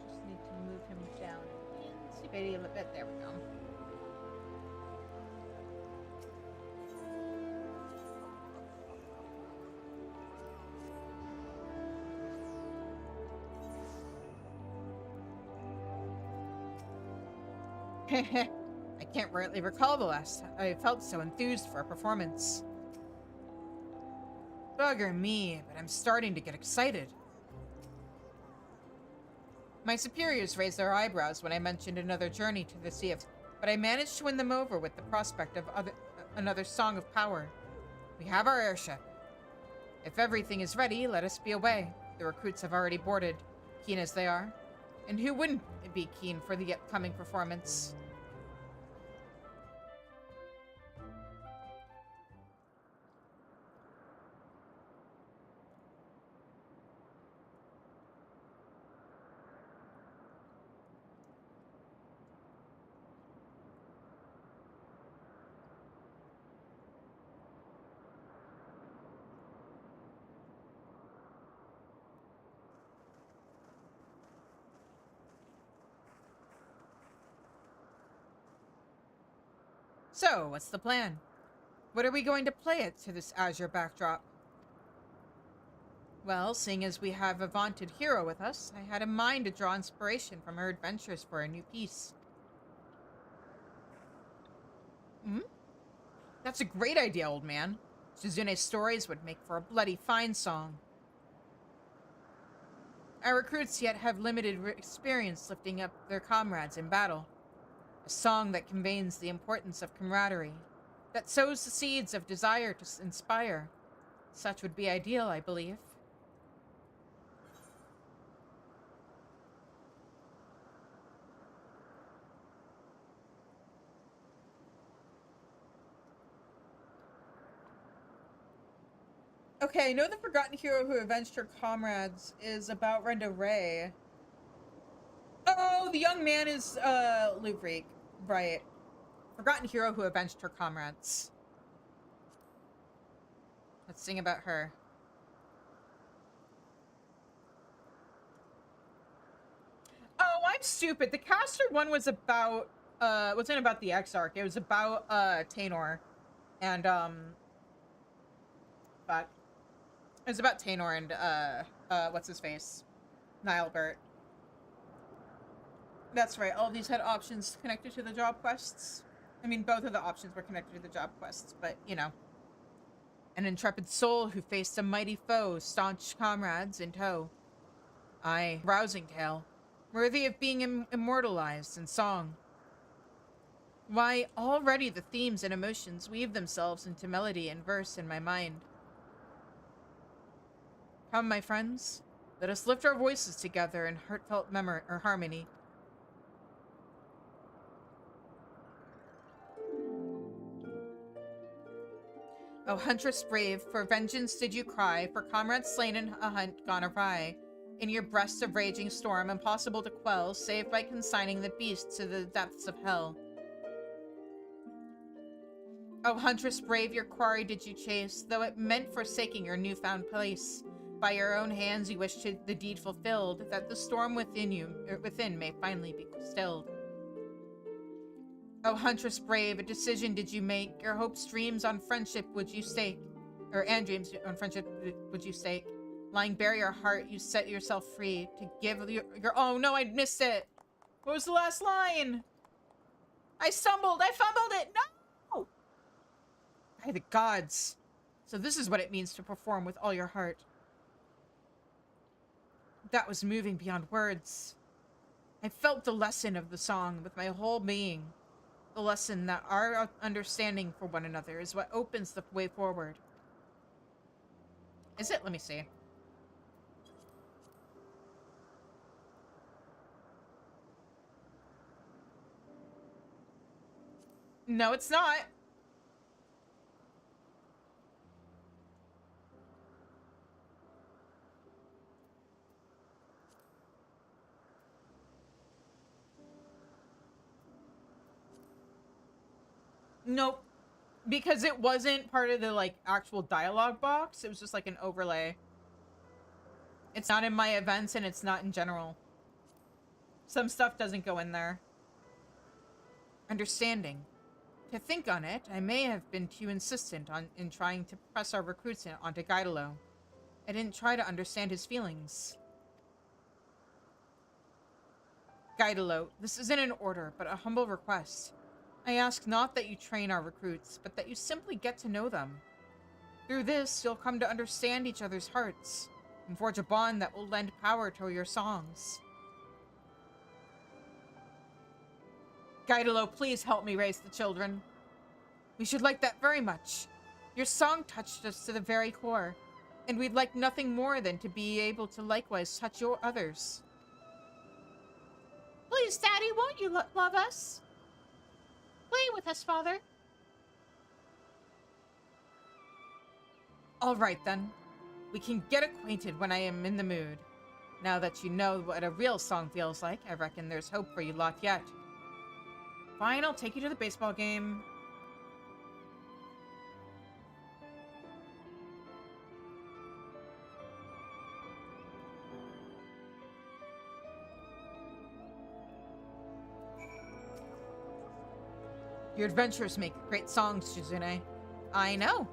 Just need to move him down a little bit. There we go. I can't rightly recall the last time I felt so enthused for a performance. Bugger me, but I'm starting to get excited. My superiors raised their eyebrows when I mentioned another journey to the Sea of... But I managed to win them over with the prospect of another Song of Power. We have our airship. If everything is ready, let us be away. The recruits have already boarded, keen as they are. And who wouldn't be keen for the upcoming performance? So, what's the plan? What are we going to play it to this azure backdrop? Well, seeing as we have a vaunted hero with us, I had in mind to draw inspiration from her adventures for a new piece. That's a great idea, old man. Shizune's stories would make for a bloody fine song. Our recruits yet have limited experience lifting up their comrades in battle. A song that conveys the importance of camaraderie, that sows the seeds of desire to inspire. Such would be ideal, I believe. Okay, I know the forgotten hero who avenged her comrades is about Renda Ray. Oh, the young man is Luvrik. Right. Forgotten hero who avenged her comrades. Let's sing about her. Oh, I'm stupid. The caster one was about wasn't about the Exarch. It was about Tainor. And fuck. It was about Tainor and what's his face? Nilebert. That's right. All of these had options connected to the job quests. I mean, both of the options were connected to the job quests, but, you know. An intrepid soul who faced a mighty foe, staunch comrades in tow. Aye, rousing tale. Worthy of being immortalized in song. Why, already the themes and emotions weave themselves into melody and verse in my mind. Come, my friends, let us lift our voices together in heartfelt memory or harmony. O huntress brave, for vengeance did you cry, for comrades slain in a hunt gone awry. In your breast of raging storm, impossible to quell, save by consigning the beast to the depths of hell. O huntress brave, your quarry did you chase, though it meant forsaking your newfound place. By your own hands you wished the deed fulfilled, that the storm within may finally be stilled. O huntress brave, a decision did you make, your hopes, dreams on friendship would you stake, and dreams on friendship would you stake. Lying bare your heart, you set yourself free to give your oh no, I missed it. What was the last line? I fumbled it, no! By the gods. So this is what it means to perform with all your heart. That was moving beyond words. I felt the lesson of the song with my whole being. The lesson that our understanding for one another is what opens the way forward. Is it? Let me see. No, it's not. Nope. Because it wasn't part of the, like, actual dialogue box. It was just, like, an overlay. It's not in my events, and it's not in general. Some stuff doesn't go in there. Understanding. To think on it, I may have been too insistent in trying to press our recruits onto Gaidalo. I didn't try to understand his feelings. Gaidalo, this isn't an order, but a humble request. I ask not that you train our recruits, but that you simply get to know them. Through this, you'll come to understand each other's hearts, and forge a bond that will lend power to your songs. Gaidalo, please help me raise the children. We should like that very much. Your song touched us to the very core, and we'd like nothing more than to be able to likewise touch your others. Please, Daddy, won't you love us? Play with us, Father. All right, then. We can get acquainted when I am in the mood. Now that you know what a real song feels like, I reckon there's hope for you lot yet. Fine, I'll take you to the baseball game. Your adventures make great songs, Shizune. I know.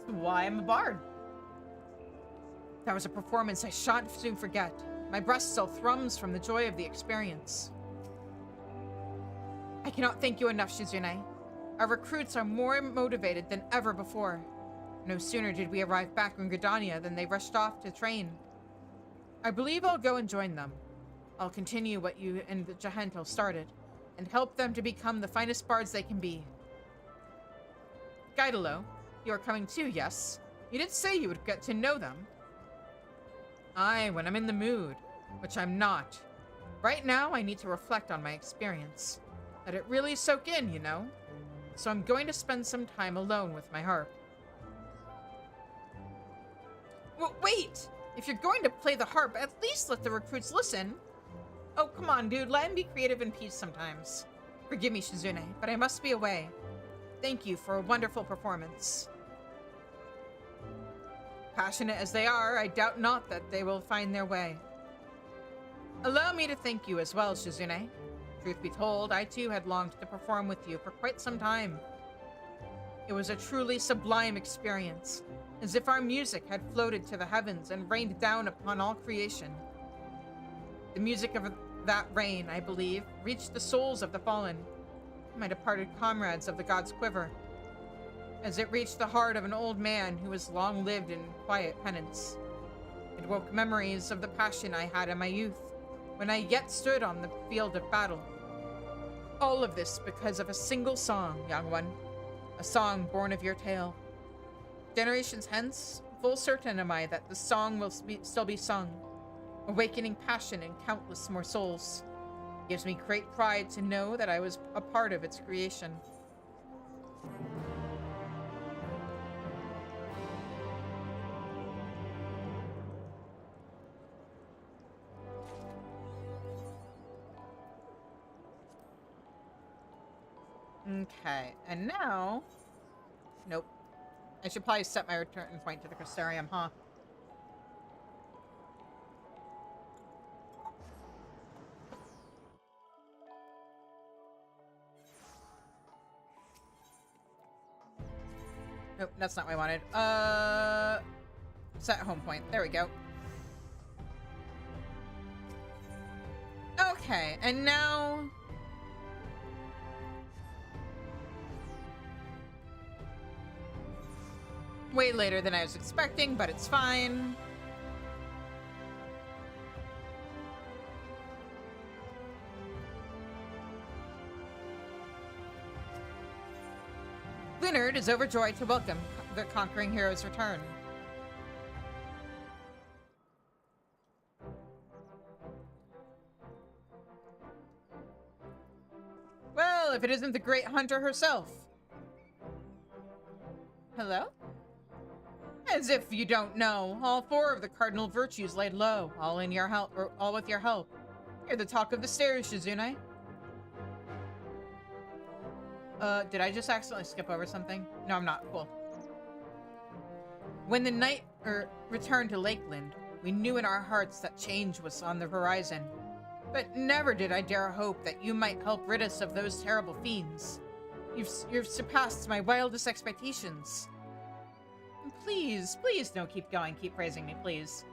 That's why I'm a bard. That was a performance I shan't soon forget. My breast still thrums from the joy of the experience. I cannot thank you enough, Shizune. Our recruits are more motivated than ever before. No sooner did we arrive back in Gridania than they rushed off to train. I believe I'll go and join them. I'll continue what you and the Jahento started, and help them to become the finest bards they can be. Gaidalo, you are coming too, yes? You did say you would get to know them. Aye, when I'm in the mood, which I'm not. Right now, I need to reflect on my experience. Let it really soak in, you know? So I'm going to spend some time alone with my harp. Well, wait! If you're going to play the harp, at least let the recruits listen. Oh, come on, dude. Let him be creative in peace sometimes. Forgive me, Shizune, but I must be away. Thank you for a wonderful performance. Passionate as they are, I doubt not that they will find their way. Allow me to thank you as well, Shizune. Truth be told, I too had longed to perform with you for quite some time. It was a truly sublime experience, as if our music had floated to the heavens and rained down upon all creation. The music of that rain, I believe, reached the souls of the fallen, my departed comrades of the God's Quiver, as it reached the heart of an old man who has long lived in quiet penance. It woke memories of the passion I had in my youth, when I yet stood on the field of battle. All of this because of a single song, young one, a song born of your tale. Generations hence, full certain am I that the song will still be sung, awakening passion in countless more souls. It gives me great pride to know that I was a part of its creation. Okay, and now... Nope. I should probably set my return point to the Crystarium, huh? Nope, that's not what I wanted. Set home point. There we go. Okay, and now... Way later than I was expecting, but it's fine. Leonard is overjoyed to welcome the conquering hero's return. Well, if it isn't the great hunter herself. Hello? As if you don't know, all 4 of the cardinal virtues laid low, all in your help, or all with your help. You're the talk of the stairs, Shizune. Did I just accidentally skip over something? No, I'm not. Cool. When the night returned to Lakeland, we knew in our hearts that change was on the horizon. But never did I dare hope that you might help rid us of those terrible fiends. You've surpassed my wildest expectations. Please, please don't keep going. Keep praising me, please.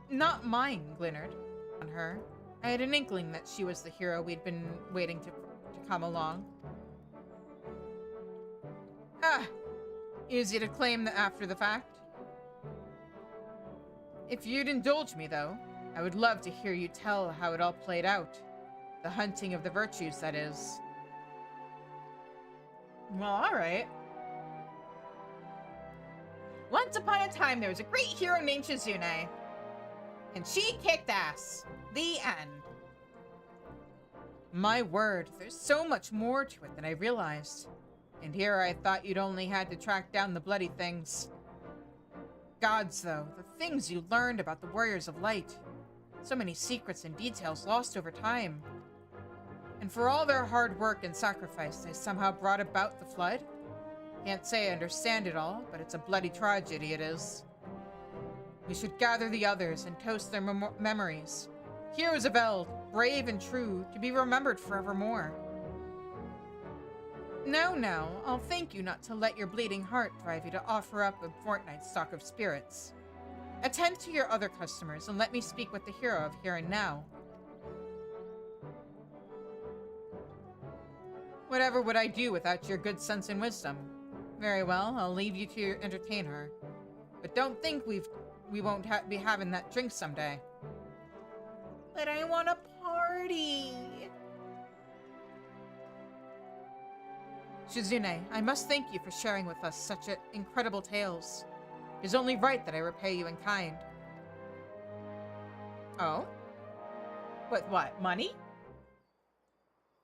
Not mine, Glennard. On her. I had an inkling that she was the hero we'd been waiting to come along. Ah! Easy to claim that after the fact. If you'd indulge me, though, I would love to hear you tell how it all played out. The hunting of the virtues, that is. Well, alright. Once upon a time, there was a great hero named Shizune. And she kicked ass. The end. My word, there's so much more to it than I realized. And here I thought you'd only had to track down the bloody things. Gods, though, the things you learned about the Warriors of Light. So many secrets and details lost over time. And for all their hard work and sacrifice, they somehow brought about the flood? Can't say I understand it all, but it's a bloody tragedy it is. We should gather the others and toast their memories. Heroes of Eld, brave and true, to be remembered forevermore. No, I'll thank you not to let your bleeding heart drive you to offer up a fortnight's stock of spirits. Attend to your other customers and let me speak with the hero of here and now. Whatever would I do without your good sense and wisdom? Very well, I'll leave you to entertain her. But don't think we've we won't be having that drink someday. But I want a party. Shizune, I must thank you for sharing with us such incredible tales. It is only right that I repay you in kind. Oh? With what? Money?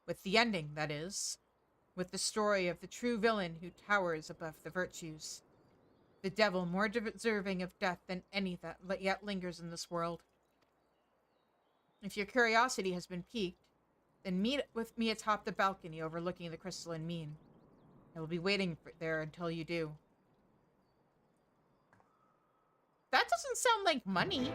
With the ending, that is. With the story of the true villain who towers above the virtues. The devil more deserving of death than any that yet lingers in this world. If your curiosity has been piqued, then meet with me atop the balcony overlooking the crystalline mean. I will be waiting there until you do. That doesn't sound like money.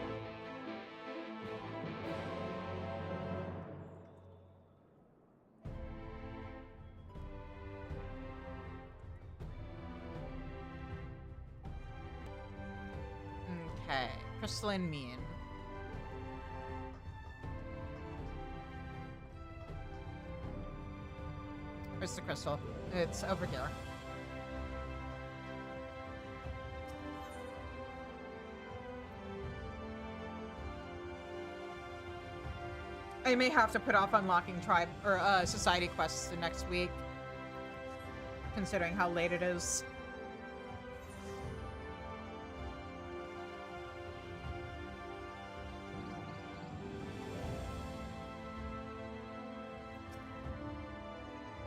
Okay, crystalline mean. Where's the crystal? It's over here. I may have to put off unlocking tribe or society quests the next week, considering how late it is.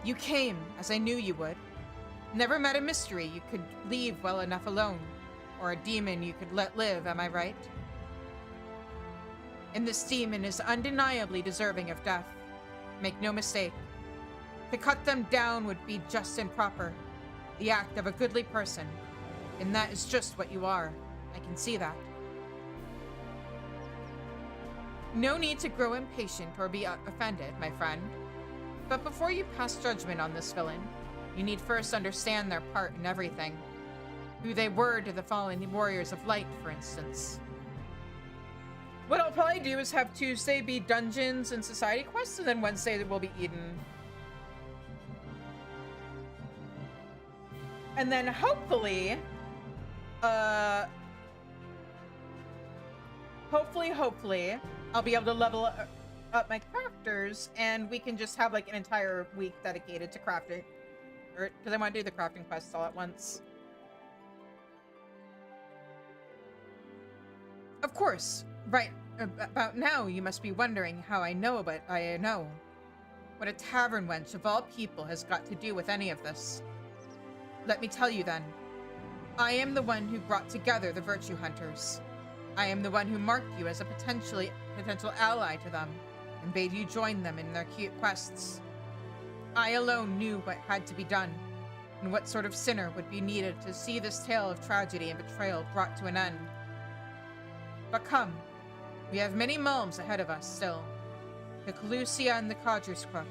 You came, as I knew you would. Never met a mystery you could leave well enough alone, or a demon you could let live, am I right? And this demon is undeniably deserving of death. Make no mistake. To cut them down would be just and proper, the act of a goodly person, and that is just what you are. I can see that. No need to grow impatient or be offended, my friend. But before you pass judgment on this villain, you need first understand their part in everything. Who they were to the fallen warriors of light, for instance. What I'll probably do is have Tuesday be dungeons and society quests, and then Wednesday will be Eden. And then hopefully, hopefully, I'll be able to level up my crafters, and we can just have like an entire week dedicated to crafting. Because I want to do the crafting quests all at once. Of course. Right about now, you must be wondering how I know, but I know. What a tavern wench of all people has got to do with any of this. Let me tell you then. I am the one who brought together the Virtue Hunters. I am the one who marked you as a potential ally to them, and bade you join them in their cute quests. I alone knew what had to be done, and what sort of sinner would be needed to see this tale of tragedy and betrayal brought to an end. But come, we have many realms ahead of us still. The Calusia and the Codger's Crook.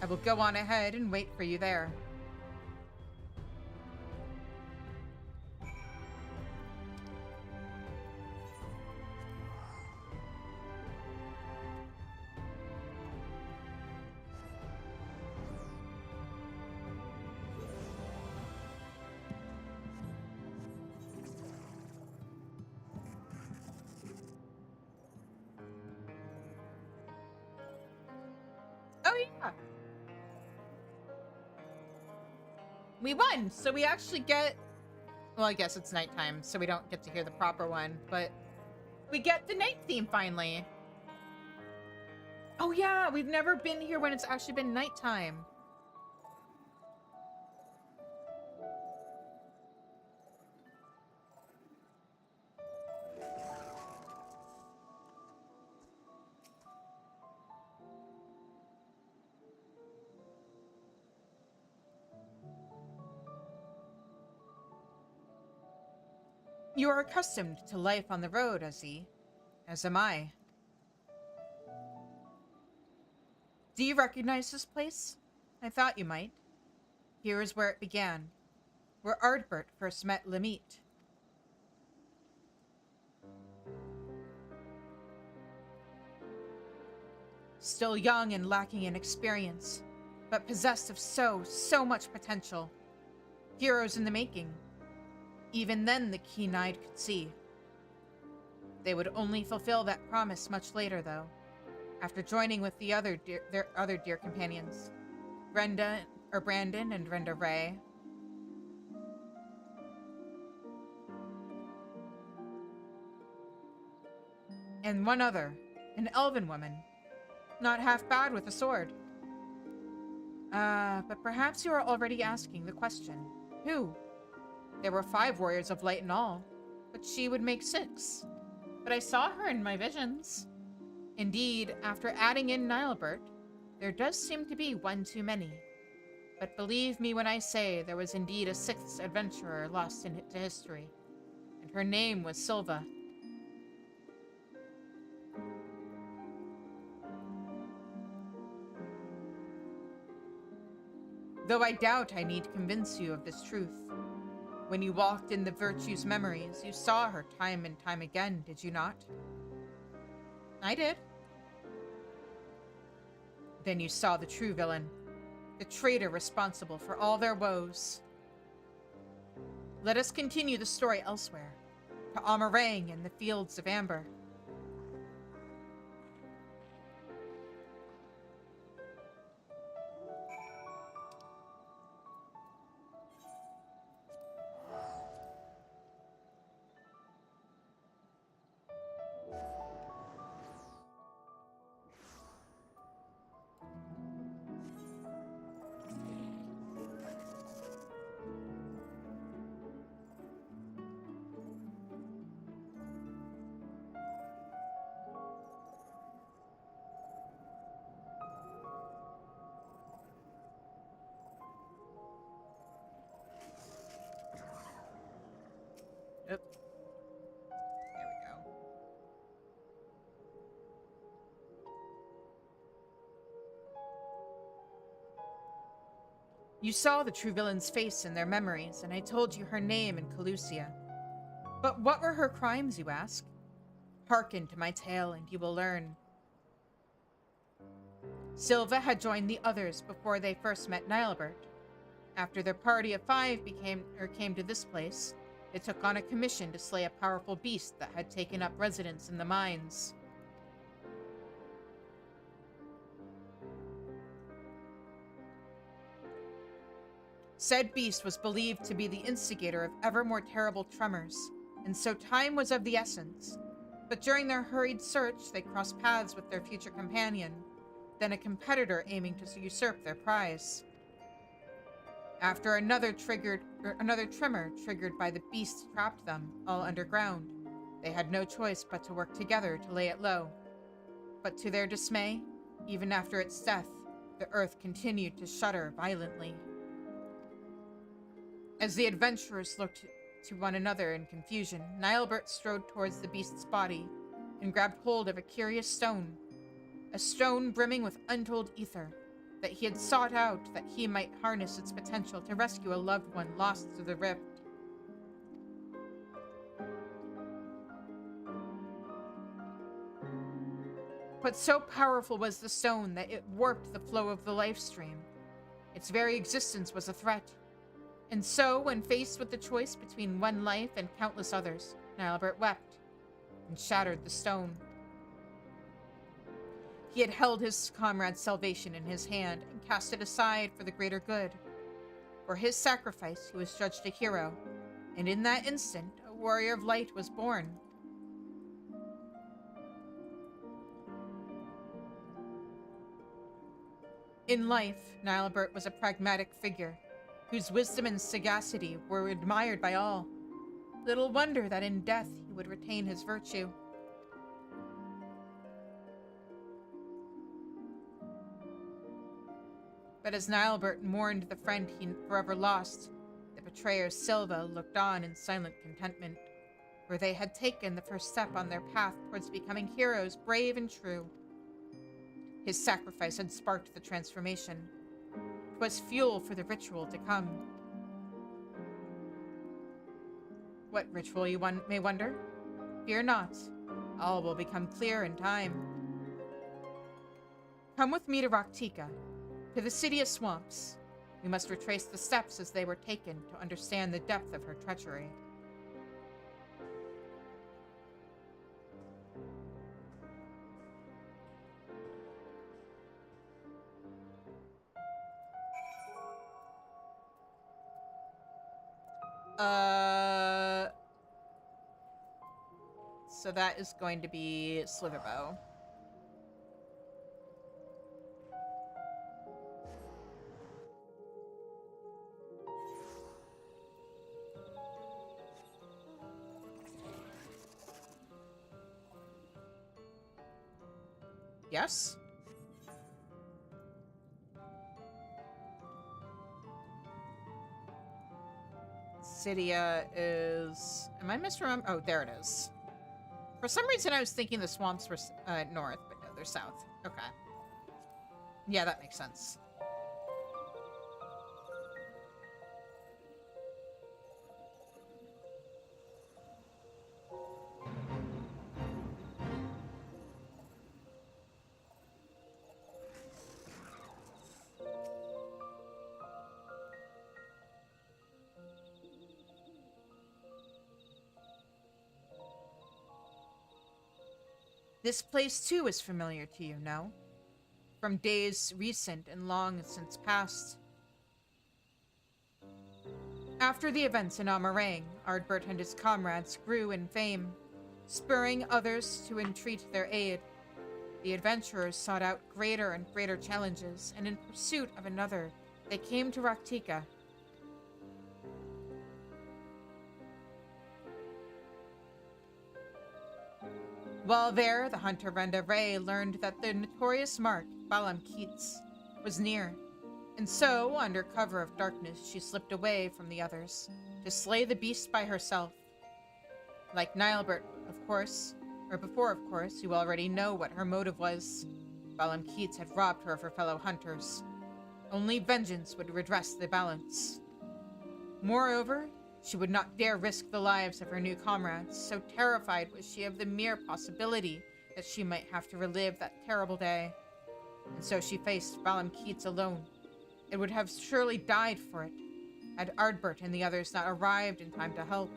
I will go on ahead and wait for you there. Oh yeah! We won! So we actually get... Well, I guess it's nighttime, so we don't get to hear the proper one, but... We get the night theme, finally! Oh yeah! We've never been here when it's actually been nighttime. You are accustomed to life on the road, Azzy. As am I. Do you recognize this place? I thought you might. Here is where it began. Where Ardbert first met Lemite. Still young and lacking in experience, but possessed of so much potential. Heroes in the making. Even then the keen-eyed could see. They would only fulfill that promise much later, though, after joining with their other dear companions, Brandon and Brenda Ray. And one other, an elven woman, not half bad with a sword. But perhaps you are already asking the question. Who? There were 5 warriors of light in all, but she would make 6. But I saw her in my visions. Indeed, after adding in Nilebert, there does seem to be one too many. But believe me when I say there was indeed a 6th adventurer lost into history, and her name was Silva. Though I doubt I need convince you of this truth. When you walked in the Virtue's memories, you saw her time and time again, did you not? I did. Then you saw the true villain, the traitor responsible for all their woes. Let us continue the story elsewhere, to Amarang and the Fields of Amber. Yep. There we go. You saw the true villain's face in their memories, and I told you her name in Calusia. But what were her crimes, you ask? Hearken to my tale, and you will learn. Silva had joined the others before they first met Nilebert. After their party of 5 came to this place, they took on a commission to slay a powerful beast that had taken up residence in the mines. Said beast was believed to be the instigator of ever more terrible tremors, and so time was of the essence. But during their hurried search, they crossed paths with their future companion, then a competitor aiming to usurp their prize. After another tremor triggered by the beast trapped them, all underground, they had no choice but to work together to lay it low. But to their dismay, even after its death, the earth continued to shudder violently. As the adventurers looked to one another in confusion, Nilebert strode towards the beast's body and grabbed hold of a curious stone, a stone brimming with untold ether that he had sought out that he might harness its potential to rescue a loved one lost through the rift. But so powerful was the stone that it warped the flow of the life stream. Its very existence was a threat. And so, when faced with the choice between one life and countless others, Nilebert wept and shattered the stone. He had held his comrade's salvation in his hand and cast it aside for the greater good. For his sacrifice, he was judged a hero, and in that instant, a warrior of light was born. In life, Nilebert was a pragmatic figure, whose wisdom and sagacity were admired by all. Little wonder that in death he would retain his virtue. But as Nilebert mourned the friend he forever lost, the betrayer Silva looked on in silent contentment, for they had taken the first step on their path towards becoming heroes brave and true. His sacrifice had sparked the transformation. 'Twas fuel for the ritual to come. What ritual, you may wonder? Fear not. All will become clear in time. Come with me to Raktika, to the City of Swamps. We must retrace the steps as they were taken to understand the depth of her treachery. Uh, so that is going to be Sliverbow. Yes? Cydia is... Am I misremembering? Oh, there it is. For some reason, I was thinking the swamps were north, but no, they're south. Okay. Yeah, that makes sense. This place, too, is familiar to you, no? From days recent and long since past. After the events in Amarang, Ardbert and his comrades grew in fame, spurring others to entreat their aid. The adventurers sought out greater and greater challenges, and in pursuit of another, they came to Raktika. While there, the hunter Renda Ray learned that the notorious mark, Balam Keats, was near, and so, under cover of darkness, she slipped away from the others to slay the beast by herself. Like Nilebert, of course, or before, of course, you already know what her motive was. Balam Keats had robbed her of her fellow hunters. Only vengeance would redress the balance. Moreover, she would not dare risk the lives of her new comrades, so terrified was she of the mere possibility that she might have to relive that terrible day. And so she faced Balam Keats alone. It would have surely died for it, had Ardbert and the others not arrived in time to help.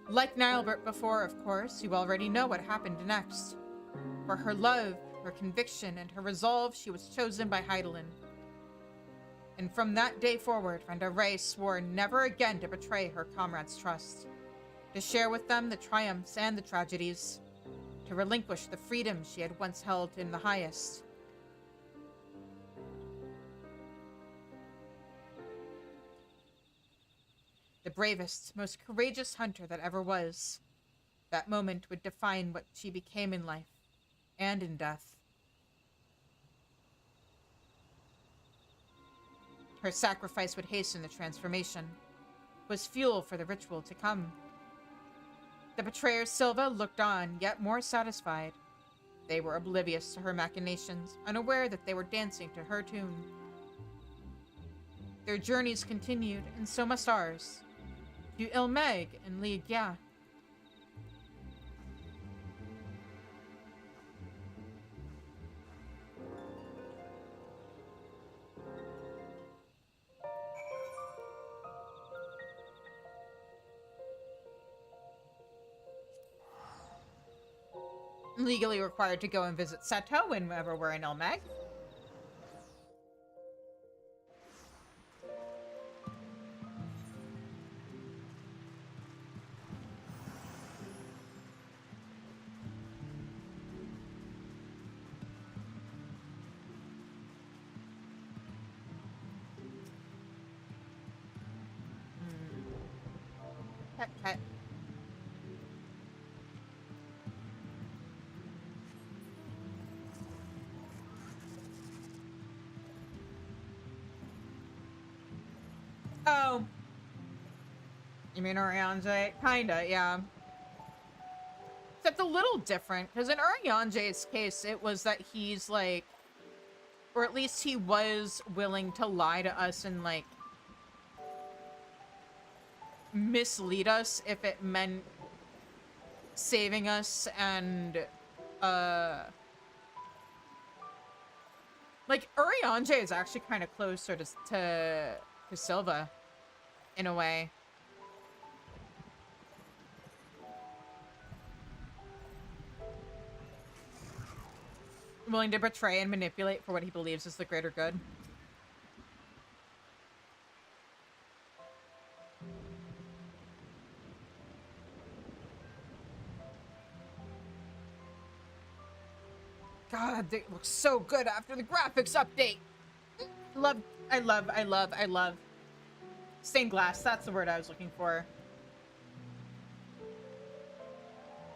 Like Nilebert before, of course, you already know what happened next. For her love, her conviction, and her resolve, she was chosen by Heidelin. And from that day forward, Renda Ray swore never again to betray her comrades' trust, to share with them the triumphs and the tragedies, to relinquish the freedom she had once held in the highest. The bravest, most courageous hunter that ever was. That moment would define what she became in life and in death. Her sacrifice would hasten the transformation, was fuel for the ritual to come. The betrayer Silva looked on, yet more satisfied. They were oblivious to her machinations, unaware that they were dancing to her tune. Their journeys continued, and so must ours. To Ilmeg and Ligia. Legally required to go and visit Seto whenever we're in Ilmeg. Pet. Oh. You mean Oriange? Kinda, yeah. Except a little different, because in Oriange's case, it was that he's like, or at least he was willing to lie to us and like mislead us if it meant saving us and like Oriange is actually kind of closer to Silva in a way. Willing to betray and manipulate for what he believes is the greater good. God, they look so good after the graphics update. I love stained glass. That's the word I was looking for.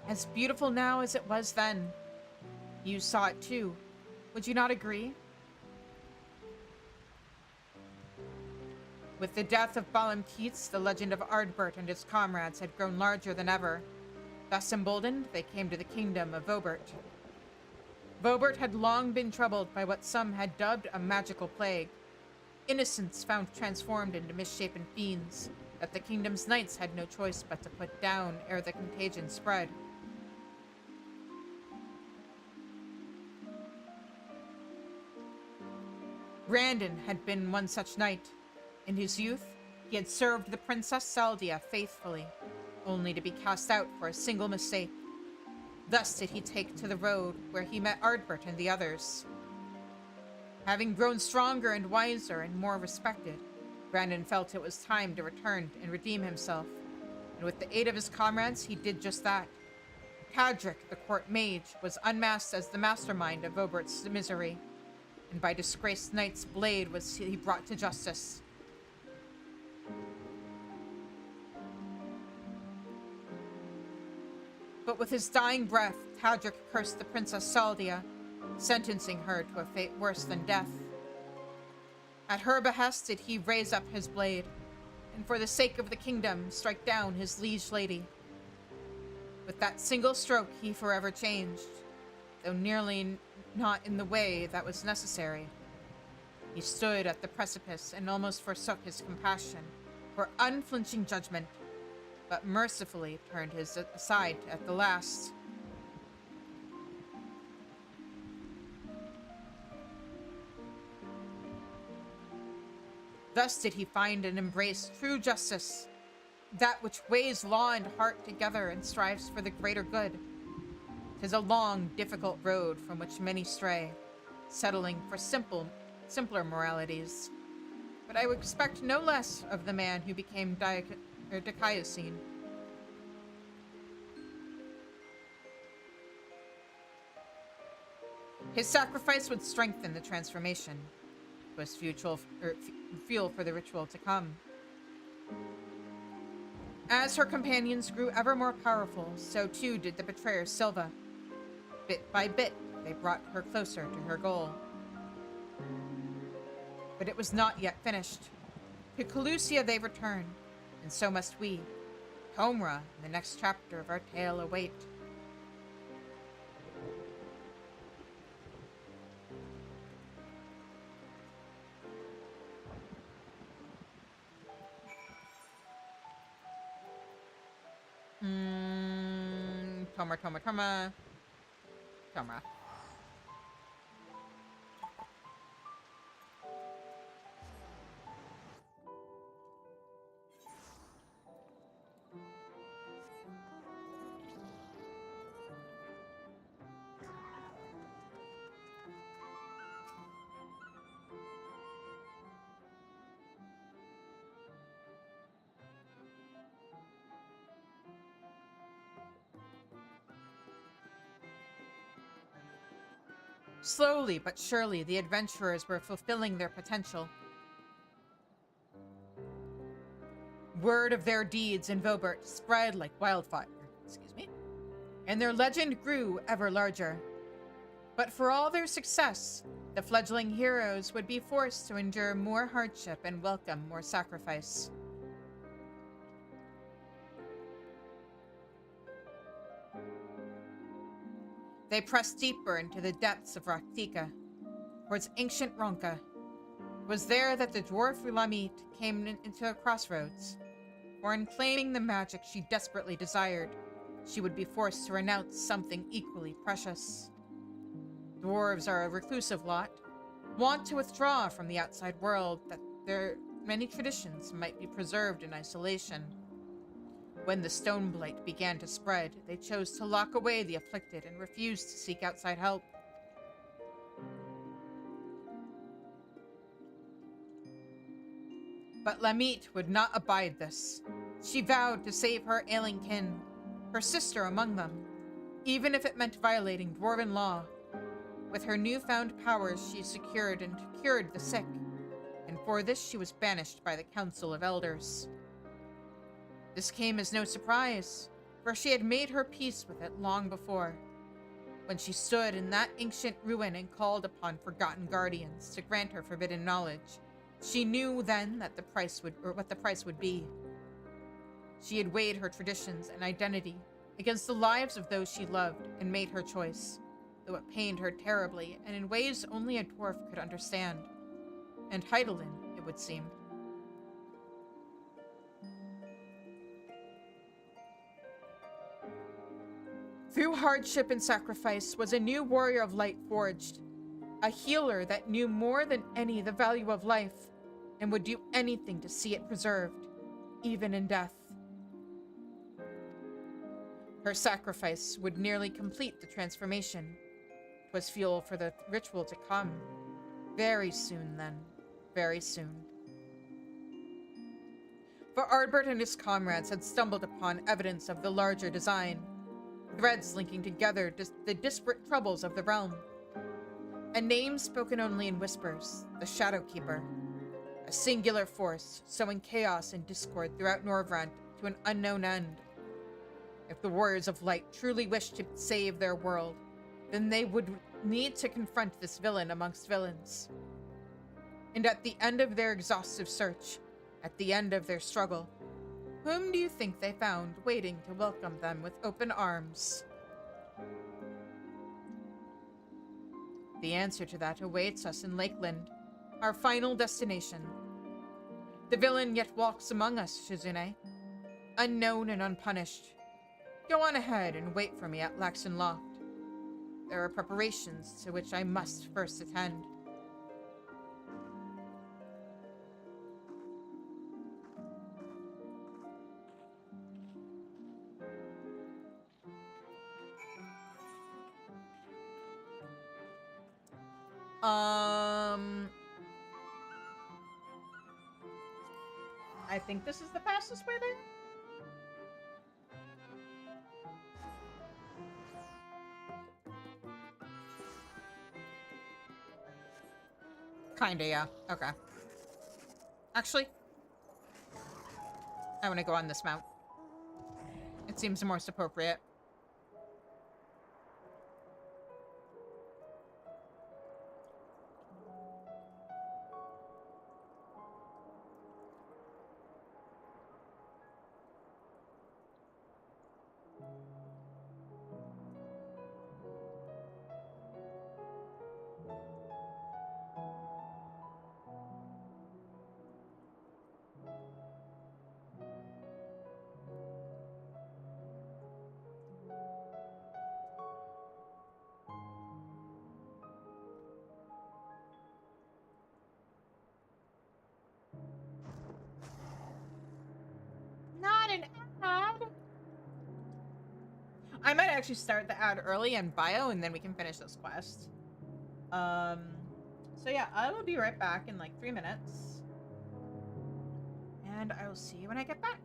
As beautiful now as it was then. You saw it too. Would you not agree? With the death of Balam Keats, the legend of Ardbert and his comrades had grown larger than ever. Thus emboldened, they came to the kingdom of Vobert. Vobert had long been troubled by what some had dubbed a magical plague. Innocents found transformed into misshapen fiends that the kingdom's knights had no choice but to put down ere the contagion spread. Brandon had been one such knight. In his youth, he had served the Princess Saldia faithfully, only to be cast out for a single mistake. Thus did he take to the road where he met Ardbert and the others. Having grown stronger and wiser and more respected, Brandon felt it was time to return and redeem himself, and with the aid of his comrades, he did just that. Tadric, the court mage, was unmasked as the mastermind of Vobert's misery, and by disgraced knight's blade was he brought to justice. But with his dying breath, Tadric cursed the Princess Saldia, sentencing her to a fate worse than death. At her behest did he raise up his blade, and for the sake of the kingdom strike down his liege lady. With that single stroke he forever changed, though nearly not in the way that was necessary. He stood at the precipice and almost forsook his compassion for unflinching judgment, but mercifully turned his aside at the last. Thus did he find and embrace true justice, that which weighs law and heart together and strives for the greater good. 'Tis a long, difficult road from which many stray, settling for simpler moralities. But I would expect no less of the man who became Dicaiosine. His sacrifice would strengthen the transformation. It was fuel for the ritual to come. As her companions grew ever more powerful, so too did the betrayer Silva. Bit by bit, they brought her closer to her goal. But it was not yet finished. To Calusia they returned, and so must we. Tomra and the next chapter of our tale await. Tomra. Slowly but surely, the adventurers were fulfilling their potential. Word of their deeds in Vobert spread like wildfire, and their legend grew ever larger. But for all their success, the fledgling heroes would be forced to endure more hardship and welcome more sacrifice. They pressed deeper into the depths of Raktika, towards ancient Ronka. It was there that the dwarf Lamit came into a crossroads, for in claiming the magic she desperately desired, she would be forced to renounce something equally precious. Dwarves are a reclusive lot, wont to withdraw from the outside world that their many traditions might be preserved in isolation. When the stone blight began to spread, they chose to lock away the afflicted and refused to seek outside help. But Lamit would not abide this. She vowed to save her ailing kin, her sister among them, even if it meant violating dwarven law. With her newfound powers, she secured and cured the sick, and for this she was banished by the Council of Elders. This came as no surprise, for she had made her peace with it long before, when she stood in that ancient ruin and called upon forgotten guardians to grant her forbidden knowledge. She knew then that what the price would be. She had weighed her traditions and identity against the lives of those she loved and made her choice, though it pained her terribly and in ways only a dwarf could understand. And Heidelin, it would seem. Through hardship and sacrifice was a new warrior of light forged, a healer that knew more than any the value of life and would do anything to see it preserved, even in death. Her sacrifice would nearly complete the transformation. 'Twas fuel for the ritual to come. Very soon, then. Very soon. For Ardbert and his comrades had stumbled upon evidence of the larger design, threads linking together the disparate troubles of the realm. A name spoken only in whispers, the Shadowkeeper. A singular force, sowing chaos and discord throughout Norvrant to an unknown end. If the Warriors of Light truly wished to save their world, then they would need to confront this villain amongst villains. And at the end of their exhaustive search, at the end of their struggle, whom do you think they found waiting to welcome them with open arms? The answer to that awaits us in Lakeland, our final destination. The villain yet walks among us, Shizune, unknown and unpunished. Go on ahead and wait for me at Laxton Loft. There are preparations to which I must first attend. I think this is the fastest way there. Kinda, yeah. Okay. Actually, I want to go on this mount. It seems the most appropriate. Not an ad. I might actually start the ad early in bio, and then we can finish this quest. So yeah, I will be right back in like 3 minutes. And I will see you when I get back.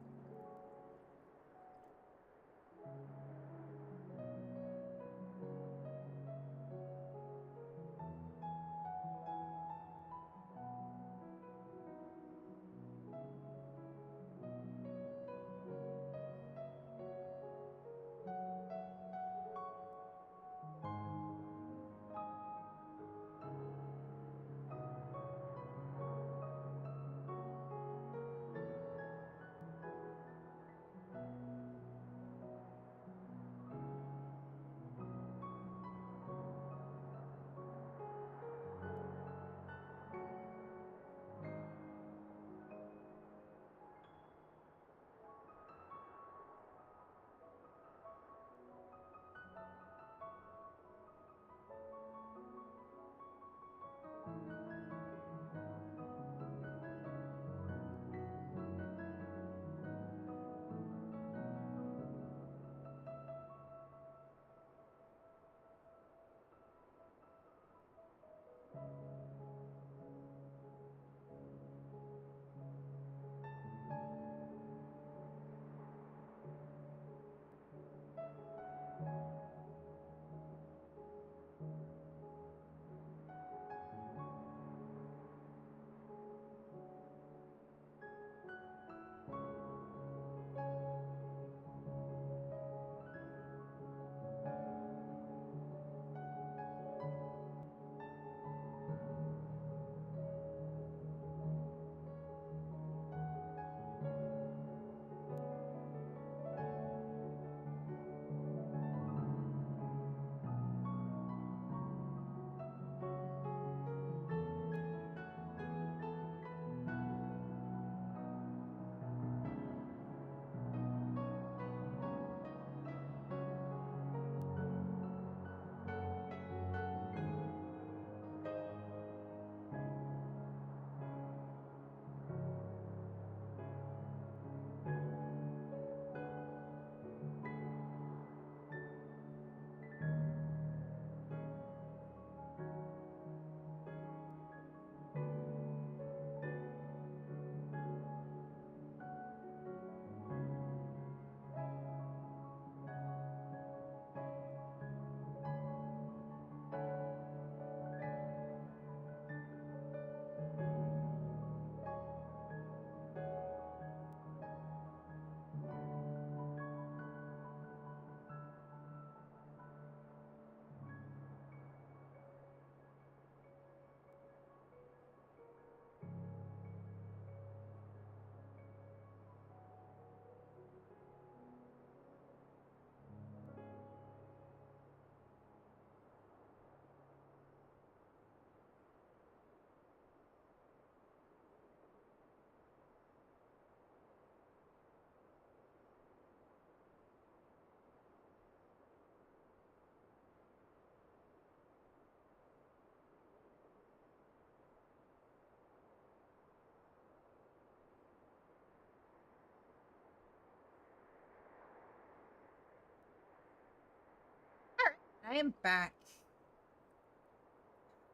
I am back.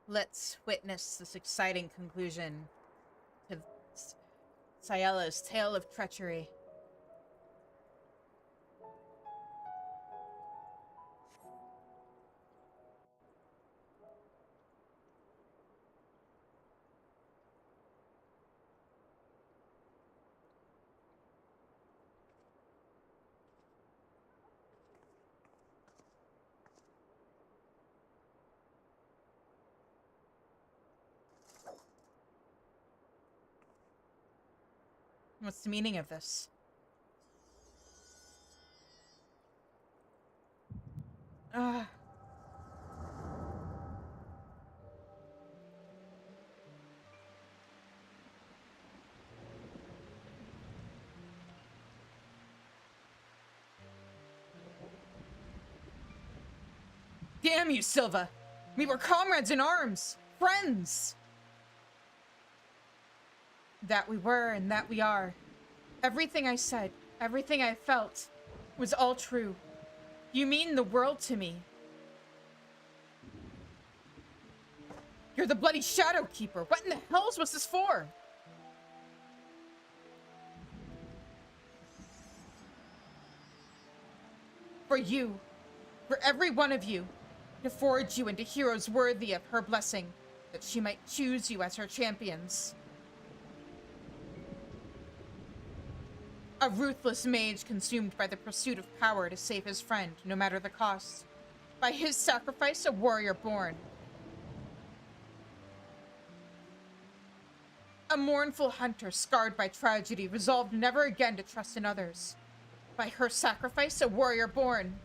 Let's witness this exciting conclusion to Ciella's tale of treachery. What's the meaning of this? Ah. Damn you, Silva! We were comrades in arms! Friends! That we were and that we are. Everything I said, everything I felt, was all true. You mean the world to me. You're the bloody Shadow Keeper. What in the hells was this for? For you. For every one of you. To forge you into heroes worthy of her blessing. That she might choose you as her champions. A ruthless mage consumed by the pursuit of power to save his friend, no matter the cost. By his sacrifice, a warrior born. A mournful hunter scarred by tragedy, resolved never again to trust in others. By her sacrifice, a warrior born.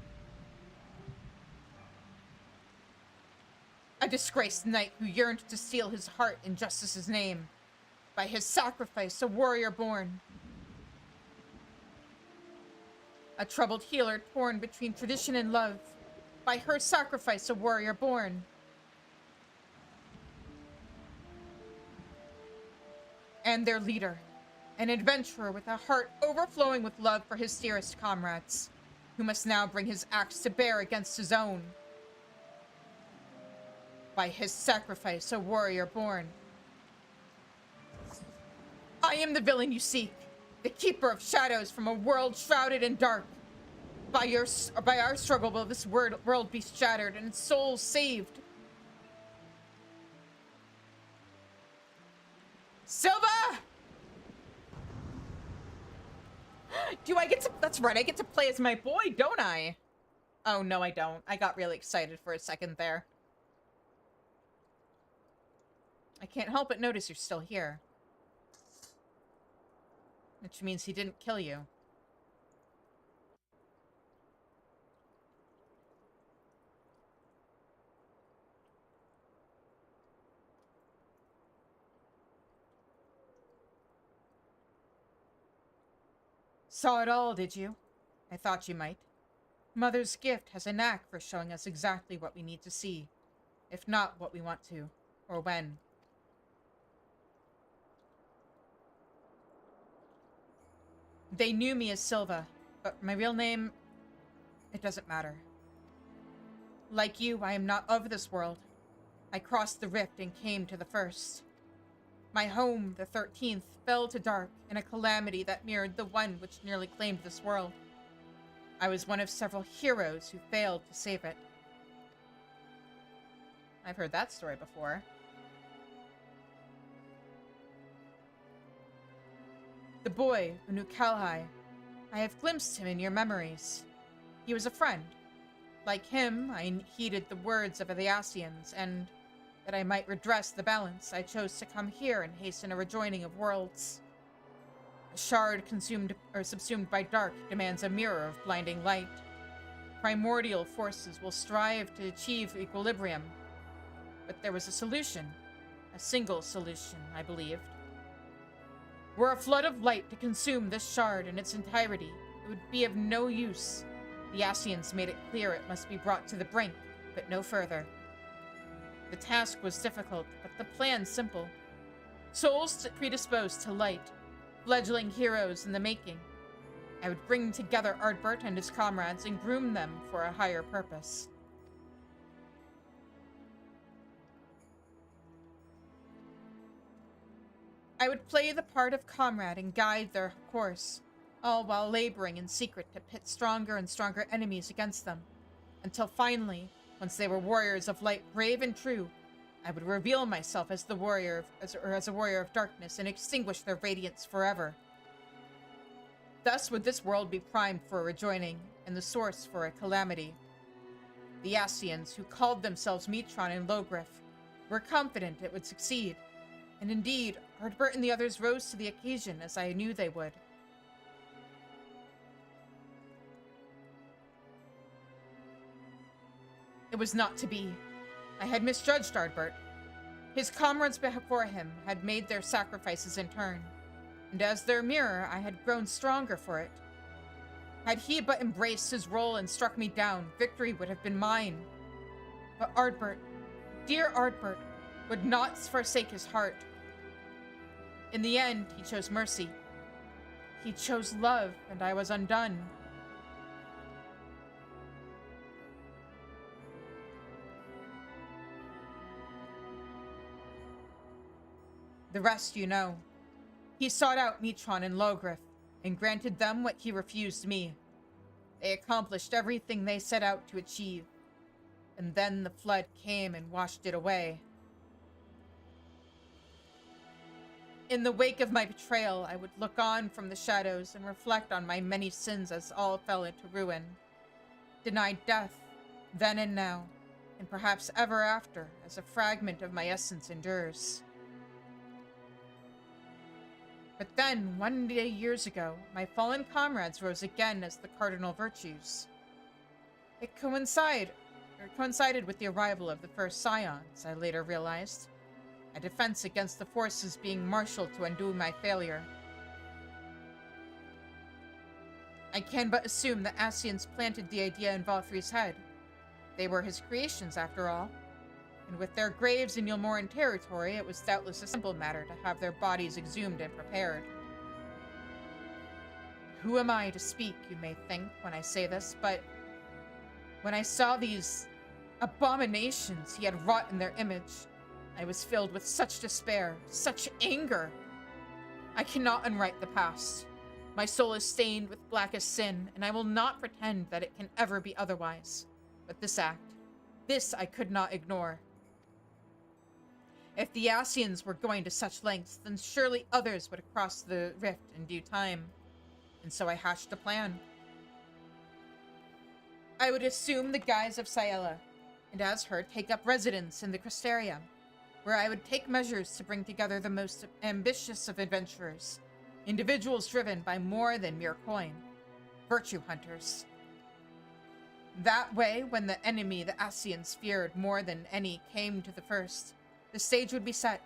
A disgraced knight who yearned to steal his heart in justice's name. By his sacrifice, a warrior born. A troubled healer torn between tradition and love. By her sacrifice, a warrior born. And their leader, an adventurer with a heart overflowing with love for his dearest comrades, who must now bring his axe to bear against his own. By his sacrifice, a warrior born. I am the villain you seek. The keeper of shadows from a world shrouded in dark. By our struggle will this world be shattered and souls saved. Silva! Do I get to... That's right, I get to play as my boy, don't I? Oh, no, I don't. I got really excited for a second there. I can't help but notice you're still here. Which means he didn't kill you. Saw it all, did you? I thought you might. Mother's gift has a knack for showing us exactly what we need to see. If not what we want to, or when. They knew me as Silva, but my real name, it doesn't matter. Like you, I am not of this world. I crossed the rift and came to the first. My home, the 13th, fell to dark in a calamity that mirrored the one which nearly claimed this world. I was one of several heroes who failed to save it. I've heard that story before. The boy who knew Kalhai. I have glimpsed him in your memories. He was a friend. Like him, I heeded the words of the Asians, and that I might redress the balance, I chose to come here and hasten a rejoining of worlds. A shard consumed or subsumed by dark demands a mirror of blinding light. Primordial forces will strive to achieve equilibrium. But there was a solution. A single solution, I believed. Were a flood of light to consume this shard in its entirety, it would be of no use. The Asians made it clear it must be brought to the brink, but no further. The task was difficult, but the plan simple. Souls predisposed to light, fledgling heroes in the making. I would bring together Ardbert and his comrades and groom them for a higher purpose. I would play the part of comrade and guide their course, all while laboring in secret to pit stronger and stronger enemies against them, until finally, once they were warriors of light, brave and true, I would reveal myself as the warrior, as a warrior of darkness, and extinguish their radiance forever. Thus would this world be primed for a rejoining, and the source for a calamity. The Ascians, who called themselves Metron and Logriff, were confident it would succeed, and indeed, Ardbert and the others rose to the occasion, as I knew they would. It was not to be. I had misjudged Ardbert. His comrades before him had made their sacrifices in turn, and as their mirror, I had grown stronger for it. Had he but embraced his role and struck me down, victory would have been mine. But Ardbert, dear Ardbert, would not forsake his heart. In the end, he chose mercy. He chose love, and I was undone. The rest you know. He sought out Metron and Logriff, and granted them what he refused me. They accomplished everything they set out to achieve, and then the flood came and washed it away. In the wake of my betrayal, I would look on from the shadows and reflect on my many sins as all fell into ruin. Denied death, then and now, and perhaps ever after, as a fragment of my essence endures. But then, one day years ago, my fallen comrades rose again as the cardinal virtues. It coincided with the arrival of the first scions, I later realized. A defense against the forces being marshaled to undo my failure. I can but assume that Ascians planted the idea in Valthry's head. They were his creations, after all. And with their graves in Ylmoran territory, it was doubtless a simple matter to have their bodies exhumed and prepared. Who am I to speak, you may think, when I say this, but when I saw these abominations he had wrought in their image, I was filled with such despair, such anger. I cannot unwrite the past. My soul is stained with blackest sin, and I will not pretend that it can ever be otherwise. But this act, this I could not ignore. If the Ascians were going to such lengths, then surely others would cross the rift in due time. And so I hatched a plan. I would assume the guise of Ciela, and as her, take up residence in the Cristeria, where I would take measures to bring together the most ambitious of adventurers, individuals driven by more than mere coin, virtue hunters. That way, when the enemy the Ascians feared more than any came to the first, the stage would be set.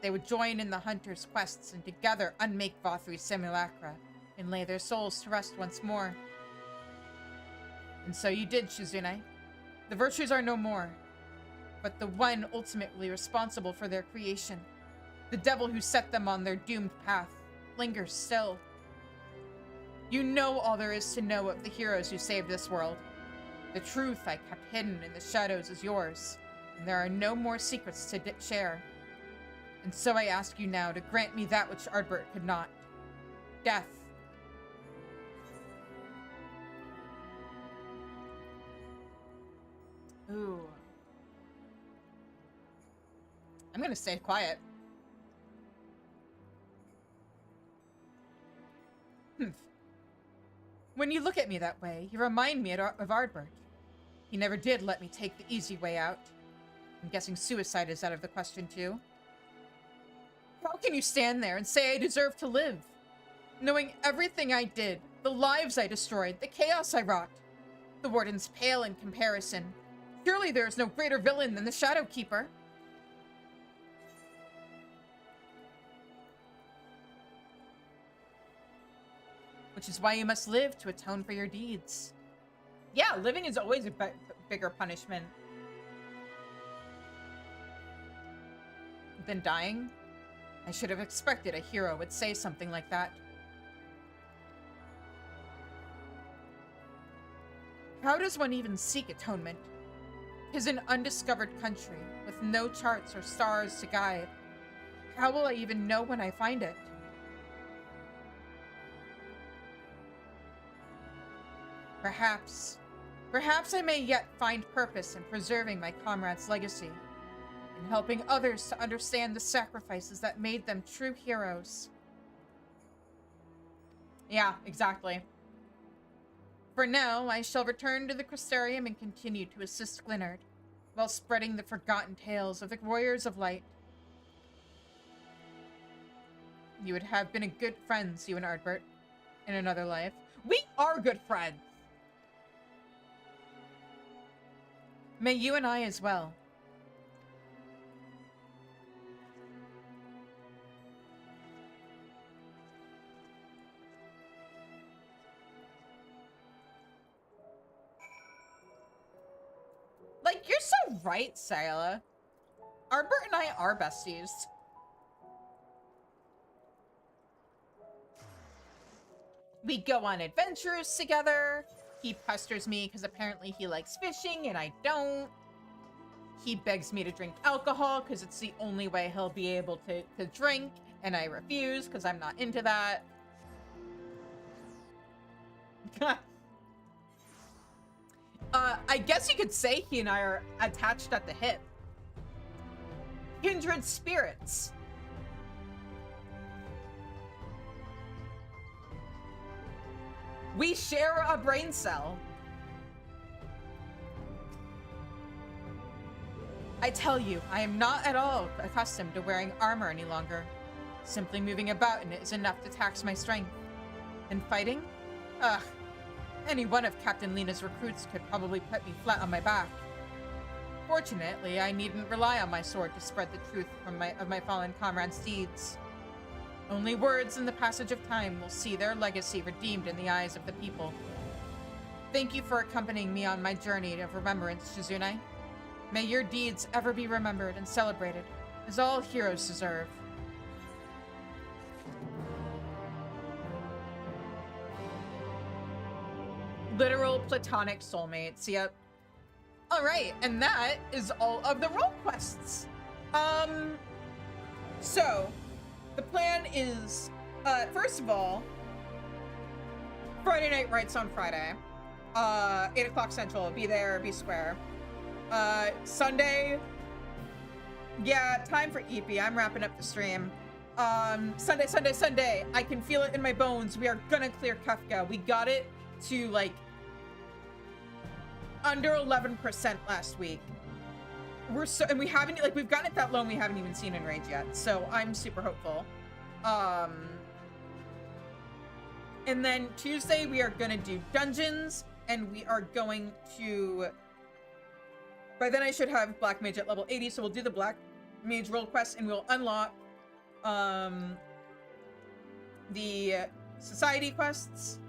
They would join in the hunters' quests and together unmake Valthry's simulacra and lay their souls to rest once more. And so you did, Shizune. The virtues are no more, but the one ultimately responsible for their creation, the devil who set them on their doomed path, lingers still. You know all there is to know of the heroes who saved this world. The truth I kept hidden in the shadows is yours, and there are no more secrets to share. And so I ask you now to grant me that which Ardbert could not. Death. Ooh. I'm gonna stay quiet. When you look at me that way, you remind me of Ardbert. He never did let me take the easy way out. I'm guessing suicide is out of the question, too. How can you stand there and say I deserve to live? Knowing everything I did, the lives I destroyed, the chaos I wrought. The Warden's pale in comparison. Surely there is no greater villain than the Shadowkeeper. Which is why you must live to atone for your deeds. Yeah, living is always a bigger punishment than dying. I should have expected a hero would say something like that. How does one even seek atonement? 'Tis an undiscovered country, with no charts or stars to guide. How will I even know when I find it? Perhaps I may yet find purpose in preserving my comrade's legacy, in helping others to understand the sacrifices that made them true heroes. Yeah, exactly. For now, I shall return to the Crystarium and continue to assist Glinard, while spreading the forgotten tales of the Warriors of Light. You would have been a good friends, you and Ardbert, in another life. We are good friends! May you and I as well. Like, you're so right, Sayla. Ardbert and I are besties. We go on adventures together. He pesters me because apparently he likes fishing and I don't. He begs me to drink alcohol because it's the only way he'll be able to drink, and I refuse because I'm not into that. I guess you could say he and I are attached at the hip. Kindred spirits. We share a brain cell. I tell you, I am not at all accustomed to wearing armor any longer. Simply moving about in it is enough to tax my strength. And fighting? Ugh. Any one of Captain Lena's recruits could probably put me flat on my back. Fortunately, I needn't rely on my sword to spread the truth of my fallen comrades' deeds. Only words and the passage of time will see their legacy redeemed in the eyes of the people. Thank you for accompanying me on my journey of remembrance, Shizune. May your deeds ever be remembered and celebrated, as all heroes deserve. Literal platonic soulmates, yep. Alright, and that is all of the role quests. So, the plan is, first of all, Friday Night Rights on Friday. 8 o'clock Central, be there, be square. Sunday, yeah, time for EP. I'm wrapping up the stream. Sunday. I can feel it in my bones. We are gonna clear Kefka. We got it to, like, under 11% last week. And we haven't, like, we've gotten it that low and we haven't even seen Enrage yet. So I'm super hopeful. And then Tuesday we are gonna do dungeons, and we are going to, by then I should have Black Mage at level 80, so we'll do the Black Mage role quest and we'll unlock the Society quests.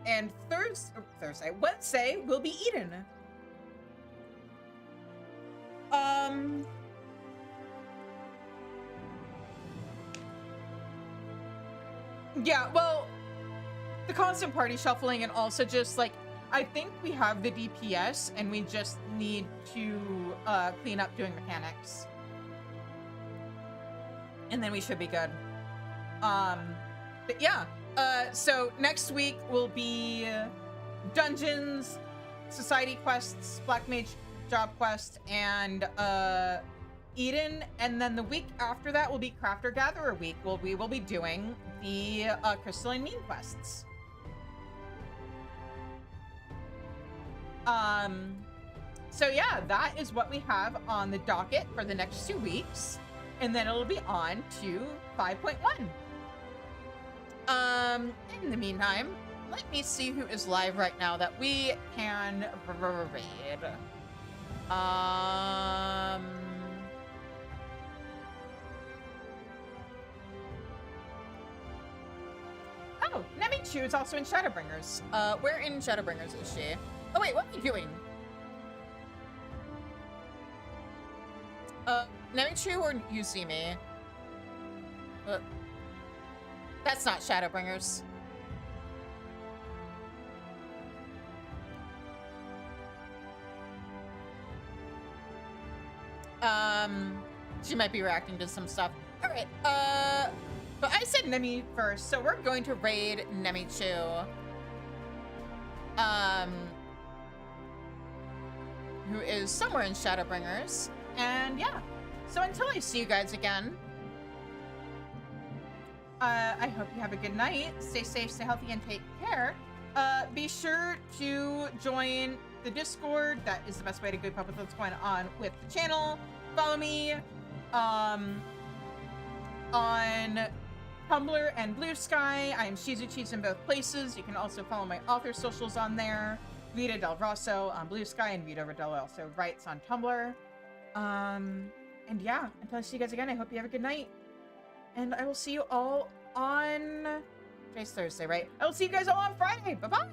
And Wednesday will be Eden. Yeah, well, the constant party shuffling, and also just, like, I think we have the DPS and we just need to clean up doing mechanics. And then we should be good. But yeah, so next week will be dungeons, society quests, Black Mage job quest, and Eden. And then the week after that will be Crafter Gatherer week. We will be doing the Crystalline Mine quests. So yeah, that is what we have on the docket for the next 2 weeks. And then it'll be on to 5.1. In the meantime, let me see who is live right now that we can raid. Oh, Nemichu is also in Shadowbringers. Where in Shadowbringers is she? Oh wait, what are you doing? Nemichu or Yuzumi? That's not Shadowbringers. She might be reacting to some stuff. All right. But I said Nemi first, so we're going to raid Nemichu. Who is somewhere in Shadowbringers. And yeah. So until I see you guys again, I hope you have a good night. Stay safe, stay healthy, and take care. Be sure to join the Discord. That is the best way to keep up with what's going on with the channel. Follow me on Tumblr and Blue Sky. I am Shizu Cheese in both places. You can also follow my author socials on there. Vita Del Rosso on Blue Sky, and Vita Rodella also writes on Tumblr. And yeah, until I see you guys again, I hope you have a good night. And I will see you all on... Today's Thursday, right? I will see you guys all on Friday. Bye-bye!